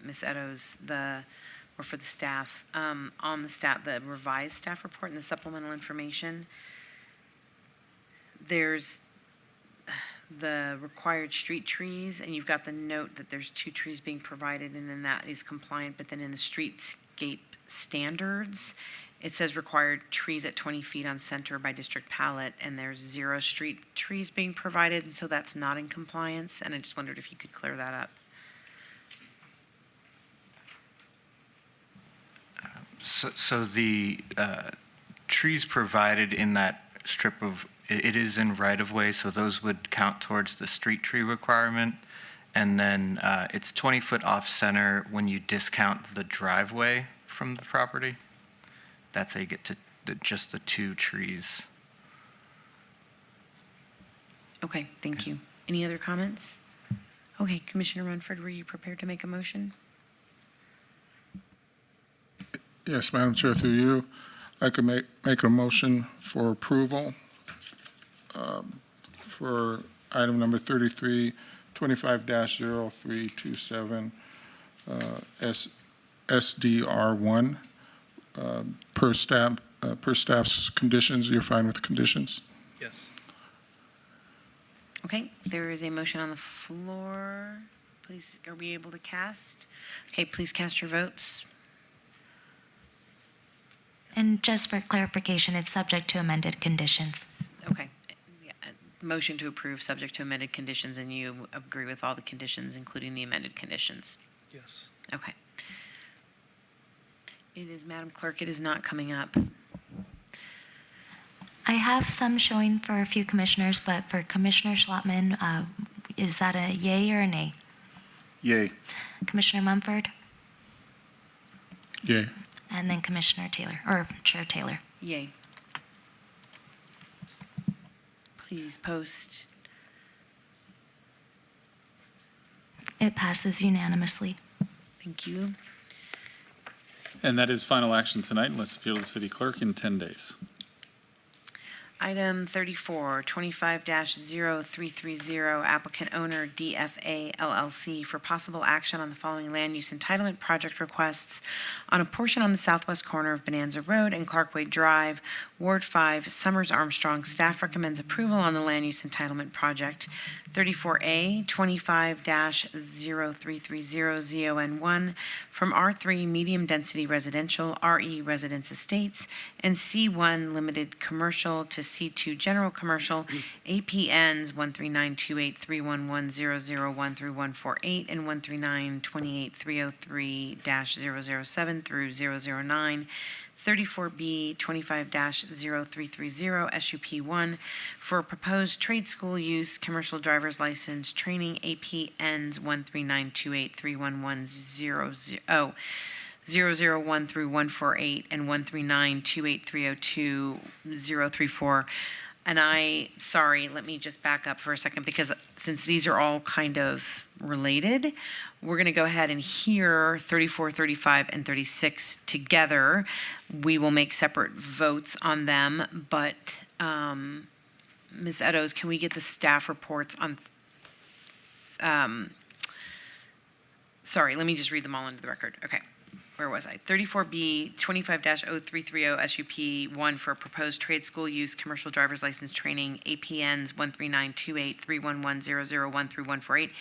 Ms. Eddowes, or for the staff. On the revised staff report and the supplemental information, there's the required street trees, and you've got the note that there's 2 trees being provided, and then that is compliant, but then in the streetscape standards, it says required trees at 20 feet on center by district palette, and there's 0 street trees being provided, so that's not in compliance, and I just wondered if you could clear that up. So the trees provided in that strip of, it is in right-of-way, so those would count towards the street tree requirement. And then it's 20-foot off-center when you discount the driveway from the property. That's how you get to just the 2 trees. Okay, thank you. Any other comments? Okay, Commissioner Munford, were you prepared to make a motion? Yes, Madam Chair, through you, I could make a motion for approval for item number 3325-0327, SDR1, per staff's conditions. You're fine with the conditions? Yes. Okay, there is a motion on the floor. Please, are we able to cast? Okay, please cast your votes. And just for clarification, it's subject to amended conditions. Okay. Yeah, motion to approve, subject to amended conditions, and you agree with all the conditions, including the amended conditions? Yes. Okay. It is, Madam Clerk, it is not coming up. I have some showing for a few commissioners, but for Commissioner Schlotman, is that a yay or a nay? Yay. Commissioner Mumford? Yay. And then Commissioner Taylor, or Chair Taylor. Yay. Please post. It passes unanimously. Thank you. And that is final action tonight, unless appealed to the city clerk in 10 days. Item 34, 25-0330, applicant owner DFA LLC for possible action on the following land use entitlement project requests on a portion on the southwest corner of Bonanza Road and Clarkway Drive, Ward 5, Summers Armstrong. Staff recommends approval on the land use entitlement project. 34A, 25-0330 ZON1 from R3 Medium Density Residential, RE Residence Estates, and C1 Limited Commercial to C2 General Commercial, APNs 13928311001 through 148 and 13928303007 through 009. 34B 25-0330 SUP1 for proposed trade school use commercial driver's license training, APNs 13928311000 001 through 148 and 13928302034. And sorry, let me just back up for a second, because since these are all kind of related, we're going to go ahead and hear 34, 35, and 36 together. We will make separate votes on them, but Ms. Eddowes, can we get the staff reports on, sorry, let me just read them all into the record. Okay. Where was I? 34B 25-0330 SUP1 for proposed trade school use commercial driver's license training, APNs 13928311001 through 148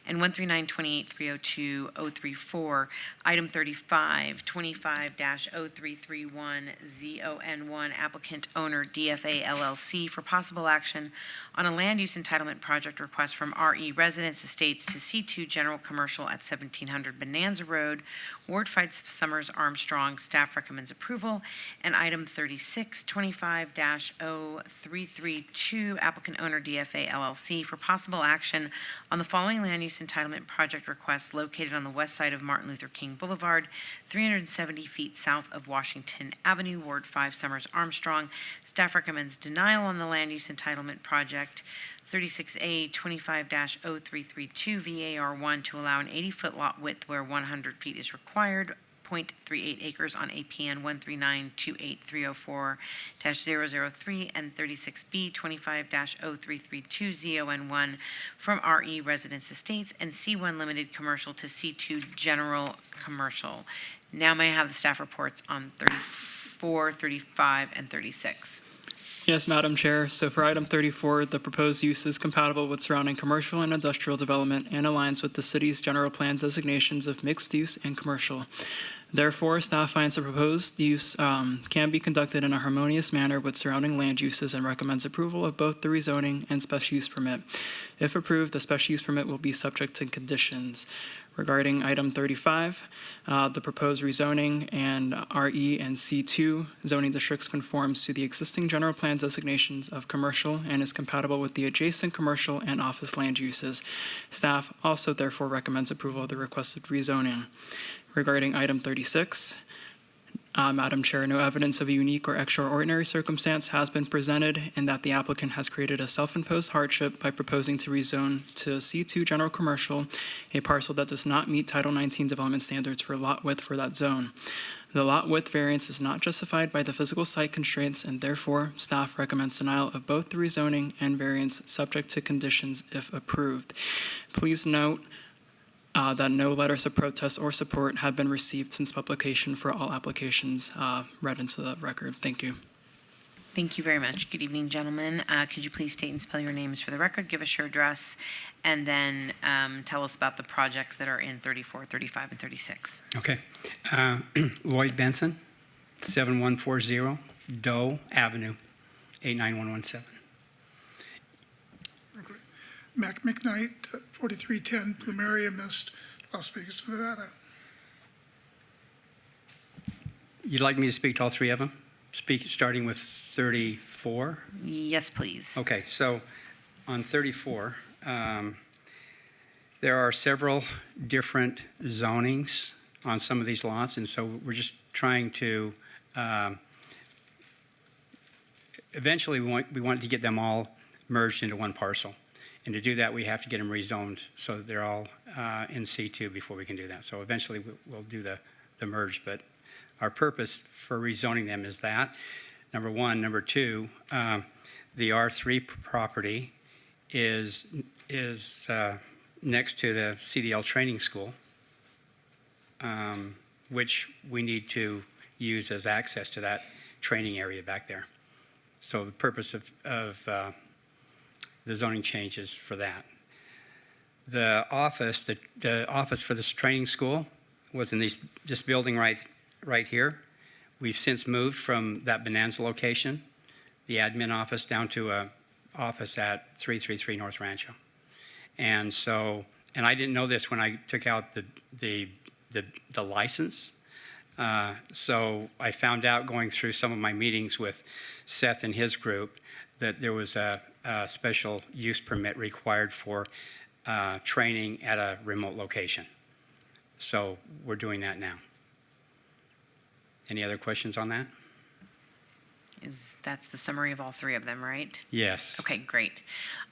and 13928302034. Item 35, 25-0331 ZON1 applicant owner DFA LLC for possible action on a land use entitlement project request from RE Residence Estates to C2 General Commercial at 1700 Bonanza Road, Ward 5 Summers Armstrong. Staff recommends approval. And item 36, 25-0332 applicant owner DFA LLC for possible action on the following land use entitlement project request located on the west side of Martin Luther King Boulevard, 370 feet south of Washington Avenue, Ward 5 Summers Armstrong. Staff recommends denial on the land use entitlement project. 36A 25-0332 VAR1 to allow an 80-foot lot width where 100 feet is required, 0.38 acres on APN 139283040-003, and 36B 25-0332 ZON1 from RE Residence Estates and C1 Limited Commercial to C2 General Commercial. Now may I have the staff reports on 34, 35, and 36? Yes, Madam Chair. So for item 34, the proposed use is compatible with surrounding commercial and industrial development and aligns with the city's general plan designations of mixed use and commercial. Therefore, staff finds the proposed use can be conducted in a harmonious manner with surrounding land uses and recommends approval of both the rezoning and special use permit. If approved, the special use permit will be subject to conditions. Regarding item 35, the proposed rezoning and RE and C2 zoning districts conforms to the existing general plan designations of commercial and is compatible with the adjacent commercial and office land uses. Staff also therefore recommends approval of the requested rezoning. Regarding item 36, Madam Chair, no evidence of a unique or extraordinary circumstance has been presented in that the applicant has created a self-imposed hardship by proposing to rezone to C2 general commercial, a parcel that does not meet Title 19 development standards for lot width for that zone. The lot width variance is not justified by the physical site constraints, and therefore staff recommends denial of both the rezoning and variance subject to conditions if approved. Please note that no letters of protest or support have been received since publication for all applications read into the record. Thank you. Thank you very much. Good evening, gentlemen. Could you please state and spell your names for the record, give us your address, and then tell us about the projects that are in 34, 35, and 36. Okay. Lloyd Benson, 7140 Doe Avenue, 89117. Mac McKnight, 4310 Plumeria Mist, Las Vegas, Nevada. You'd like me to speak to all three of them? Starting with 34? Yes, please. Okay, so on 34, there are several different zonings on some of these lots, and so we're just trying to, eventually we want to get them all merged into one parcel. And to do that, we have to get them rezoned so that they're all in C2 before we can do that. So eventually we'll do the merge, but our purpose for rezoning them is that, number one. Number two, the R3 property is next to the CDL training school, which we need to use as access to that training area back there. So the purpose of the zoning changes for that. The office for this training school was in this building right here. We've since moved from that Bonanza location, the admin office, down to a office at 333 North Rancho. And so, and I didn't know this when I took out the license. So I found out going through some of my meetings with Seth and his group that there was a special use permit required for training at a remote location. So we're doing that now. Any other questions on that? That's the summary of all three of them, right? Yes. Okay, great.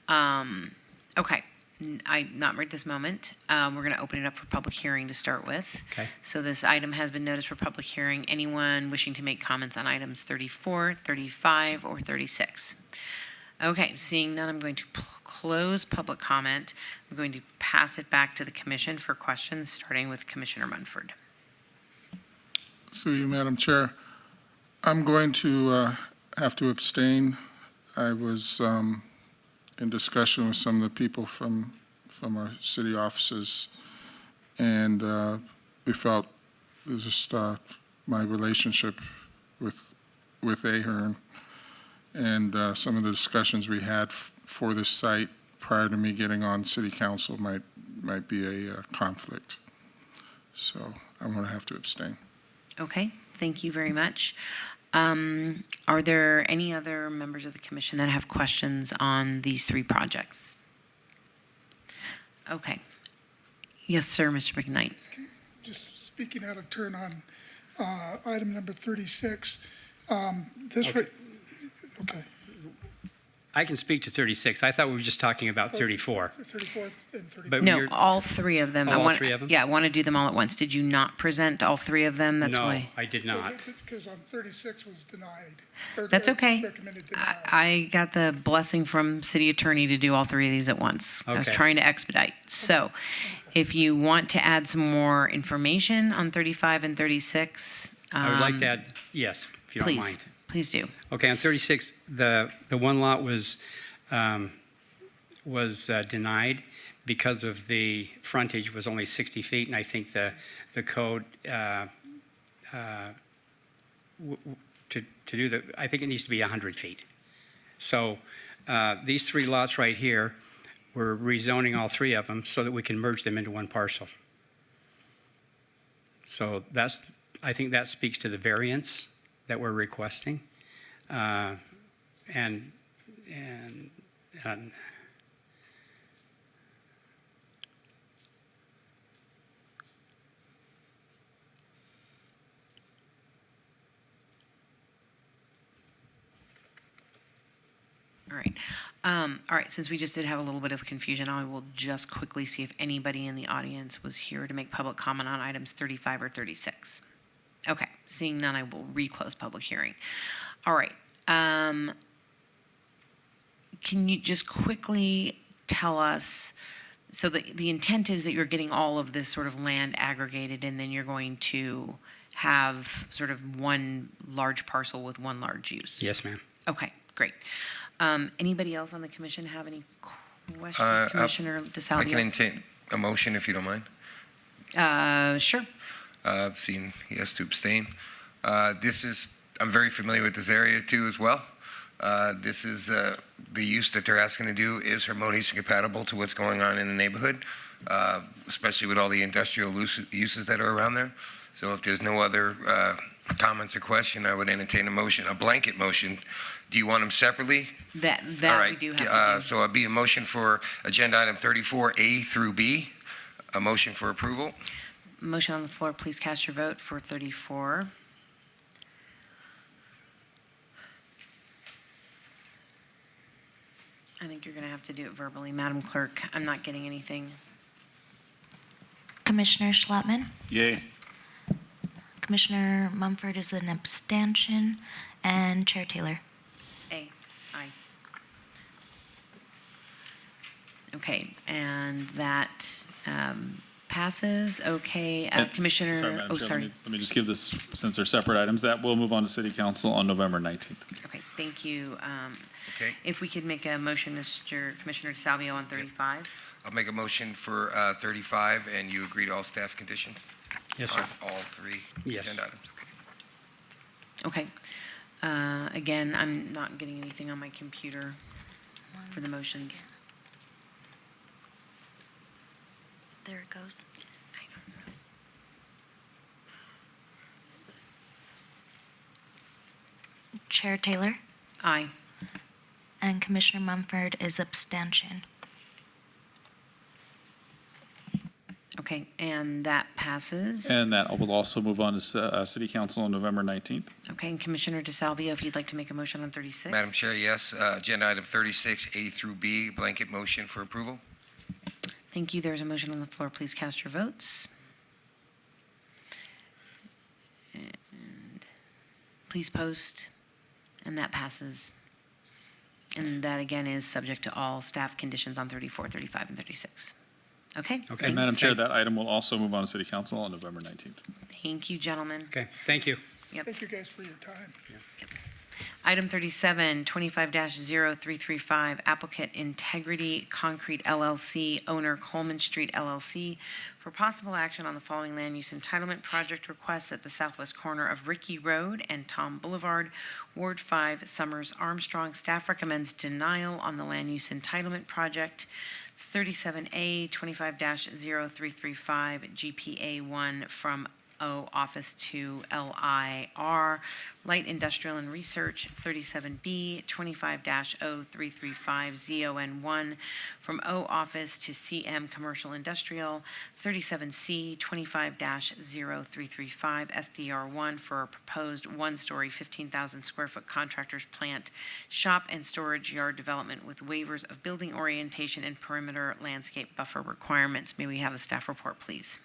Okay, not right this moment. We're going to open it up for public hearing to start with. Okay. So this item has been noticed for public hearing. Anyone wishing to make comments on items 34, 35, or 36? Okay, seeing none, I'm going to close public comment. I'm going to pass it back to the commission for questions, starting with Commissioner Munford. Through you, Madam Chair. I'm going to have to abstain. I was in discussion with some of the people from our city offices, and we felt it was just my relationship with Ahern and some of the discussions we had for this site prior to me getting on city council might be a conflict. So I'm going to have to abstain. Okay, thank you very much. Are there any other members of the commission that have questions on these three projects? Okay. Yes, sir, Mr. McKnight. Just speaking out of turn on item number 36. Okay. I can speak to 36. I thought we were just talking about 34. 34 and 35. But No, all three of them. Oh, all three of them? Yeah, I want to do them all at once. Did you not present all three of them? That's no, why. I did not. Because on 36 was denied. That's okay. Recommended denied. I got the blessing from city attorney to do all three of these at once. I was Okay. trying to expedite. So if you want to add some more information on 35 and 36. I would like to add, yes, if you don't mind. Please do. Okay, on 36, the one lot was denied because of the frontage was only 60 feet, and I think the code to do I think it needs to be 100 feet. So these 3 lots right here, we're rezoning all 3 of them so that we can merge them into one parcel. So I think that speaks to the variance that we're requesting. And All right, since we just did have a little bit of confusion, I will just quickly see if anybody in the audience was here to make public comment on items 35 or 36. Okay, seeing none, I will reclose public hearing. All right. Can you just quickly tell us, so the intent is that you're getting all of this sort of land aggregated, and then you're going to have sort of one large parcel with one large use? Yes, ma'am. Okay, great. Anybody else on the commission have any questions? Commissioner DeSalvio? I can entertain a motion if you don't mind. Sure. Seeing he has to abstain. I'm very familiar with this area too as well. This is the use that they're asking to do is harmonious and compatible to what's going on in the neighborhood, especially with all the industrial uses that are around there. So if there's no other comments or question, I would entertain a motion, a blanket motion. Do you want them separately? That All right. we do have to do. So it'd be a motion for agenda item 34A through B, a motion for approval. Motion on the floor, please cast your vote for 34. I think you're going to have to do it verbally. Madam Clerk, I'm not getting anything. Commissioner Schlattman? Yay. Commissioner Mumford is an abstention, and Chair Taylor. Aye. Okay, and that passes. Okay, Commissioner. Sorry, Madam Chair, sorry. Let me just give this, since they're separate items, that will move on to City Council on November 19th. Okay, thank you. Okay. If we could make a motion, Mr. Commissioner DeSalvio, on 35. I'll make a motion for 35, and you agree to all staff conditions? Yes, sir. On all 3 Yes. agenda items? Okay. Okay. Again, I'm not getting anything on my computer for the motions. There it goes. Chair Taylor? Aye. And Commissioner Mumford is abstention. Okay, and that passes. And that will also move on to City Council on November 19th. Okay, and Commissioner DeSalvio, if you'd like to make a motion on 36. Madam Chair, yes. Agenda item 36A through B, blanket motion for approval. Thank you. There's a motion on the floor. Please cast your votes. And please post. And that passes. And that, again, is subject to all staff conditions on 34, 35, and 36. Okay? Okay. And Madam Chair, that item will also move on to City Council on November 19th. Thank you, gentlemen. Okay, thank you. Yep. Thank you guys for your time. Item 37, 25-0335, applicant Integrity Concrete LLC, owner Coleman Street LLC, for possible action on the following land use entitlement project requests at the southwest corner of Rickey Road and Tom Boulevard, Ward 5, Summers Armstrong. Staff recommends denial on the land use entitlement project. 37A, 25-0335, GPA 1 from O office to LIR, Light Industrial and Research. 37B, 25-0335, ZON 1 from O office to CM Commercial Industrial. 37C, 25-0335, SDR 1 for a proposed one-story 15,000 square foot contractor's plant, shop and storage yard development with waivers of building orientation and perimeter landscape buffer requirements. May we have the staff report, please?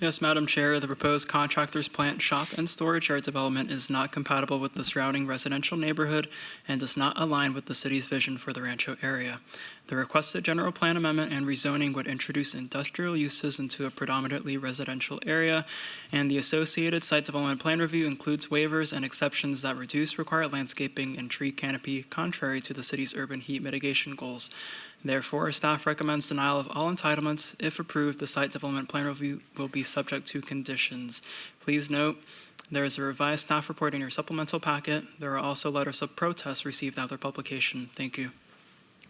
Yes, Madam Chair, the proposed contractor's plant, shop, and storage yard development is not compatible with the surrounding residential neighborhood and does not align with the city's vision for the Rancho area. The requested general plan amendment and rezoning would introduce industrial uses into a predominantly residential area, and the associated site development plan review includes waivers and exceptions that reduce required landscaping and tree canopy, contrary to the city's urban heat mitigation goals. Therefore, staff recommends denial of all entitlements. If approved, the site development plan review will be subject to conditions. Please note, there is a revised staff report in your supplemental packet. There are also letters of protest received after publication. Thank you.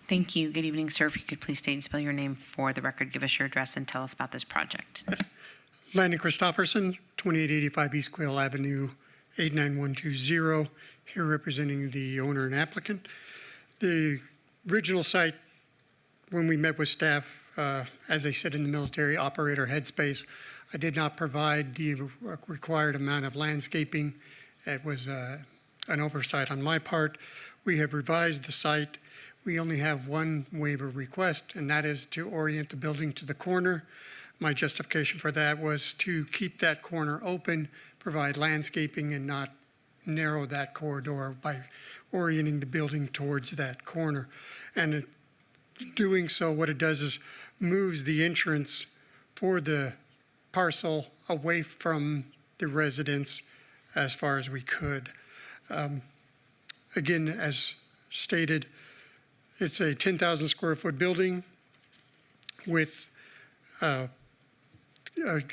Thank you. Good evening, sir. If you could please state and spell your name for the record, give us your address, and tell us about this project. Landon Christofferson, 2885 East Quail Avenue, 89120, here representing the owner and applicant. The original site, when we met with staff, as they said in the military, operator headspace, I did not provide the required amount of landscaping. It was an oversight on my part. We have revised the site. We only have one waiver request, and that is to orient the building to the corner. My justification for that was to keep that corner open, provide landscaping, and not narrow that corridor by orienting the building towards that corner. And doing so, what it does is moves the entrance for the parcel away from the residence as far as we could. Again, as stated, it's a 10,000 square foot building with a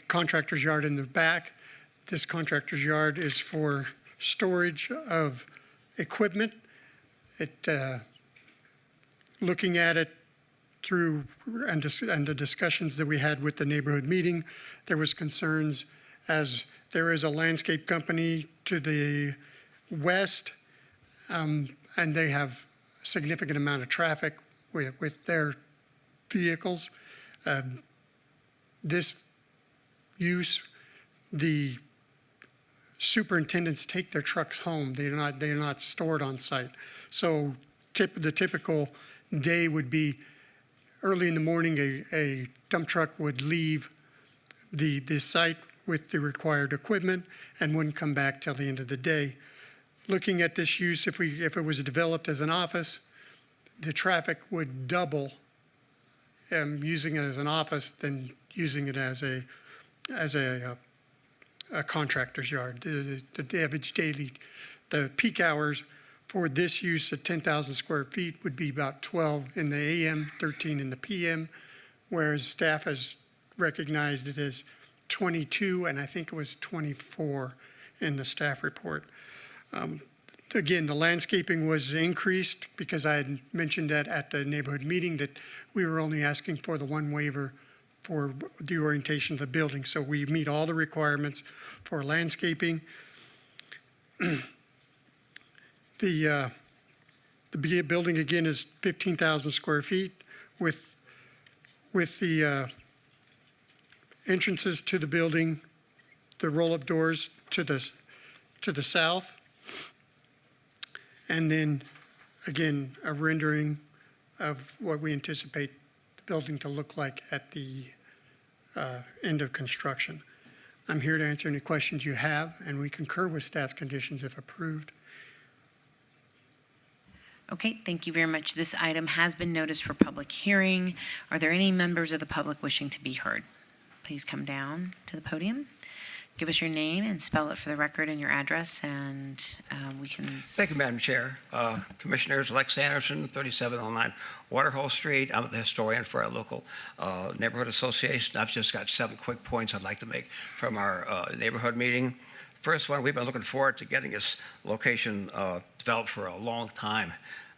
contractor's yard in the back. This contractor's yard is for storage of equipment. Looking at it through and the discussions that we had with the neighborhood meeting, there was concerns as there is a landscape company to the west, and they have a significant amount of traffic with their vehicles. This use, the superintendents take their trucks home. They're not stored on site. So the typical day would be early in the morning, a dump truck would leave the site with the required equipment and wouldn't come back till the end of the day. Looking at this use, if it was developed as an office, the traffic would double using it as an office than using it as a contractor's yard. The average daily, the peak hours for this use at 10,000 square feet would be about 12 in the AM, 13 in the PM, whereas staff has recognized it as 22, and I think it was 24 in the staff report. Again, the landscaping was increased because I had mentioned that at the neighborhood meeting that we were only asking for the one waiver for the orientation of the building. So we meet all the requirements for landscaping. The building again is 15,000 square feet with the entrances to the building, the roll-up doors to the south, and then again a rendering of what we anticipate the building to look like at the end of construction. I'm here to answer any questions you have, and we concur with staff's conditions if approved. Okay, thank you very much. This item has been noticed for public hearing. Are there any members of the public wishing to be heard? Please come down to the podium. Give us your name and spell it for the record and your address, and we can... Thank you, Madam Chair. Commissioners, Lex Anderson, 3709 Waterhole Street. I'm the historian for our local neighborhood association. I've just got 7 quick points I'd like to make from our neighborhood meeting. First one, we've been looking forward to getting this location developed for a long time.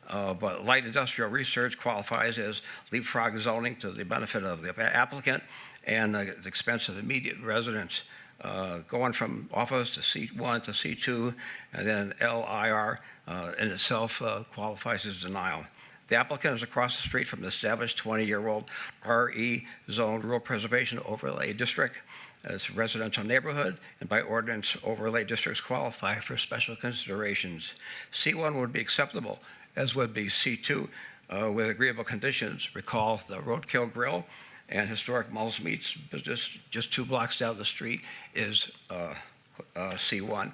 But light industrial research qualifies as leapfrog zoning to the benefit of the applicant and the expense of immediate residents. Going from office to C1 to C2, and then LIR in itself qualifies as denial. The applicant is across the street from the established 20-year-old RE zone rural preservation overlay district. It's a residential neighborhood, and by ordinance, overlay districts qualify for special considerations. C1 would be acceptable, as would be C2, with agreeable conditions. Recall the Roadkill Grill and historic Mulls Meats business just 2 blocks down the street is C1.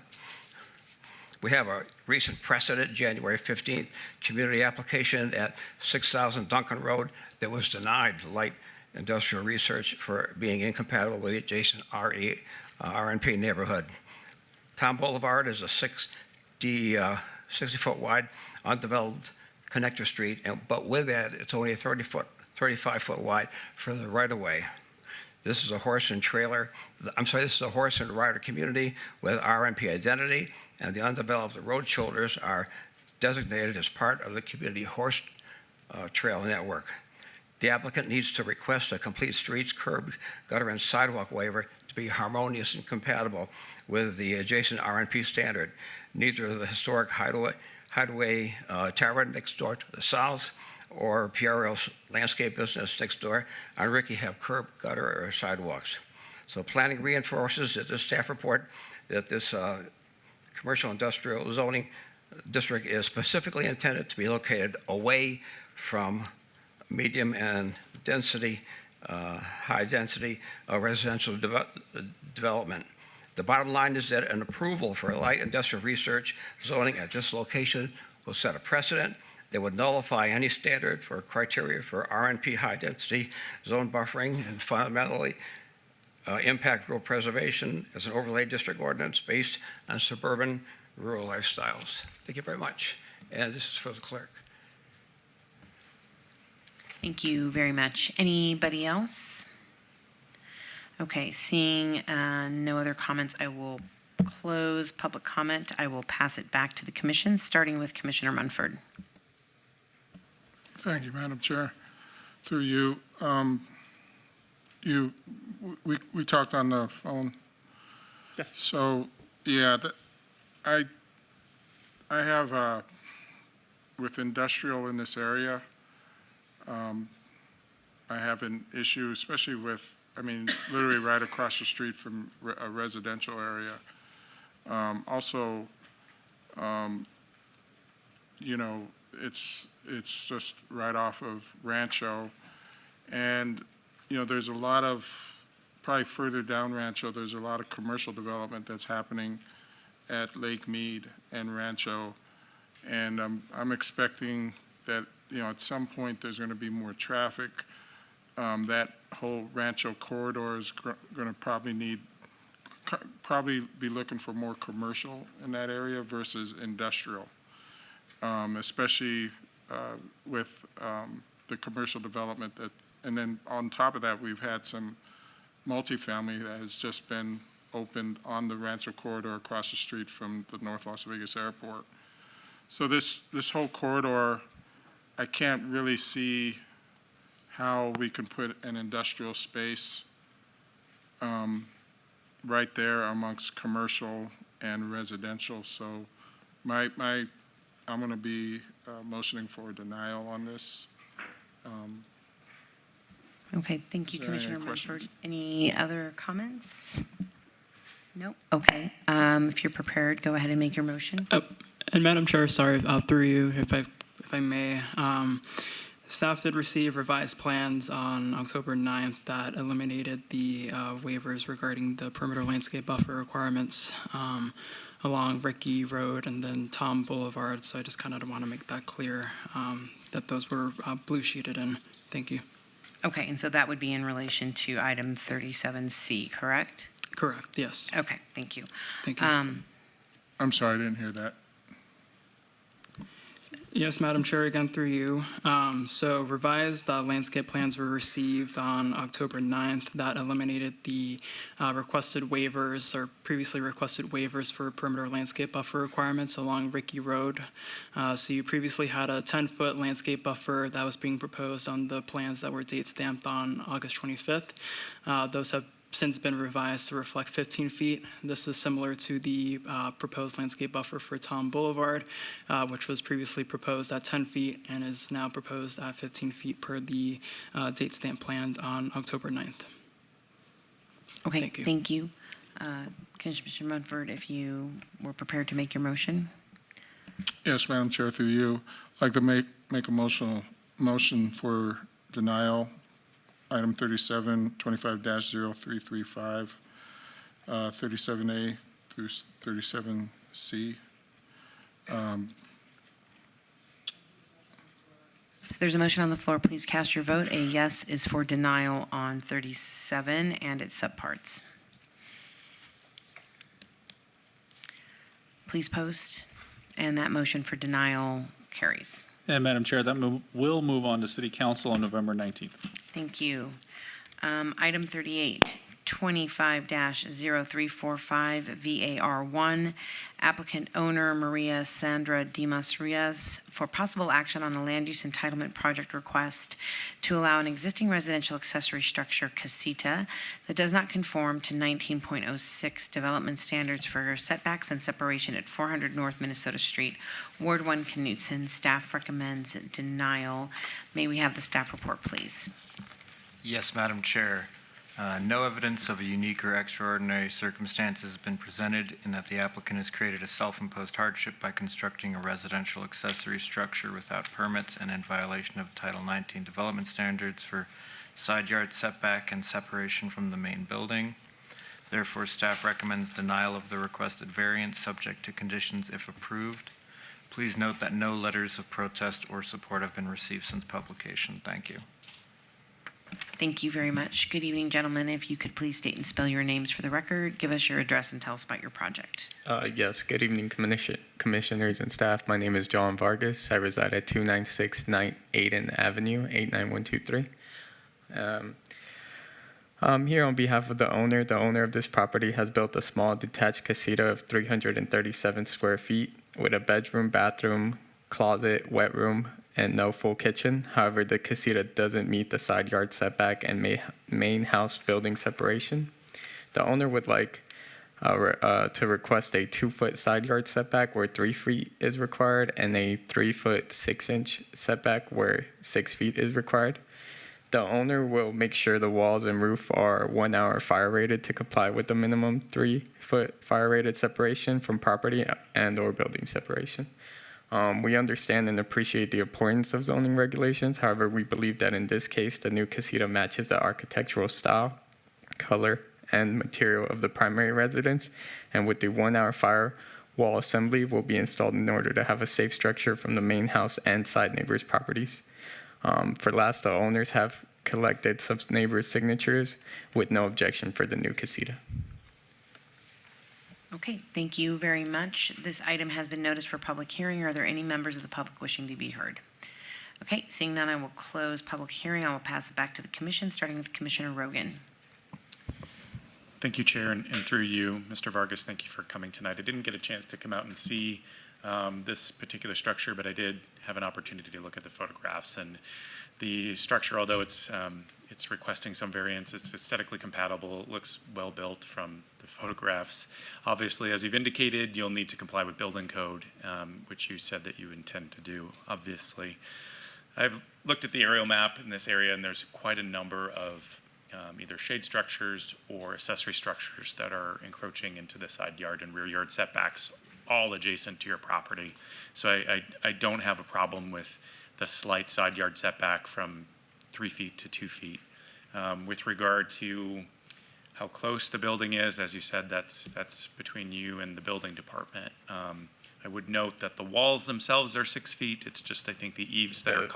We have a recent precedent, January 15th, community application at 6,000 Duncan Road that was denied light industrial research for being incompatible with the adjacent RNP neighborhood. Tom Boulevard is a 60-foot wide undeveloped connector street, but with that, it's only a 35-foot wide for the right-of-way. This is a horse and rider community with RNP identity, and the undeveloped road shoulders are designated as part of the community horse trail network. The applicant needs to request a complete streets, curb, gutter, and sidewalk waiver to be harmonious and compatible with the adjacent RNP standard. Neither the historic hideaway tower next door to the south or PRL's landscape business next door on Ricky have curb, gutter, or sidewalks. So planning reinforces that this staff report that this commercial industrial zoning district is specifically intended to be located away from medium and density, high density residential development. The bottom line is that an approval for light industrial research zoning at this location will set a precedent that would nullify any standard for criteria for RNP high density zone buffering and fundamentally impact rural preservation as an overlay district ordinance based on suburban rural lifestyles. Thank you very much. And this is for the clerk. Thank you very much. Anybody else? Okay, seeing no other comments, I will close public comment. I will pass it back to the commission, starting with Commissioner Munford. Thank you, Madam Chair. Through you, we talked on the phone. Yes. So, yeah, I have with industrial in this area, I have an issue, especially with, literally right across the street from a residential area. Also, it's just right off of Rancho. And, there's a lot of, probably further down Rancho, there's a lot of commercial development that's happening at Lake Mead and Rancho. And I'm expecting that, at some point there's going to be more traffic. That whole Rancho corridor is going to probably be looking for more commercial in that area versus industrial, especially with the commercial development and then on top of that, we've had some multifamily that has just been opened on the Rancho corridor across the street from the North Las Vegas Airport. So this whole corridor, I can't really see how we can put an industrial space right there amongst commercial and residential. So I'm going to be motioning for a denial on this. Okay, thank you, Is there any Commissioner Munford. questions? Any other comments? No? Okay. If you're prepared, go ahead and make your motion. And Madam Chair, sorry, through you, if I may, staff did receive revised plans on October 9th that eliminated the waivers regarding the perimeter landscape buffer requirements along Ricky Road and then Tom Boulevard. So I just kind of want to make that clear that those were blue sheeted in. Thank you. Okay, and so that would be in relation to item 37C, correct? Correct, yes. Okay, thank you. Thank you. I'm sorry, I didn't hear that. Yes, Madam Chair, again through you. So revised landscape plans were received on October 9th that eliminated the requested waivers or previously requested waivers for perimeter landscape buffer requirements along Ricky Road. So you previously had a 10-foot landscape buffer that was being proposed on the plans that were date stamped on August 25th. Those have since been revised to reflect 15 feet. This is similar to the proposed landscape buffer for Tom Boulevard, which was previously proposed at 10 feet and is now proposed at 15 feet per the date stamp planned on October 9th. Okay, thank you. Commissioner Munford, if you were prepared to make your motion. Yes, Madam Chair, through you, I'd like to make a motion for denial. Item 37, 25-0335, 37A through 37C. So there's a motion on the floor. Please cast your vote. A yes is for denial on 37 and its subparts. Please post, and that motion for denial carries. And Madam Chair, that will move on to City Council on November 19th. Thank you. Item 38, 25-0345 VAR1, applicant owner Maria Sandra Dimas Rios for possible action on a land use entitlement project request to allow an existing residential accessory structure, casita, that does not conform to 19.06 development standards for setbacks and separation at 400 North Minnesota Street, Ward 1, Knutson. Staff recommends denial. May we have the staff report, please? Yes, Madam Chair. No evidence of a unique or extraordinary circumstance has been presented in that the applicant has created a self-imposed hardship by constructing a residential accessory structure without permits and in violation of Title 19 development standards for side yard setback and separation from the main building. Therefore, staff recommends denial of the requested variance subject to conditions if approved. Please note that no letters of protest or support have been received since publication. Thank you. Thank you very much. Good evening, gentlemen. If you could please state and spell your names for the record, give us your address, and tell us about your project. Yes, good evening, commissioners and staff. My name is John Vargas. I reside at 296 Aiden Avenue, 89123. I'm here on behalf of the owner. The owner of this property has built a small detached casita of 337 square feet with a bedroom, bathroom, closet, wet room, and no full kitchen. However, the casita doesn't meet the side yard setback and main house building separation. The owner would like to request a 2-foot side yard setback where 3 feet is required and a 3-foot 6-inch setback where 6 feet is required. The owner will make sure the walls and roof are 1 hour fire rated to comply with the minimum 3-foot fire rated separation from property and or building separation. We understand and appreciate the importance of zoning regulations. However, we believe that in this case, the new casita matches the architectural style, color, and material of the primary residence, and with the 1 hour firewall assembly will be installed in order to have a safe structure from the main house and side neighbors' properties. For last, the owners have collected some neighbors' signatures with no objection for the new casita. Okay, thank you very much. This item has been noticed for public hearing. Are there any members of the public wishing to be heard? Okay, seeing none, I will close public hearing. I will pass it back to the commission, starting with Commissioner Rogan. Thank you, Chair, and through you, Mr. Vargas, thank you for coming tonight. I didn't get a chance to come out and see this particular structure, but I did have an opportunity to look at the photographs. And the structure, although it's requesting some variance, it's aesthetically compatible. It looks well built from the photographs. Obviously, as you've indicated, you'll need to comply with building code, which you said that you intend to do, obviously. I've looked at the aerial map in this area, and there's quite a number of either shade structures or accessory structures that are encroaching into the side yard and rear yard setbacks, all adjacent to your property. So I don't have a problem with the slight side yard setback from 3 feet to 2 feet. With regard to how close the building is, as you said, that's between you and the building department. I would note that the walls themselves are 6 feet. It's just, I think, the eaves that are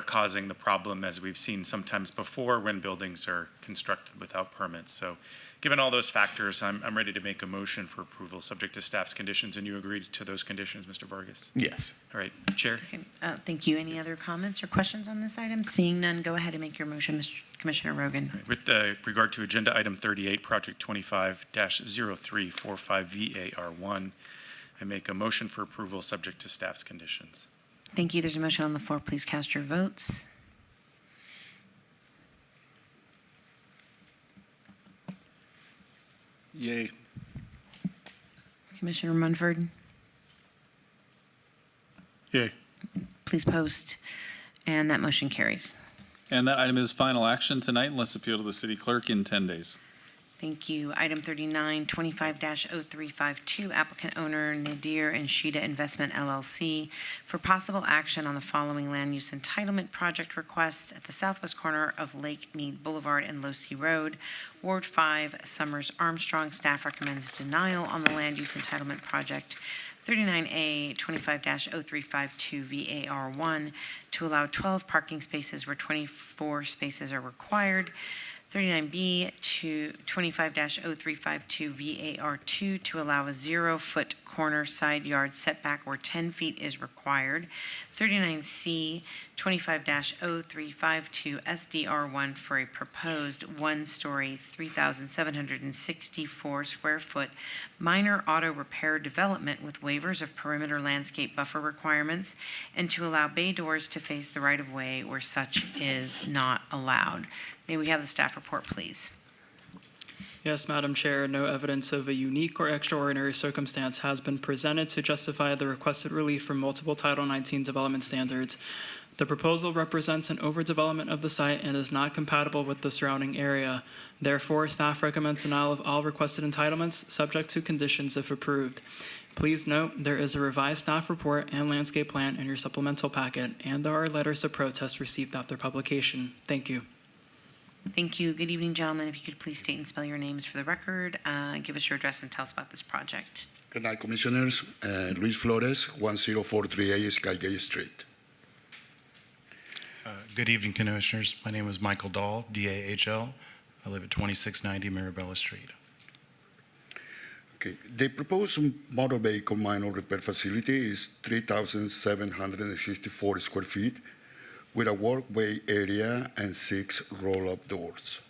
causing the problem, as we've seen sometimes before when buildings are constructed without permits. So given all those factors, I'm ready to make a motion for approval subject to staff's conditions, and you agreed to those conditions, Mr. Vargas? Yes. All right, Chair. Okay, thank you. Any other comments or questions on this item? Seeing none, go ahead and make your motion, Mr. Commissioner Rogan. Right, with regard to agenda item 38, project 25-0345 VAR1, I make a motion for approval subject to staff's conditions. Thank you. There's a motion on the floor. Please cast your votes. Yay. Commissioner Munford, Yay. please post. And that motion carries. And that item is final action tonight unless appealed to the city clerk in 10 days. Thank you. Item 39, 25-0352, applicant owner Nadir and Shida Investment LLC for possible action on the following land use entitlement project requests at the southwest corner of Lake Mead Boulevard and Losee Road, Ward 5, Summers Armstrong. Staff recommends denial on the land use entitlement project. 39A, 25-0352 VAR1 to allow 12 parking spaces where 24 spaces are required. 39B to 25-0352 VAR2 to allow a 0-foot corner side yard setback where 10 feet is required. 39C, 25-0352 SDR1 for a proposed one-story, 3,764 square foot minor auto repair development with waivers of perimeter landscape buffer requirements, and to allow bay doors to face the right-of-way where such is not allowed. May we have the staff report, please? Yes, Madam Chair, no evidence of a unique or extraordinary circumstance has been presented to justify the requested relief from multiple Title 19 development standards. The proposal represents an overdevelopment of the site and is not compatible with the surrounding area. Therefore, staff recommends denial of all requested entitlements, subject to conditions if approved. Please note, there is a revised staff report and landscape plan in your supplemental packet, and there are letters of protest received after publication. Thank you. Thank you. Good evening, gentlemen. If you could please state and spell your names for the record, give us your address and tell us about this project. Good night, Commissioners. Luis Flores, 10438 Skygate Street. Good evening, Commissioners. My name is Michael Dahl, D-A-H-L. I live at 2690 Mirabella Street. Okay. The proposed motor vehicle minor repair facility is 3,764 square feet with a walkway area and 6 roll-up doors.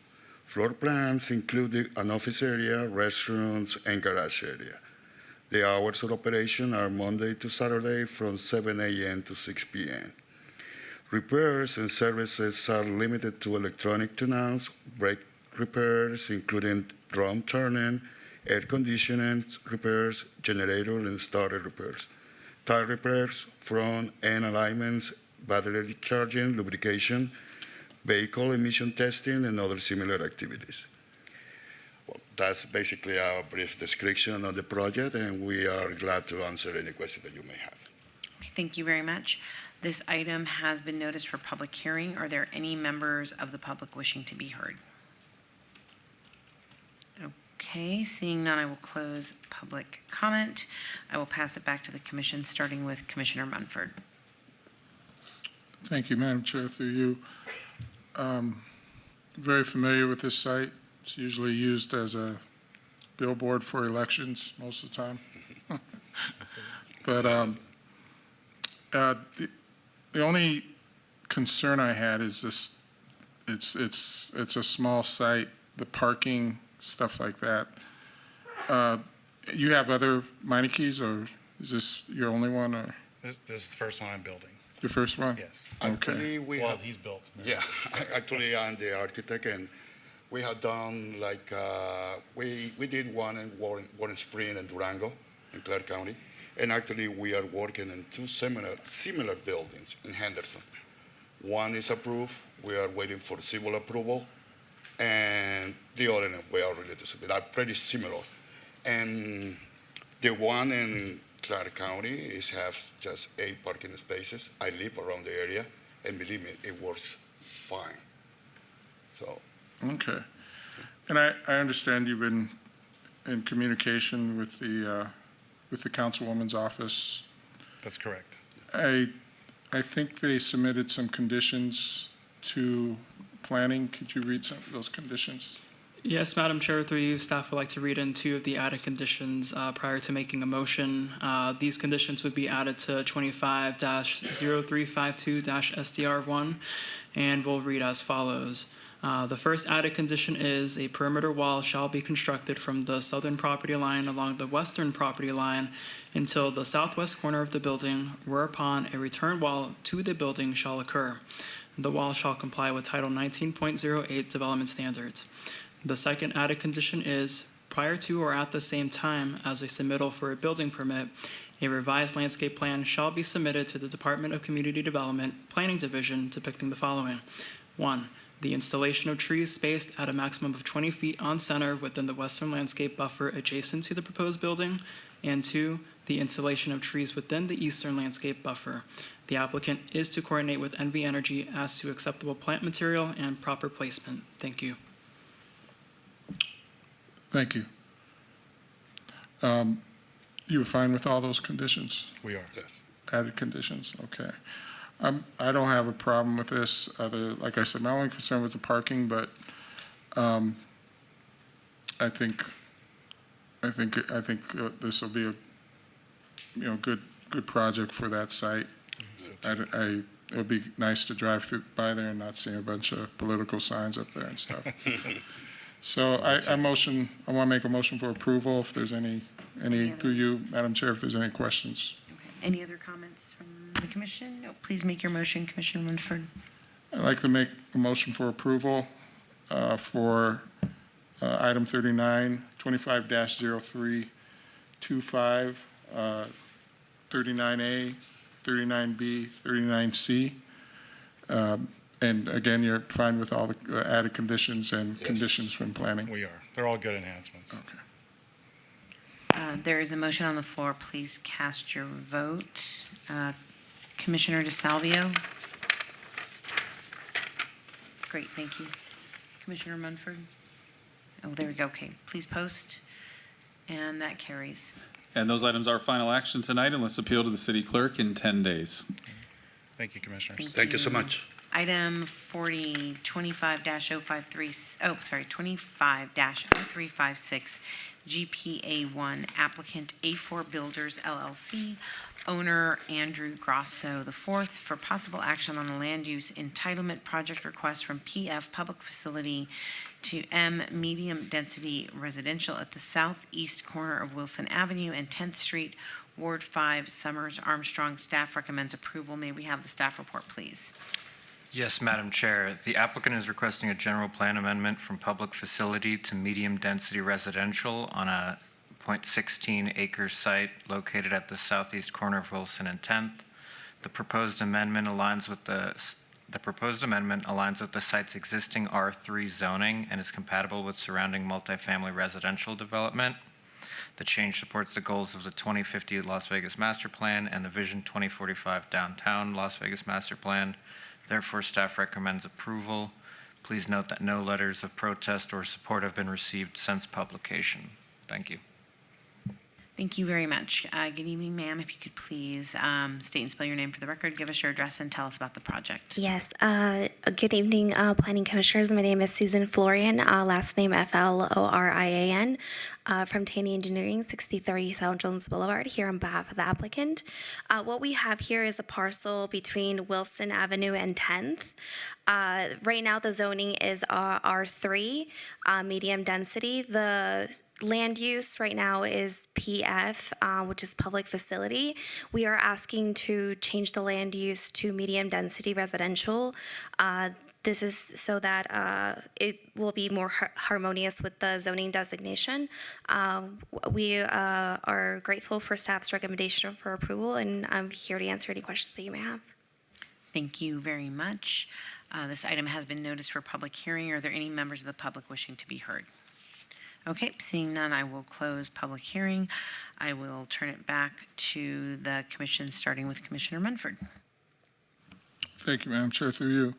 Floor plans include an office area, restrooms, and garage area. The hours of operation are Monday to Saturday from 7 a.m. to 6 p.m. Repairs and services are limited to electronic tune-outs, brake repairs, including drum turning, air conditioning repairs, generator and starter repairs, tire repairs, front end alignments, battery charging, lubrication, vehicle emission testing, and other similar activities. Well, that's basically a brief description of the project, and we are glad to answer any questions that you may have. Thank you very much. This item has been noticed for public hearing. Are there any members of the public wishing to be heard? Okay, seeing none, I will close public comment. I will pass it back to the commission, starting with Commissioner Munford. Thank you, Madam Chair, through you. Very familiar with this site. It's usually used as a billboard for elections most of the time. But the only concern I had is this: it's a small site, the parking, stuff like that. You have other Meineke's, or is this your only one? Or This is the first one I'm building. your first one? Yes. Actually, Well, he's built. Yeah, actually, I'm the architect, and we have done like, we did one in Warren Spring and Durango in Clark County. And actually, we are working in 2 similar buildings in Henderson. One is approved. We are waiting for civil approval. And the other, we are related to, they are pretty similar. And the one in Clark County has just 8 parking spaces. I live around the area, and believe me, it works fine. So. Okay. And I understand you've been in communication with the councilwoman's office. That's correct. I think they submitted some conditions to planning. Could you read some of those conditions? Yes, Madam Chair, through you, staff would like to read in 2 of the added conditions prior to making a motion. These conditions would be added to 25-0352-SDR1, and will read as follows. The first added condition is a perimeter wall shall be constructed from the southern property line along the western property line until the southwest corner of the building, whereupon a return wall to the building shall occur. The wall shall comply with Title 19.08 development standards. The second added condition is, prior to or at the same time as a submittal for a building permit, a revised landscape plan shall be submitted to the Department of Community Development Planning Division depicting the following. 1. the installation of trees spaced at a maximum of 20 feet on center within the western landscape buffer adjacent to the proposed building, and 2, the installation of trees within the eastern landscape buffer. The applicant is to coordinate with NV Energy as to acceptable plant material and proper placement. Thank you. Thank you. You were fine with all those conditions? We are. Yes. Added conditions, okay. I don't have a problem with this, like I said, my only concern was the parking, but I think this will be a good project for that site. It'll be nice to drive by there and not see a bunch of political signs up there and stuff. So I want to make a motion for approval if there's any through you, Madam Chair, if there's any questions. Okay. Any other comments from the commission? No, please make your motion, Commissioner Munford. I'd like to make a motion for approval for item 39, 25-0325, 39A, 39B, 39C. And again, you're fine with all the added conditions and conditions from planning? We are. They're all good enhancements. Okay. There is a motion on the floor. Please cast your vote. Commissioner DeSalvio? Great, thank you. Commissioner Munford? Oh, there we go. Okay, please post. And that carries. And those items are final action tonight unless appealed to the city clerk in 10 days. Thank you, Commissioners. Thank you so much. Item 40, 25-0356, GPA1, applicant A4 Builders LLC, owner Andrew Grosso IV, for possible action on a land use entitlement project request from PF Public Facility to M Medium Density Residential at the southeast corner of Wilson Avenue and 10th Street, Ward 5, Summers, Armstrong. Staff recommends approval. May we have the staff report, please? Yes, Madam Chair. The applicant is requesting a general plan amendment from public facility to medium-density residential on a .16 acre site located at the southeast corner of Wilson and 10th. The proposed amendment aligns with the site's existing R3 zoning and is compatible with surrounding multifamily residential development. The change supports the goals of the 2050 Las Vegas Master Plan and the Vision 2045 Downtown Las Vegas Master Plan. Therefore, staff recommends approval. Please note that no letters of protest or support have been received since publication. Thank you. Thank you very much. Good evening, ma'am. If you could please state and spell your name for the record, give us your address, and tell us about the project. Yes. Good evening, Planning Commissioners. My name is Susan Florian, last name Florian, from Taney Engineering, 6030 South Jones Boulevard, here on behalf of the applicant. What we have here is a parcel between Wilson Avenue and 10th. Right now, the zoning is R3, medium density. The land use right now is PF, which is public facility. We are asking to change the land use to medium density residential. This is so that it will be more harmonious with the zoning designation. We are grateful for staff's recommendation for approval, and I'm here to answer any questions that you may have. Thank you very much. This item has been noticed for public hearing. Are there any members of the public wishing to be heard? Okay, seeing none, I will close public hearing. I will turn it back to the commission, starting with Commissioner Munford. Thank you, Madam Chair, through you.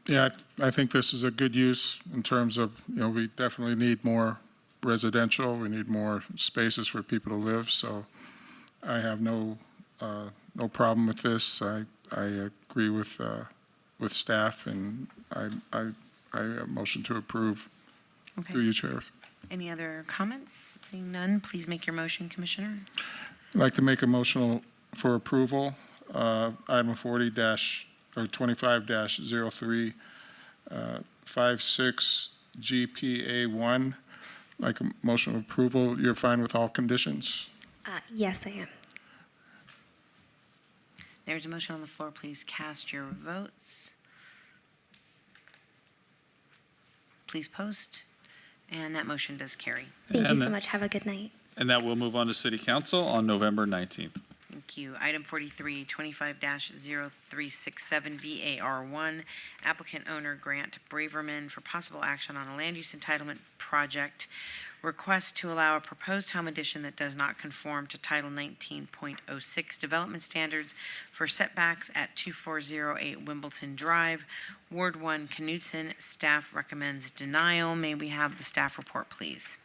Yeah, I think this is a good use in terms of, we definitely need more residential. We need more spaces for people to live. So I have no problem with this. I agree with staff, and I motion to approve. Okay. Through you, Chair. Any other comments? Seeing none, please make your motion, Commissioner. I'd like to make a motion for approval, item 25-0356 GPA1. Like a motion of approval. You're fine with all conditions? Yes, I am. There's a motion on the floor. Please cast your votes. Please post. And that motion does carry. Thank you so much. Have a good night. And that will move on to City Council on November 19th. Thank Thank you. Item 43, 25-0367 VAR1, applicant owner Grant Braverman for possible action on a land use entitlement project. Request to allow a proposed home addition that does not conform to Title 19.06 development standards for setbacks at 2408 Wimbledon Drive, Ward 1, Knutson. Staff recommends denial. May we have the staff report, please?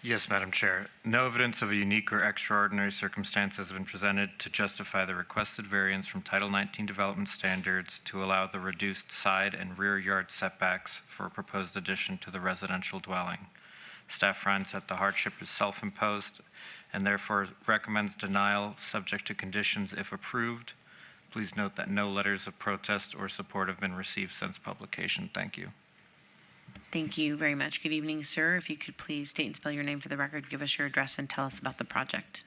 Yes, Madam Chair. No evidence of a unique or extraordinary circumstance has been presented to justify the requested variance from Title 19 development standards to allow the reduced side and rear yard setbacks for a proposed addition to the residential dwelling. Staff finds that the hardship is self-imposed and therefore recommends denial subject to conditions if approved. Please note that no letters of protest or support have been received since publication. Thank you. Thank you very much. Good evening, sir. If you could please state and spell your name for the record, give us your address, and tell us about the project.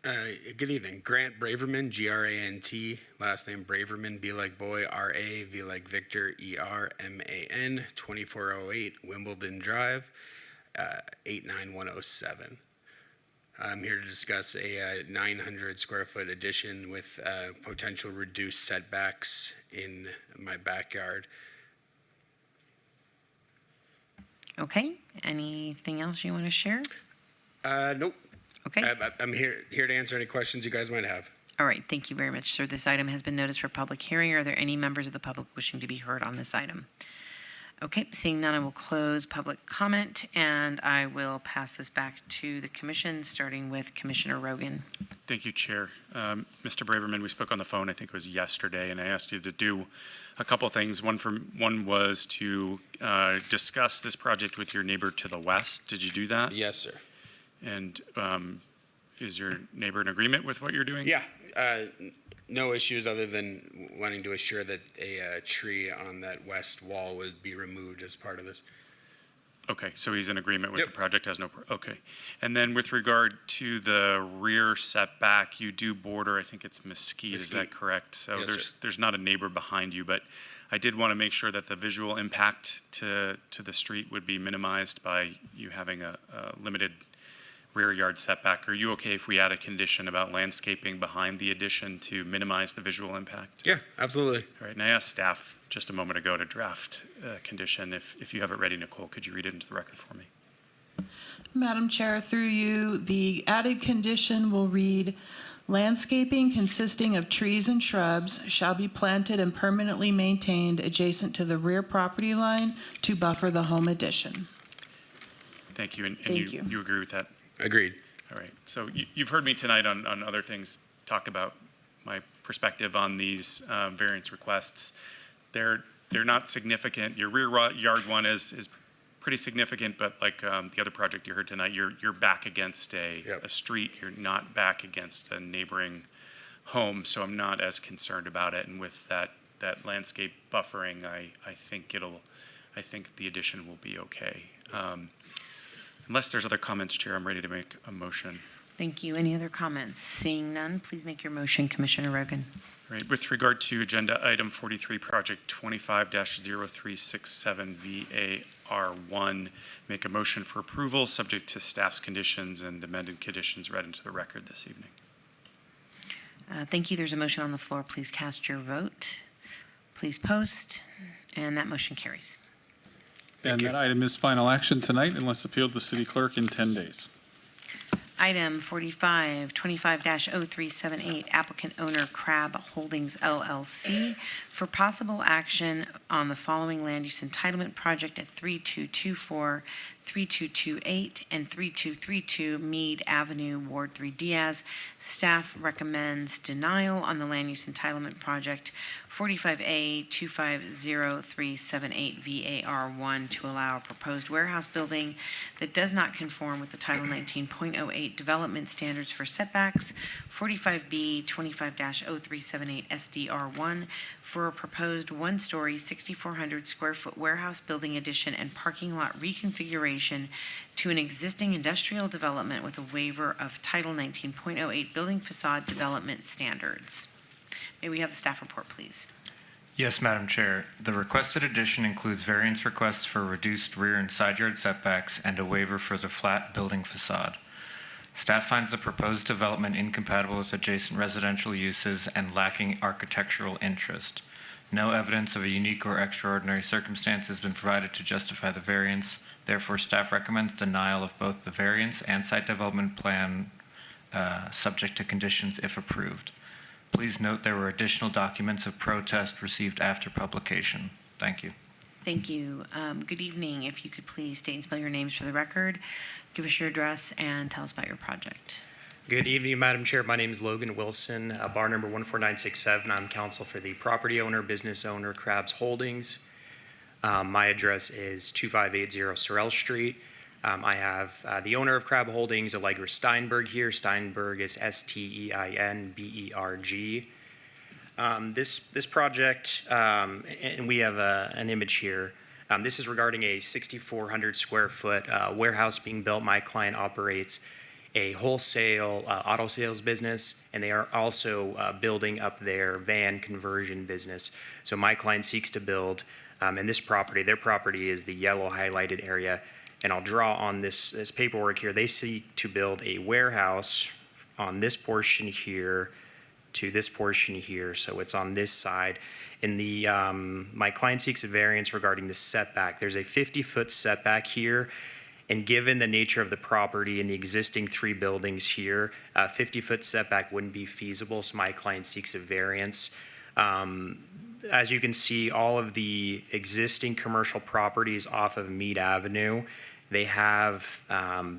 Good evening. Grant Braverman, Grant, last name Braverman, B like boy, R-A, V like Victor, E-R-M-A-N, 2408 Wimbledon Drive, 89107. I'm here to discuss a 900 square foot addition with potential reduced setbacks in my backyard. Okay. Anything else you want to share? Nope. Okay. I'm here to answer any questions you guys might have. All right. Thank you very much, sir. This item has been noticed for public hearing. Are there any members of the public wishing to be heard on this item? Okay. Seeing none, I will close public comment, and I will pass this back to the commission, starting with Commissioner Rogan. Thank you, Chair. Mr. Braverman, we spoke on the phone, I think it was yesterday, and I asked you to do a couple things. One was to discuss this project with your neighbor to the west. Did you do that? Yes, sir. And is your neighbor in agreement with what you're doing? Yeah. No issues other than wanting to assure that a tree on that west wall would be removed as part of this. Okay, so he's in agreement with the project, has no, okay. And then with regard to the rear setback, you do border, I think it's Mesquite, is that correct? So Yes, there's not a neighbor behind you, but I did want to make sure that the visual impact to the street would be minimized by you having a limited rear yard setback. Are you okay if we add a condition about landscaping behind the addition to minimize the visual impact? Yeah, absolutely. All right, and I asked staff just a moment ago to draft a condition. If you have it ready, Nicole, could you read it into the record for me? Madam Chair, through you, the added condition will read, landscaping consisting of trees and shrubs shall be planted and permanently maintained adjacent to the rear property line to buffer the home addition. Thank you, and Thank you. You agree with that? Agreed. All right, so you've heard me tonight on other things talk about my perspective on these variance requests. They're not significant. Your rear yard one is pretty significant, but like the other project you heard tonight, you're back against a street. You're not back against a neighboring home, so I'm not as concerned about it. And with that landscape buffering, I think the addition will be okay. Unless there's other comments, Chair, I'm ready to make a motion. Thank you. Any other comments? Seeing none, please make your motion, Commissioner Rogan. All right, with regard to agenda item 43, project 25-0367 VAR1, make a motion for approval subject to staff's conditions and amended conditions read into the record this evening. Thank you. There's a motion on the floor. Please cast your vote. Please post, and that motion carries. And that item is final action tonight unless appealed to the city clerk in 10 days. Item 45, 25-0378, applicant owner Crab Holdings LLC for possible action on the following land use entitlement project at 3224, 3228, and 3232 Meade Avenue, Ward 3 Diaz. Staff recommends denial on the land use entitlement project 45A 250378 VAR1 to allow a proposed warehouse building that does not conform with the Title 19.08 development standards for setbacks, 45B 25-0378 SDR1 for a proposed one-story 6,400 square foot warehouse building addition and parking lot reconfiguration to an existing industrial development with a waiver of Title 19.08 building facade development standards. May we have the staff report, please? Yes, Madam Chair. The requested addition includes variance requests for reduced rear and side yard setbacks and a waiver for the flat building facade. Staff finds the proposed development incompatible with adjacent residential uses and lacking architectural interest. No evidence of a unique or extraordinary circumstance has been provided to justify the variance. Therefore, staff recommends denial of both the variance and site development plan subject to conditions if approved. Please note there were additional documents of protest received after publication. Thank you. Thank you. Good evening. If you could please state and spell your names for the record, give us your address, and tell us about your project. Good evening, Madam Chair. My name is Logan Wilson, bar number 14967. I'm counsel for the property owner, business owner, Krabs Holdings. My address is 2580 Sorrel Street. I have the owner of Crab Holdings, Allegra Steinberg, here. Steinberg is Steinberg. This project, and we have an image here. This is regarding a 6,400 square foot warehouse being built. My client operates a wholesale auto sales business, and they are also building up their van conversion business. So my client seeks to build, and this property, their property is the yellow highlighted area. And I'll draw on this paperwork here. They seek to build a warehouse on this portion here to this portion here. So it's on this side. And my client seeks a variance regarding the setback. There's a 50-foot setback here. And given the nature of the property and the existing 3 buildings here, a 50-foot setback wouldn't be feasible. So my client seeks a variance. As you can see, all of the existing commercial properties off of Meade Avenue, they have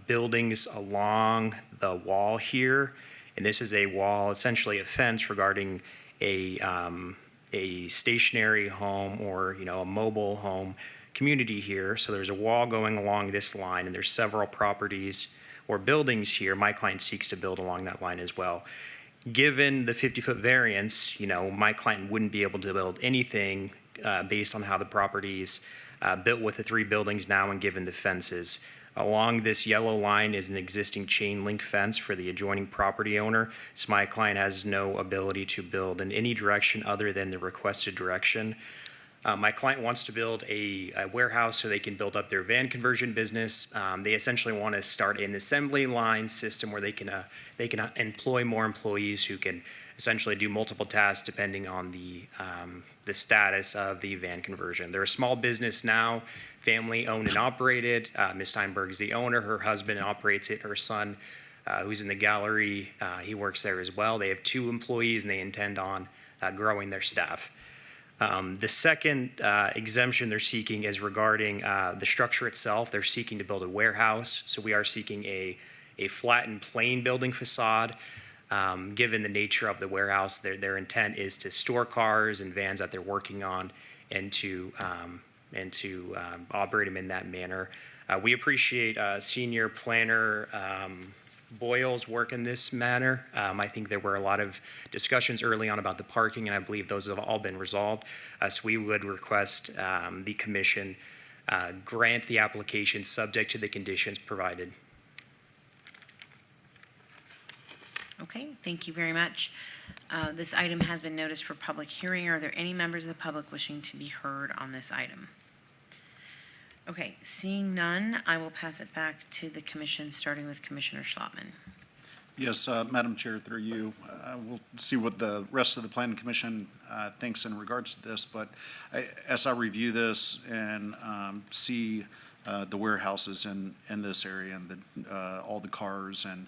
buildings along the wall here, and this is a wall, essentially a fence regarding a stationary home or a mobile home community here. So there's a wall going along this line, and there's several properties or buildings here. My client seeks to build along that line as well. Given the 50-foot variance, my client wouldn't be able to build anything based on how the property's built with the 3 buildings now and given the fences. Along this yellow line is an existing chain link fence for the adjoining property owner. So my client has no ability to build in any direction other than the requested direction. My client wants to build a warehouse so they can build up their van conversion business. They essentially want to start an assembly line system where they can employ more employees who can essentially do multiple tasks depending on the status of the van conversion. They're a small business now, family owned and operated. Ms. Steinberg is the owner. Her husband operates it. Her son, who's in the gallery, he works there as well. They have 2 employees, and they intend on growing their staff. The second exemption they're seeking is regarding the structure itself. They're seeking to build a warehouse, so we are seeking a flat and plain building facade. Given the nature of the warehouse, their intent is to store cars and vans that they're working on and to operate them in that manner. We appreciate senior planner Boyle's work in this manner. I think there were a lot of discussions early on about the parking, and I believe those have all been resolved. So we would request the commission grant the application subject to the conditions provided. Okay, thank you very much. This item has been noticed for public hearing. Are there any members of the public wishing to be heard on this item? Okay, seeing none, I will pass it back to the commission, starting with Commissioner Schlottman. Yes, Madam Chair, through you. We'll see what the rest of the Planning Commission thinks in regards to this, but as I review this and see the warehouses in this area and all the cars and,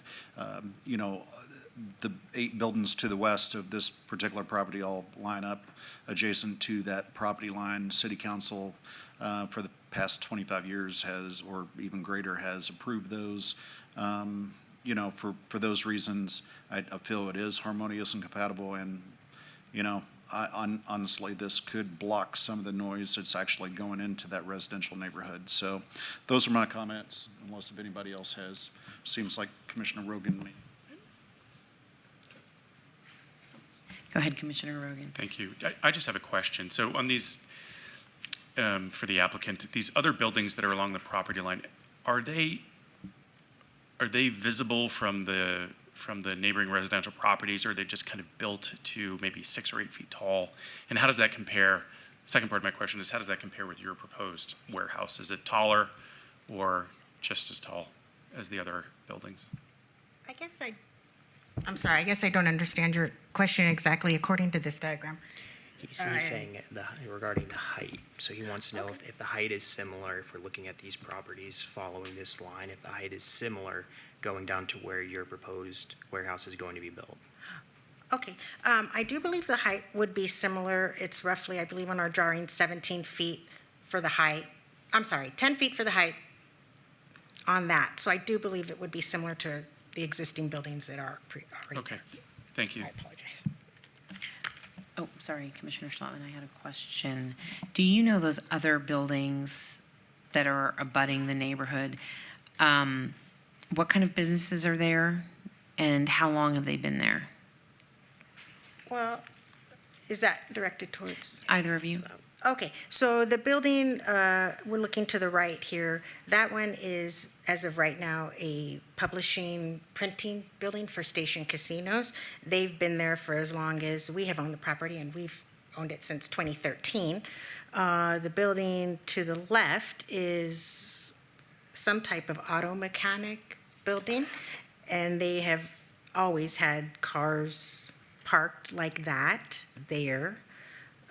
the 8 buildings to the west of this particular property all line up adjacent to that property line. City Council for the past 25 years has, or even greater, has approved those. For those reasons, I feel it is harmonious and compatible, and, honestly, this could block some of the noise that's actually going into that residential neighborhood. So those are my comments, unless if anybody else has. Seems like Commissioner Rogan. Go ahead, Commissioner Rogan. Thank you. I just have a question. So on these, for the applicant, these other buildings that are along the property line, are they visible from from the neighboring residential properties, or are they just kind of built to maybe 6 or 8 feet tall? And how does that compare? Second part of my question is, how does that compare with your proposed warehouse? Is it taller or just as tall as the other buildings? I'm sorry, I guess I don't understand your question exactly according to this diagram. He's saying regarding the height. So he wants to know if the height is similar, if we're looking at these properties following this line, if the height is similar going down to where your proposed warehouse is going to be built. Okay, I do believe the height would be similar. It's roughly, I believe on our drawing, 17 feet for the height. I'm sorry, 10 feet for the height on that. So I do believe it would be similar to the existing buildings that are already. Okay, thank you. I apologize. Oh, sorry, Commissioner Schlottman, I had a question. Do you know those other buildings that are abutting the neighborhood? What kind of businesses are there, and how long have they been there? Well, is that directed towards? Either of you? Okay, so the building, we're looking to the right here. That one is, as of right now, a publishing, printing building for Station Casinos. They've been there for as long as we have owned the property, and we've owned it since 2013. The building to the left is some type of auto mechanic building, and they have always had cars parked like that there.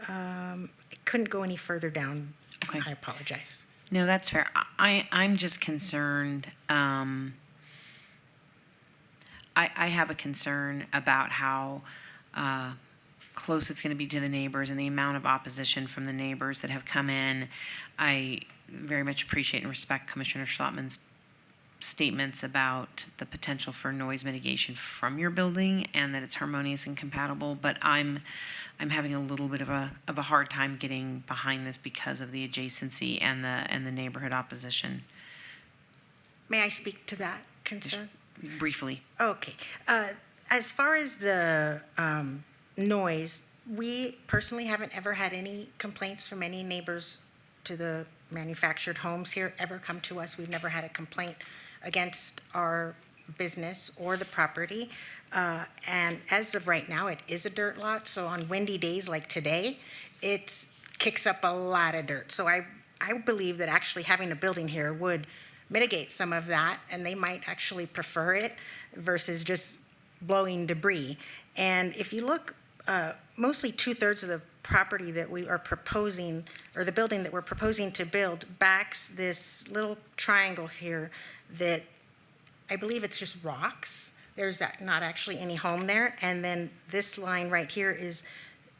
I couldn't go any further down. Okay. I apologize. No, that's fair. I'm just concerned. I have a concern about how close it's going to be to the neighbors and the amount of opposition from the neighbors that have come in. I very much appreciate and respect Commissioner Schlottman's statements about the potential for noise mitigation from your building and that it's harmonious and compatible, but I'm having a little bit of a hard time getting behind this because of the adjacency and the neighborhood opposition. May I speak to that concern? Briefly. Okay. As far as the noise, we personally haven't ever had any complaints from any neighbors to the manufactured homes here ever come to us. We've never had a complaint against our business or the property. And as of right now, it is a dirt lot. So on windy days like today, it kicks up a lot of dirt. So I believe that actually having a building here would mitigate some of that, and they might actually prefer it versus just blowing debris. And if you look, mostly 2/3 of the property that we are proposing, or the building that we're proposing to build, backs this little triangle here that I believe it's just rocks. There's not actually any home there. And then this line right here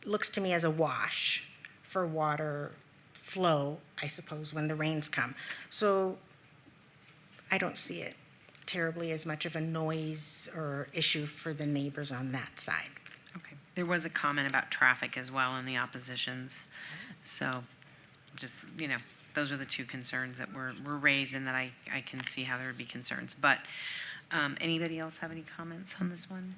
looks to me as a wash for water flow, I suppose, when the rains come. So I don't see it terribly as much of a noise or issue for the neighbors on that side. Okay. There was a comment about traffic as well in the oppositions. So just, those are the two concerns that were raised and that I can see how there would be concerns. But anybody else have any comments on this one?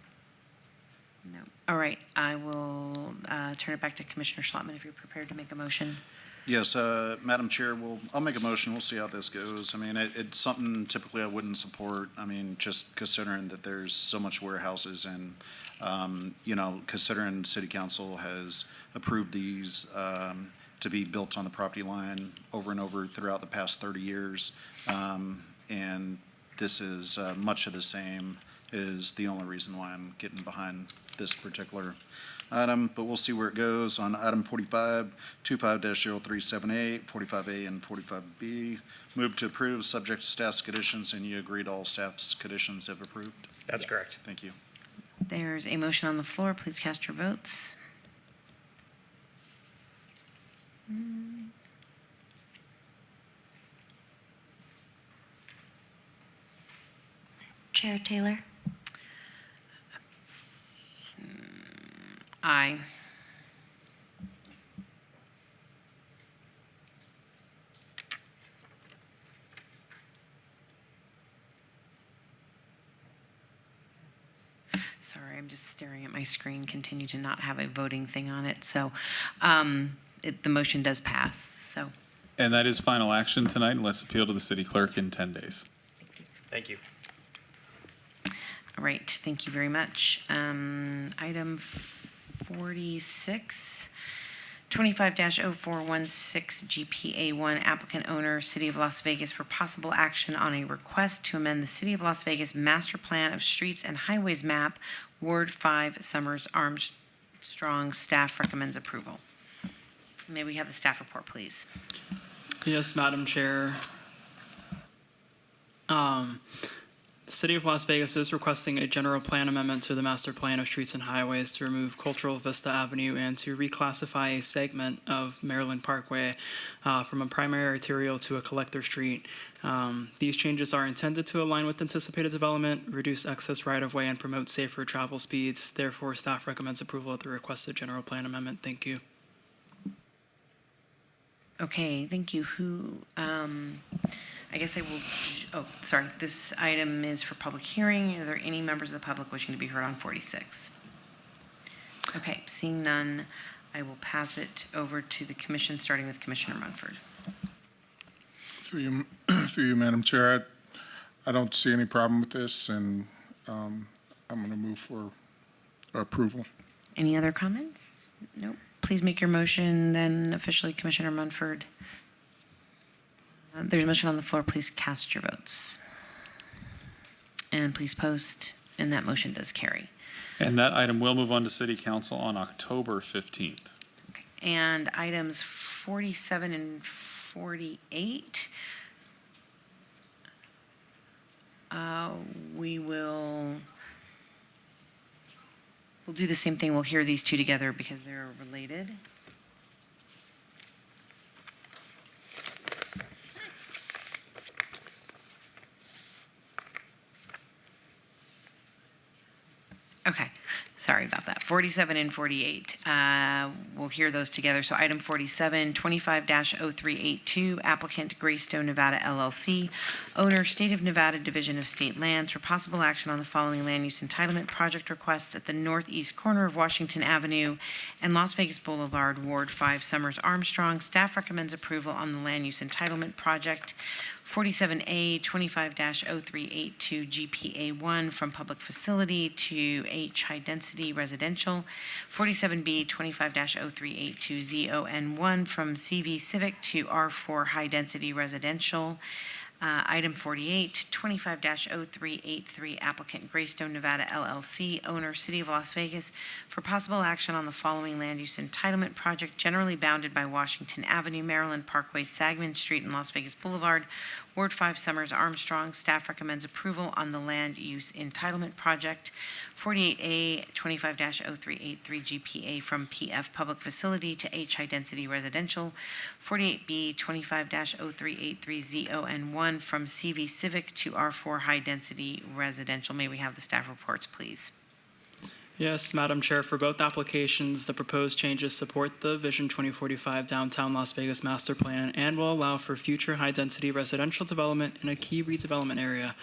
No. All right. I will turn it back to Commissioner Schlottman if you're prepared to make a motion. Yes, Madam Chair, I'll make a motion. We'll see how this goes. I mean, it's something typically I wouldn't support. I mean, just considering that there's so much warehouses and, considering City Council has approved these to be built on the property line over and over throughout the past 30 years. And this is much of the same is the only reason why I'm getting behind this particular item, but we'll see where it goes. On item 45, 25-0378, 45A and 45B, move to approve subject to staff's conditions, and you agreed all staff's conditions have approved? That's correct. Thank you. There's a motion on the floor. Please cast your votes. Chair Taylor? Aye. Sorry, I'm just staring at my screen, continue to not have a voting thing on it. So the motion does pass, so. And that is final action tonight unless appealed to the city clerk in 10 days. Thank you. All right, thank you very much. Item 46, 25-0416 GPA1 applicant owner, City of Las Vegas, for possible action on a request to amend the City of Las Vegas Master Plan of Streets and Highways map, Ward 5, Summers Armstrong. Staff recommends approval. May we have the staff report, please? Yes, Madam Chair. The City of Las Vegas is requesting a general plan amendment to the Master Plan of Streets and Highways to remove Cultural Vista Avenue and to reclassify a segment of Maryland Parkway from a primary arterial to a collector street. These changes are intended to align with anticipated development, reduce excess right-of-way, and promote safer travel speeds. Therefore, staff recommends approval of the requested general plan amendment. Thank you. Okay, thank you. I guess I will, sorry. This item is for public hearing. Are there any members of the public wishing to be heard on 46? Okay, seeing none, I will pass it over to the commission, starting with Commissioner Munford. Through you, Madam Chair, I don't see any problem with this, and I'm going to move for approval. Any other comments? Nope. Please make your motion, then officially Commissioner Munford. There's a motion on the floor. Please cast your votes. And please post, and that motion does carry. And that item will move on to City Council on October 15th. Okay. And items 47 and 48, we'll do the same thing. We'll hear these two together because they're related. Okay, sorry about that. 47 and 48. We'll hear those together. So item 47, 25-0382, applicant Greystone Nevada LLC, owner State of Nevada Division of State Lands, for possible action on the following land use entitlement project requests at the northeast corner of Washington Avenue and Las Vegas Boulevard, Ward 5, Summers Armstrong. Staff recommends approval on the land use entitlement project. 47A, 25-0382 GPA1 from public facility to H high density residential. 47B, 25-0382 ZON1 from CV Civic to R4 high density residential. Item 48, 25-0383, applicant Greystone Nevada LLC, owner City of Las Vegas, for possible action on the following land use entitlement project generally bounded by Washington Avenue, Maryland Parkway, Sagman Street, and Las Vegas Boulevard, Ward 5, Summers Armstrong. Staff recommends approval on the land use entitlement project. 48A, 25-0383 GPA from PF Public Facility to H high density residential. 48B, 25-0383 ZON1 from CV Civic to R4 high density residential. May we have the staff reports, please? Yes, Madam Chair, for both applications, the proposed changes support the Vision 2045 Downtown Las Vegas Master Plan and will allow for future high-density residential development in a key redevelopment area.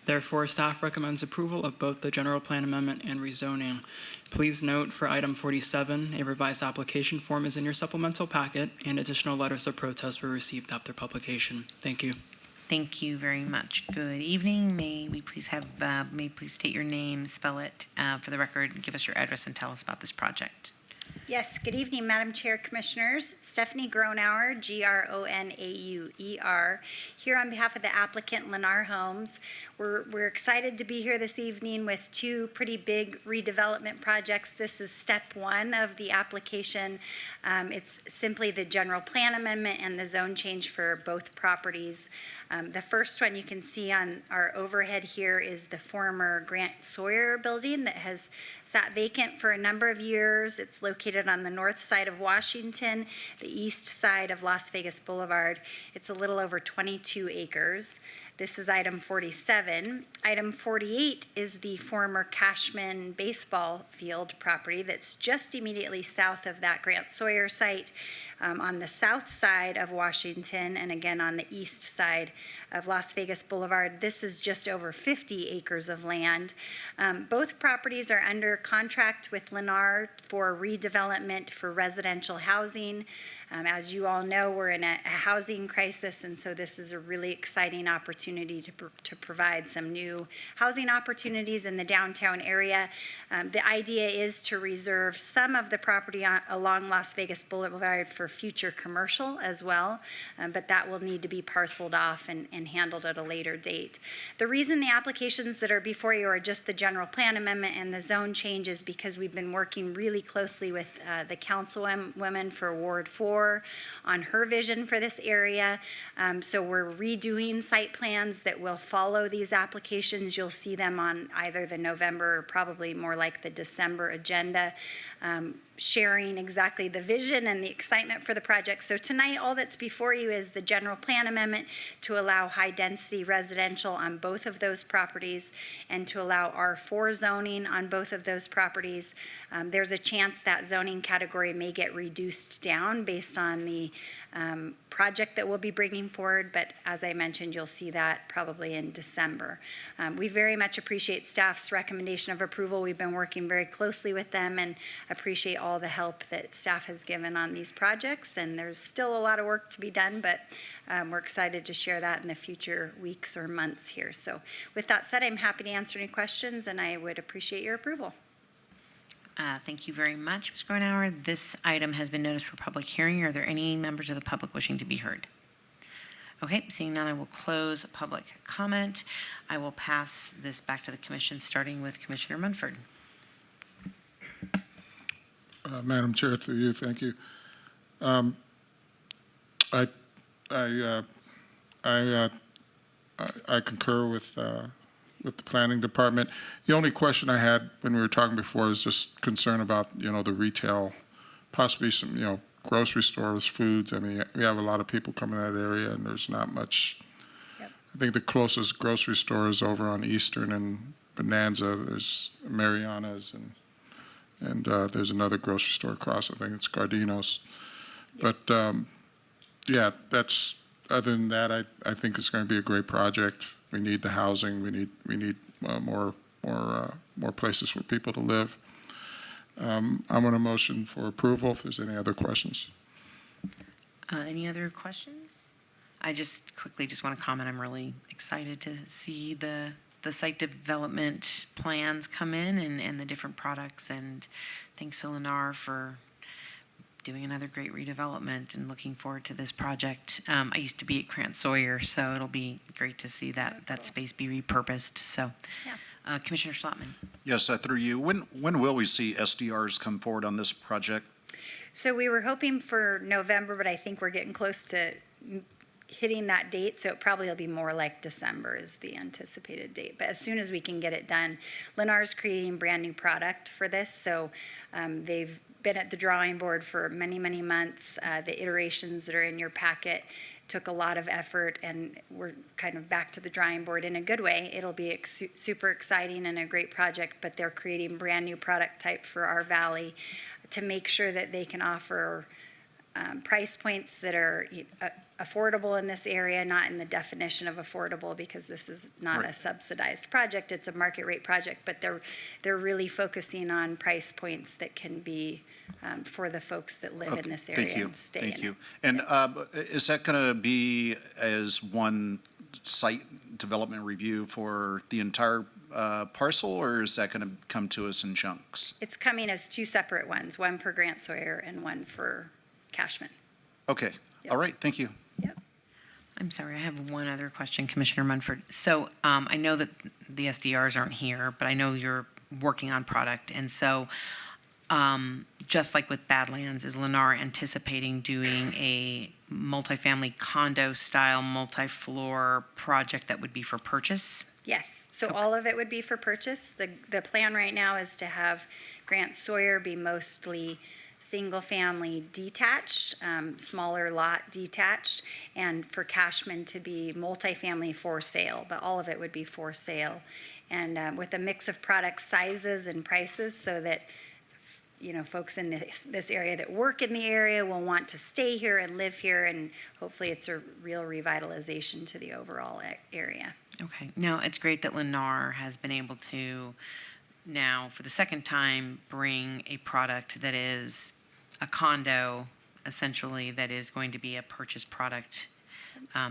Therefore, staff recommends approval of both the general plan amendment and rezoning. Please note for item 47, a revised application form is in your supplemental packet, and additional letters of protest were received after publication. Thank you. Thank you very much. Good evening. May we please have, may you please state your name, spell it for the record, give us your address, and tell us about this project. Yes, good evening, Madam Chair, Commissioners. Stephanie Gronauer, Gronauer, here on behalf of the applicant, Lennar Homes. We're excited to be here this evening with two pretty big redevelopment projects. This is step one of the application. It's simply the general plan amendment and the zone change for both properties. The first one you can see on our overhead here is the former Grant Sawyer building that has sat vacant for a number of years. It's located on the north side of Washington, the east side of Las Vegas Boulevard. It's a little over 22 acres. This is item 47. Item 48 is the former Cashman baseball field property that's just immediately south of that Grant Sawyer site. on the south side of Washington and again on the east side of Las Vegas Boulevard. This is just over 50 acres of land. Both properties are under contract with Lennar for redevelopment for residential housing. As you all know, we're in a housing crisis, and so this is a really exciting opportunity to provide some new housing opportunities in the downtown area. The idea is to reserve some of the property along Las Vegas Boulevard for future commercial as well, but that will need to be parceled off and handled at a later date. The reason the applications that are before you are just the general plan amendment and the zone change is because we've been working really closely with the councilwoman for Ward 4 on her vision for this area. So we're redoing site plans that will follow these applications. You'll see them on either the November or probably more like the December agenda, sharing exactly the vision and the excitement for the project. So tonight, all that's before you is the general plan amendment to allow high-density residential on both of those properties and to allow R4 zoning on both of those properties. There's a chance that zoning category may get reduced down based on the project that we'll be bringing forward, but as I mentioned, you'll see that probably in December. We very much appreciate staff's recommendation of approval. We've been working very closely with them and appreciate all the help that staff has given on these projects, and there's still a lot of work to be done, but we're excited to share that in the future weeks or months here. So with that said, I'm happy to answer any questions, and I would appreciate your approval. Thank you very much, Ms. Groenauer. This item has been noticed for public hearing. Are there any members of the public wishing to be heard? Okay, seeing none, I will close public comment. I will pass this back to the commission, starting with Commissioner Munford. Madam Chair, through you, thank you. I concur with the planning department. The only question I had when we were talking before is just concern about, the retail, possibly some, grocery stores, foods. I mean, we have a lot of people coming in that area and there's not much. Yep. I think the closest grocery store is over on Eastern and Bonanza. There's Mariana's and there's another grocery store across. I think it's Gardino's. Yep. But yeah, that's, other than that, I think it's going to be a great project. We need the housing. We need more places for people to live. I'm on a motion for approval. If there's any other questions. Any other questions? I just quickly want to comment. I'm really excited to see the site development plans come in and the different products. And thanks to Lennar for doing another great redevelopment and looking forward to this project. I used to be at Grant Sawyer, so it'll be great to see that space be repurposed. So, yeah. Commissioner Schlottman. Yes, through you. When will we see SDRs come forward on this project? So we were hoping for November, but I think we're getting close to hitting that date, so it probably will be more like December is the anticipated date. But as soon as we can get it done, Lennar's creating brand new product for this, so they've been at the drawing board for many, many months. The iterations that are in your packet took a lot of effort, and we're kind of back to the drawing board in a good way. It'll be super exciting and a great project, but they're creating brand new product type for our valley to make sure that they can offer price points that are affordable in this area, not in the definition of affordable, because this is not a subsidized project, it's a market rate project, but they're really focusing on price points that can be for the folks that live in this area and stay in it. Thank you. And is that going to be as one site development review for the entire parcel, or is that going to come to us in chunks? It's coming as two separate ones, one for Grant Sawyer and one for Cashman. Okay. Yep. All right. Thank you. Yep. I'm sorry, I have one other question, Commissioner Munford. So I know that the SDRs aren't here, but I know you're working on product. And so just like with Badlands, is Lennar anticipating doing a multifamily condo style, multi-floor project that would be for purchase? Yes, so all of it would be for purchase. The plan right now is to have Grant Sawyer be mostly single-family detached, smaller lot detached, and for Cashman to be multifamily for sale, but all of it would be for sale. And with a mix of product sizes and prices so that folks in this area that work in the area will want to stay here and live here, and hopefully it's a real revitalization to the overall area. Okay. No, it's great that Lennar has been able to now, for the second time, bring a product that is a condo, essentially, that is going to be a purchase product.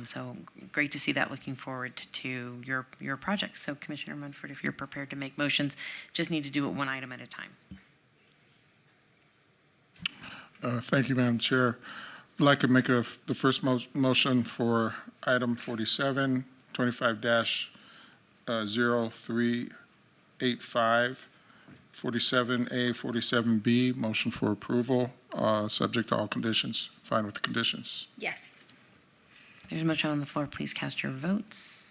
So great to see that. Looking forward to your project. So Commissioner Munford, if you're prepared to make motions, just need to do it one item at a time. Thank you, Madam Chair. I'd like to make the first motion for item 47, 25-0385, 47A, 47B, motion for approval, subject to all conditions. Fine with the conditions. Yes. There's a motion on the floor. Please cast your votes.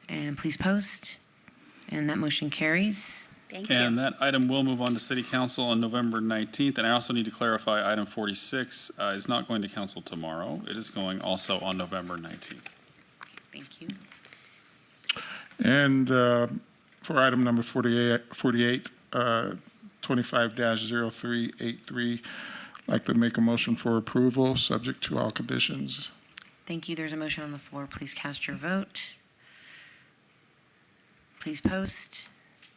And please post. And that motion carries. Thank you. And that item will move on to City Council on November 19th. And I also need to clarify, item 46 is not going to Council tomorrow. It is going also on November 19th. Thank you. And for item number 48, 25-0383, I'd like to make a motion for approval, subject to all conditions. Thank you. There's a motion on the floor. Please cast your vote. Please post.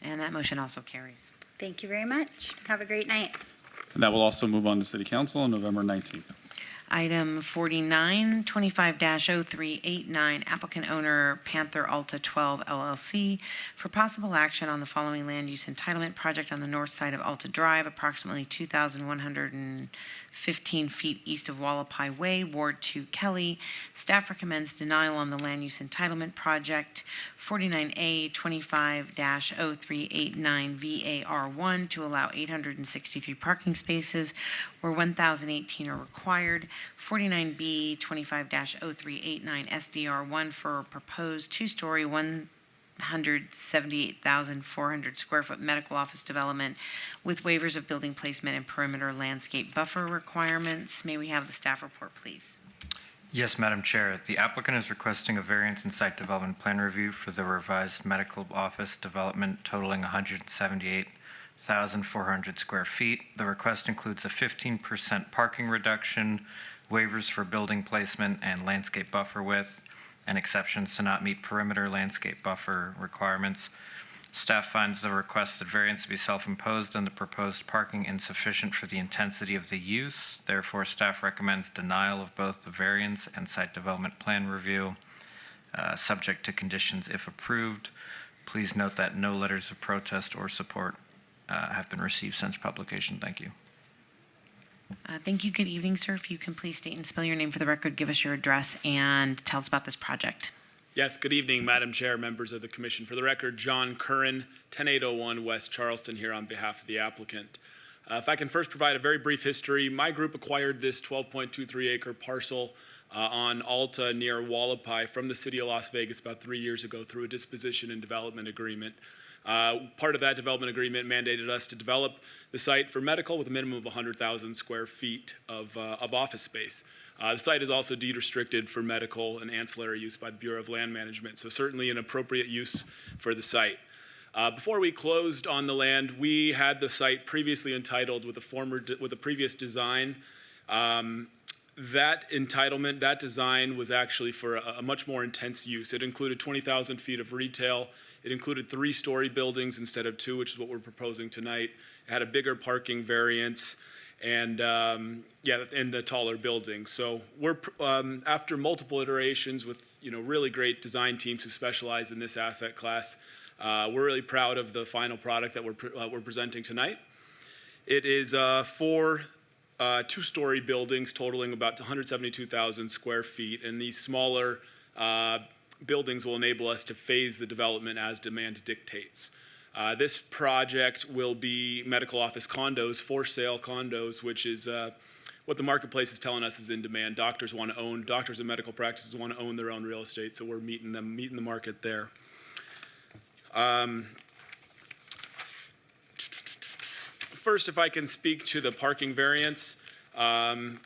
And that motion also carries. Thank you very much. Have a great night. And that will also move on to City Council on November 19th. Item 49, 25-0389, applicant owner Panther Alta 12 LLC for possible action on the following land use entitlement project on the north side of Alta Drive, approximately 2,115 feet east of Wallapai Way, Ward 2, Kelly. Staff recommends denial on the land use entitlement project. 49A, 25-0389 VAR1 to allow 863 parking spaces where 1,018 are required. 49B, 25-0389 SDR1 for a proposed two-story, 178,400 square foot medical office development with waivers of building placement and perimeter landscape buffer requirements. May we have the staff report, please? Yes, Madam Chair. The applicant is requesting a variance in site development plan review for the revised medical office development totaling 178,400 square feet. The request includes a 15% parking reduction, waivers for building placement and landscape buffer width, and exceptions to not meet perimeter landscape buffer requirements. Staff finds the requested variance to be self-imposed and the proposed parking insufficient for the intensity of the use. Therefore, staff recommends denial of both the variance and site development plan review, subject to conditions if approved. Please note that no letters of protest or support have been received since publication. Thank you. Thank you. Good evening, sir. If you can please state and spell your name for the record, give us your address, and tell us about this project. Yes, good evening, Madam Chair, members of the Commission. For the record, John Curran, 10801 West Charleston, here on behalf of the applicant. If I can first provide a very brief history, my group acquired this 12.23 acre parcel on Alta near Wallapai from the city of Las Vegas about 3 years ago through a disposition and development agreement. Part of that development agreement mandated us to develop the site for medical with a minimum of 100,000 square feet of office space. The site is also deed restricted for medical and ancillary use by the Bureau of Land Management, so certainly an appropriate use for the site. Before we closed on the land, we had the site previously entitled with a previous design. That entitlement, that design was actually for a much more intense use. It included 20,000 feet of retail. It included 3-story buildings instead of 2, which is what we're proposing tonight. It had a bigger parking variance and a taller building. So we're after multiple iterations with really great design teams who specialize in this asset class. We're really proud of the final product that we're presenting tonight. It is 4 2-story buildings totaling about 172,000 square feet, and these smaller buildings will enable us to phase the development as demand dictates. This project will be medical office condos, for sale condos, which is what the marketplace is telling us is in demand. Doctors want to own, doctors and medical practices want to own their own real estate, so we're meeting the market there. First, if I can speak to the parking variance,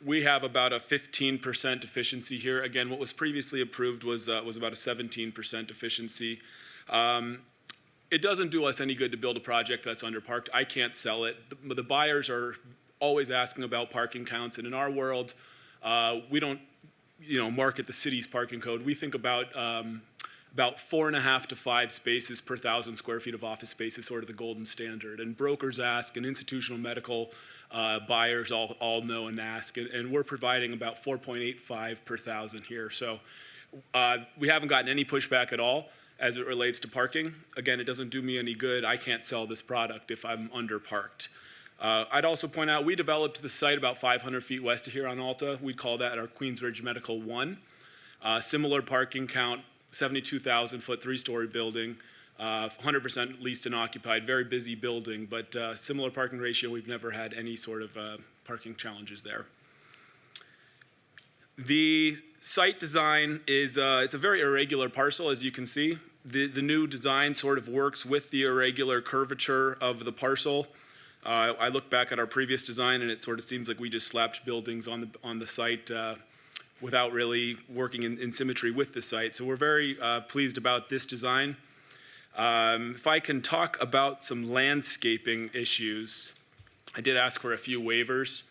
we have about a 15% efficiency here. Again, what was previously approved was about a 17% efficiency. it doesn't do us any good to build a project that's underparked. I can't sell it. The buyers are always asking about parking counts, and in our world, we don't, market the city's parking code. We think about 4.5 to 5 spaces per 1,000 square feet of office space is sort of the golden standard. And brokers ask, and institutional medical buyers all know and ask, and we're providing about 4.85 per 1,000 here. So we haven't gotten any pushback at all as it relates to parking. Again, it doesn't do me any good. I can't sell this product if I'm underparked. I'd also point out we developed the site about 500 feet west of here on Alta. We call that our Queensridge Medical 1. Similar parking count, 72,000 foot, 3-story building, 100% leased and occupied, very busy building, but similar parking ratio. We've never had any sort of parking challenges there. The site design is, it's a very irregular parcel, as you can see. The new design sort of works with the irregular curvature of the parcel. I look back at our previous design and it sort of seems like we just slapped buildings on the site without really working in symmetry with the site. So we're very pleased about this design. If I can talk about some landscaping issues, I did ask for a few waivers.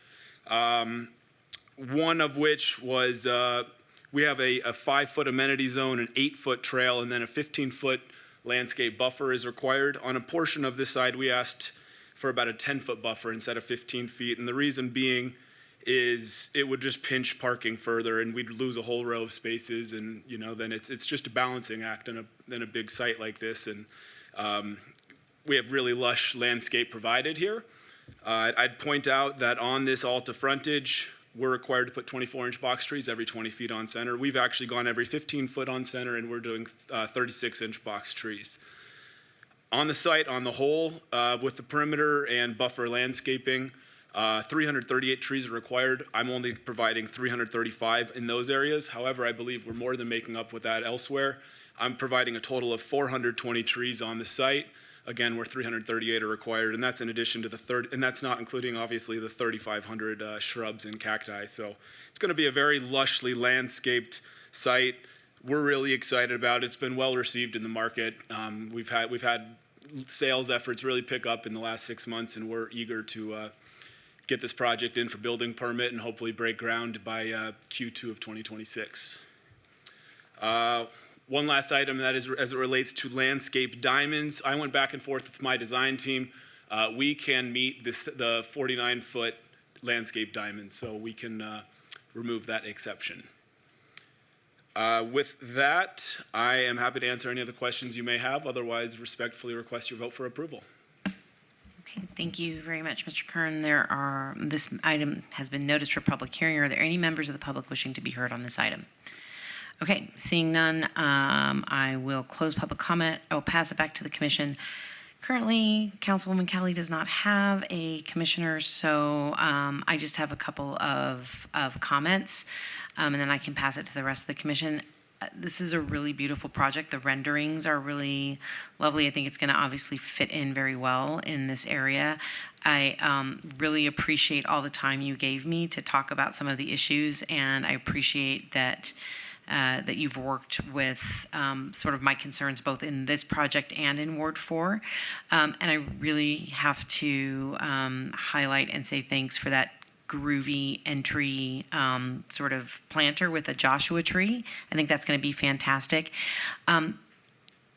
One of which was we have a 5-foot amenity zone, an 8-foot trail, and then a 15-foot landscape buffer is required. On a portion of this side, we asked for about a 10-foot buffer instead of 15 feet, and the reason being is it would just pinch parking further, and we'd lose a whole row of spaces, and then it's just a balancing act in a big site like this, and we have really lush landscape provided here. I'd point out that on this Alta frontage, we're required to put 24-inch box trees every 20 feet on center. We've actually gone every 15 foot on center, and we're doing 36-inch box trees. On the site, on the whole, with the perimeter and buffer landscaping, 338 trees are required. I'm only providing 335 in those areas. However, I believe we're more than making up with that elsewhere. I'm providing a total of 420 trees on the site. Again, where 338 are required, and that's in addition to the and that's not including obviously the 3,500 shrubs and cacti. So it's going to be a very lushly landscaped site. We're really excited about it. It's been well received in the market. We've had sales efforts really pick up in the last 6 months, and we're eager to get this project in for building permit and hopefully break ground by Q2 of 2026. One last item, that is as it relates to landscape diamonds. I went back and forth with my design team. We can meet the 49-foot landscape diamonds, so we can remove that exception. With that, I am happy to answer any other questions you may have. Otherwise, respectfully request your vote for approval. Okay, thank you very much, Mr. Kern. This item has been noticed for public hearing. Are there any members of the public wishing to be heard on this item? Okay, seeing none, I will close public comment. I will pass it back to the commission. Currently, Councilwoman Kelly does not have a commissioner, so I just have a couple of comments, and then I can pass it to the rest of the commission. This is a really beautiful project. The renderings are really lovely. I think it's going to obviously fit in very well in this area. I really appreciate all the time you gave me to talk about some of the issues, and I appreciate that you've worked with sort of my concerns both in this project and in Ward 4. And I really have to highlight and say thanks for that groovy entry sort of planter with a Joshua tree. I think that's going to be fantastic.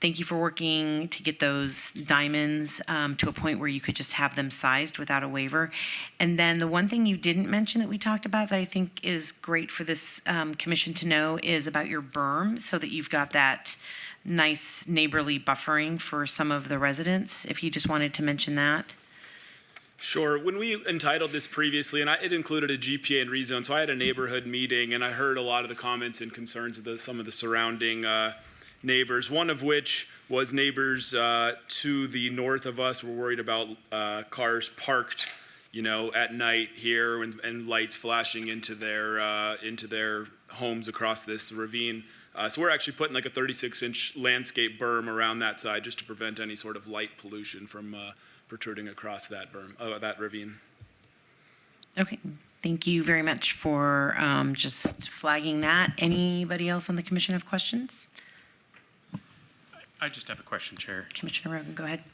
Thank you for working to get those diamonds to a point where you could just have them sized without a waiver. And then the one thing you didn't mention that we talked about that I think is great for this commission to know is about your berm, so that you've got that nice neighborly buffering for some of the residents, if you just wanted to mention that. Sure. When we entitled this previously, and it included a GPA and rezone, so I had a neighborhood meeting, and I heard a lot of the comments and concerns of some of the surrounding neighbors, one of which was neighbors to the north of us were worried about cars parked, at night here and lights flashing into their homes across this ravine. So we're actually putting like a 36-inch landscape berm around that side just to prevent any sort of light pollution from protruding across that that ravine. Okay. Thank you very much for just flagging that. Anybody else on the commission have questions? I just have a question, Chair. Commissioner Rogan, go ahead.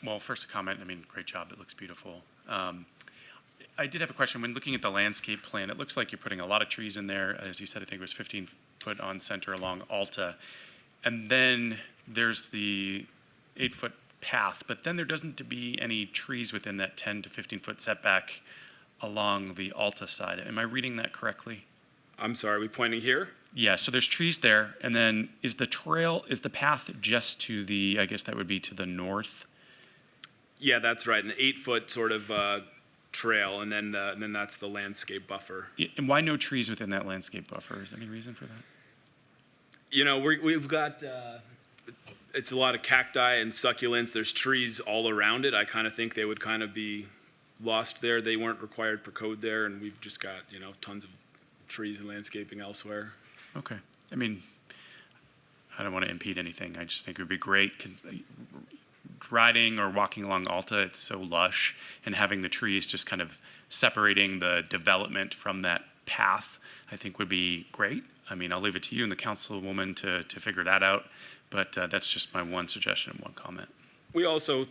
Well, first a comment. I mean, great job. It looks beautiful. I did have a question. When looking at the landscape plan, it looks like you're putting a lot of trees in there. As you said, I think it was 15 foot on center along Alta. And then there's the 8-foot path, but then there doesn't to be any trees within that 10 to 15 foot setback along the Alta side. Am I reading that correctly? I'm sorry, are we pointing here? Yeah, so there's trees there, and then is the path just to the, I guess that would be to the north? Yeah, that's right, an 8-foot sort of trail, and then that's the landscape buffer. And why no trees within that landscape buffer? Is there any reason for that? You know, we've got, it's a lot of cacti and succulents. There's trees all around it. I kind of think they would kind of be lost there. They weren't required per code there, and we've just got, you know, tons of trees and landscaping elsewhere. Okay. I mean, I don't want to impede anything. I just think it would be great. Riding or walking along Alta, it's so lush, and having the trees just kind of separating the development from that path, I think would be great. I mean, I'll leave it to you and the councilwoman to figure that out, but that's just my one suggestion and one comment. We also,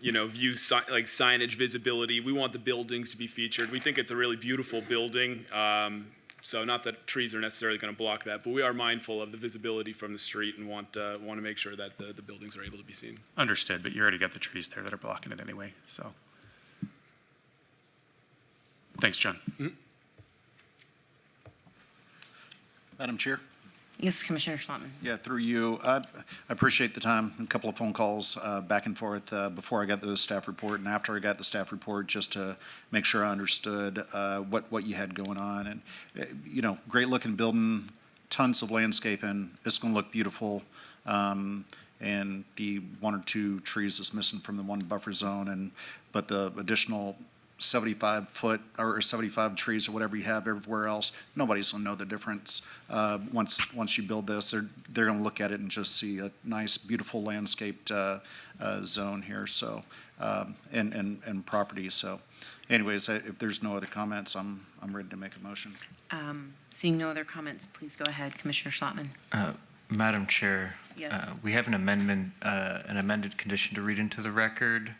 you know, view like signage visibility. We want the buildings to be featured. We think it's a really beautiful building. So not that trees are necessarily going to block that, but we are mindful of the visibility from the street and want to make sure that the buildings are able to be seen. Understood, but you already got the trees there that are blocking it anyway, so. Thanks, John. Mm-hmm. Madam Chair? Yes, Commissioner Schlottman. Yeah, through you. I appreciate the time, a couple of phone calls back and forth before I got the staff report and after I got the staff report, just to make sure I understood what you had going on. And, you know, great looking building, tons of landscaping. It's going to look beautiful. And the 1 or 2 trees is missing from the one buffer zone, but the additional 75 foot or 75 trees or whatever you have everywhere else, nobody's gonna know the difference. Once you build this, they're gonna look at it and just see a nice, beautiful landscaped zone here. So and property. So, anyways, if there's no other comments, I'm ready to make a motion. Seeing no other comments, please go ahead, Commissioner Schlottman. Madam Chair, Yes. we have an amended condition to read into the record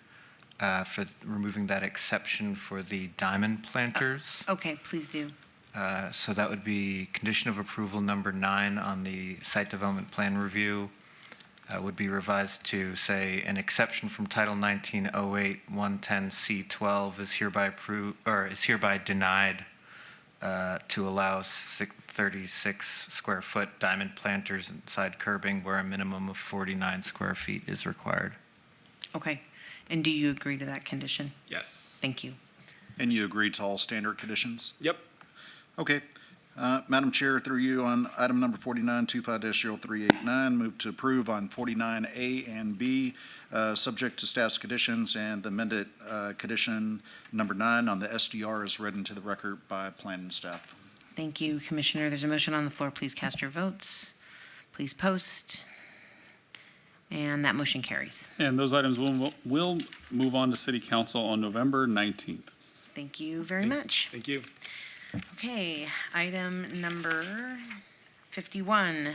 for removing that exception for the diamond planters. Okay, please do. So that would be condition of approval number 9 on the site development plan review would be revised to say an exception from Title 1908 110C12 is hereby denied to allow 36 square foot diamond planters inside curbing where a minimum of 49 square feet is required. Okay. And do you agree to that condition? Yes. Thank you. And you agree to all standard conditions? Yep. Okay. Madam Chair, through you on item number 49, 25-0389, move to approve on 49A and B, subject to staff's conditions, and the amended condition number 9 on the SDR is read into the record by planning staff. Thank you, Commissioner. There's a motion on the floor. Please cast your votes. Please post. And that motion carries. And those items will move on to City Council on November 19th. Thank you very much. Thank you. Okay, item number 51,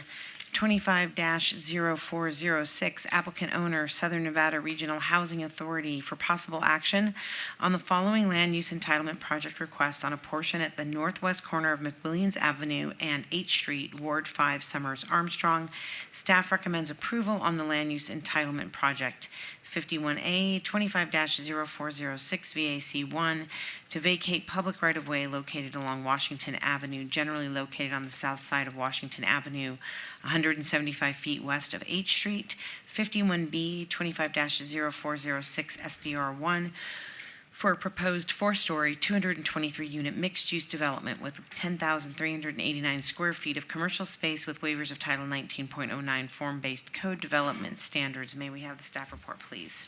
25-0406, applicant owner, Southern Nevada Regional Housing Authority, for possible action on the following land use entitlement project requests on a portion at the northwest corner of McWilliams Avenue and H Street, Ward 5, Summers, Armstrong. Staff recommends approval on the land use entitlement project. 51A, 25-0406 VAC1, to vacate public right-of-way located along Washington Avenue, generally located on the south side of Washington Avenue, 175 feet west of H Street. 51B, 25-0406 SDR1, for a proposed 4-story, 223-unit mixed-use development with 10,389 square feet of commercial space with waivers of Title 19.09 form-based code development standards. May we have the staff report, please?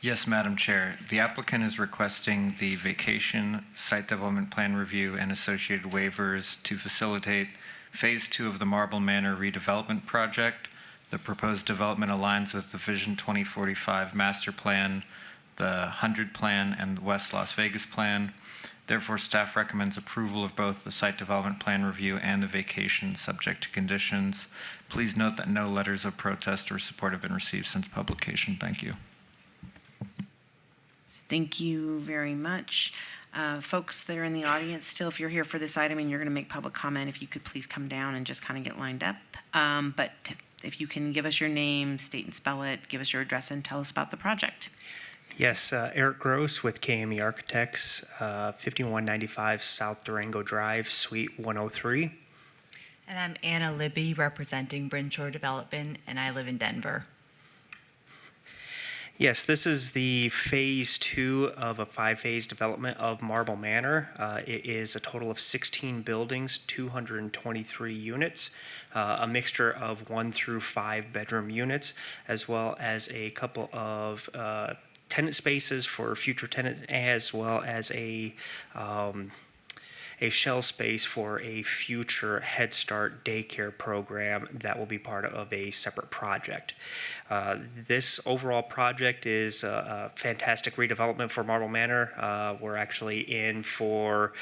Yes, Madam Chair. The applicant is requesting the vacation, site development plan review, and associated waivers to facilitate Phase 2 of the Marble Manor redevelopment project. The proposed development aligns with the Vision 2045 master plan, the 100 plan, and the West Las Vegas plan. Therefore, staff recommends approval of both the site development plan review and the vacation subject to conditions. Please note that no letters of protest or support have been received since publication. Thank you. Thank you very much. Folks that are in the audience, still, if you're here for this item and you're going to make public comment, if you could please come down and just kind of get lined up. But if you can give us your name, state and spell it, give us your address, and tell us about the project. Yes, Eric Gross with KME Architects, 5195 South Durango Drive, Suite 103. And I'm Anna Libby, representing Brinshore Development, and I live in Denver. Yes, this is the phase 2 of a 5-phase development of Marble Manor. It is a total of 16 buildings, 223 units, a mixture of 1 through 5 bedroom units, as well as a couple of tenant spaces for future tenants, as well as a shell space for a future Head Start daycare program that will be part of a separate project. This overall project is a fantastic redevelopment for Marble Manor. We're actually in for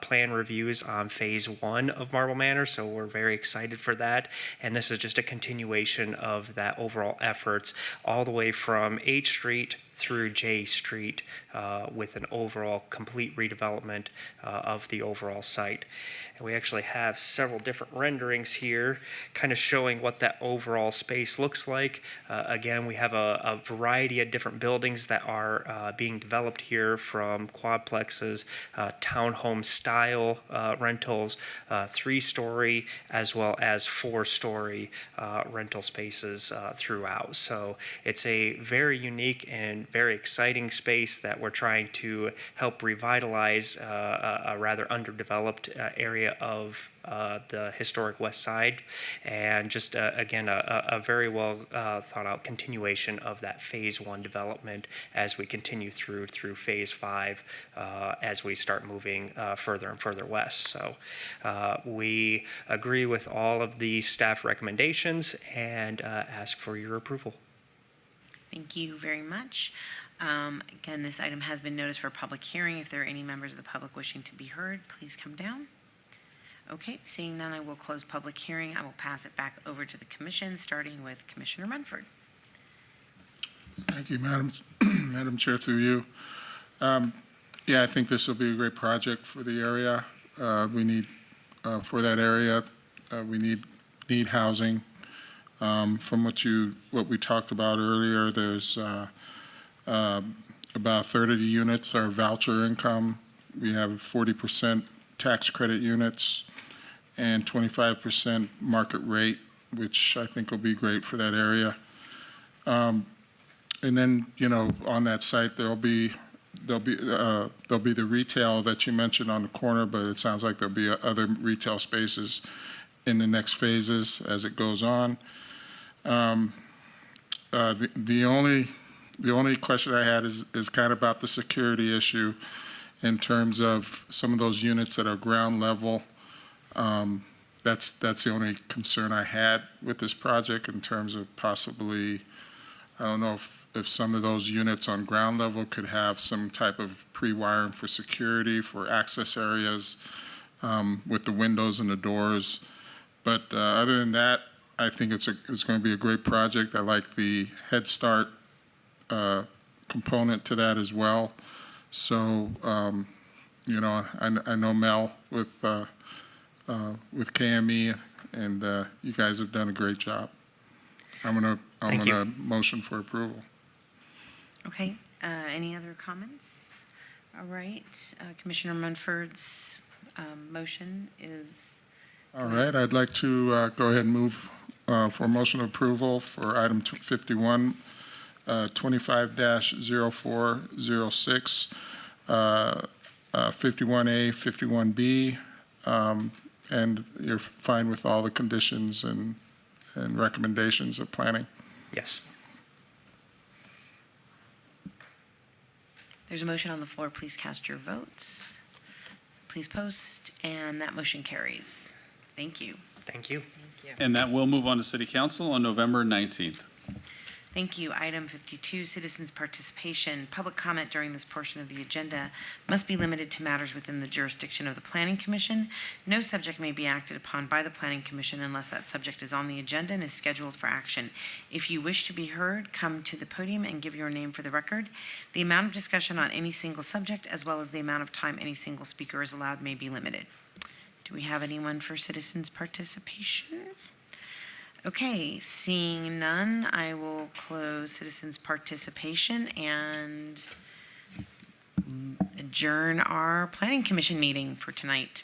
plan reviews on phase 1 of Marble Manor, so we're very excited for that. And this is just a continuation of that overall efforts all the way from H Street through J Street with an overall complete redevelopment of the overall site. And we actually have several different renderings here kind of showing what that overall space looks like. Again, we have a variety of different buildings that are being developed here, from quadplexes, townhome style rentals, 3-story, as well as 4-story rental spaces throughout. So it's a very unique and very exciting space that we're trying to help revitalize a rather underdeveloped area of the historic West Side, and just again a very well thought out continuation of that phase 1 development as we continue through phase 5 as we start moving further and further west. So we agree with all of the staff recommendations and ask for your approval. Thank you very much. Again, this item has been noticed for a public hearing. If there are any members of the public wishing to be heard, please come down. Okay, seeing none, I will close public hearing. I will pass it back over to the commission, starting with Commissioner Munford. Thank you, Madam Chair, through you. Yeah, I think this will be a great project for the area. We need, for that area, we need housing. From what we talked about earlier, there's about a third of the units are voucher income. We have 40% tax credit units and 25% market rate, which I think will be great for that area. And then, on that site, there'll be the retail that you mentioned on the corner, but it sounds like there'll be other retail spaces in the next phases as it goes on. The only question I had is kind of about the security issue in terms of some of those units that are ground level. That's the only concern I had with this project, in terms of possibly, I don't know if some of those units on ground level could have some type of pre-wiring for security, for access areas with the windows and the doors. But other than that, I think it's going to be a great project. I like the Head Start component to that as well. So, I know Mel with KME, and you guys have done a great job. I'm gonna motion for approval. Okay, any other comments? All right, Commissioner Munford's motion is. All right, I'd like to go ahead and move for motion approval for item 51, 25-0406, 51A, 51B, and you're fine with all the conditions and recommendations of planning? Yes. There's a motion on the floor. Please cast your votes. Please post, and that motion carries. Thank you. Thank you. And that will move on to City Council on November 19th. Thank you. Item 52, citizens' participation. Public comment during this portion of the agenda must be limited to matters within the jurisdiction of the Planning Commission. No subject may be acted upon by the Planning Commission unless that subject is on the agenda and is scheduled for action. If you wish to be heard, come to the podium and give your name for the record. The amount of discussion on any single subject, as well as the amount of time any single speaker is allowed, may be limited. Do we have anyone for citizens' participation? Okay, seeing none, I will close citizens' participation and adjourn our Planning Commission meeting for tonight.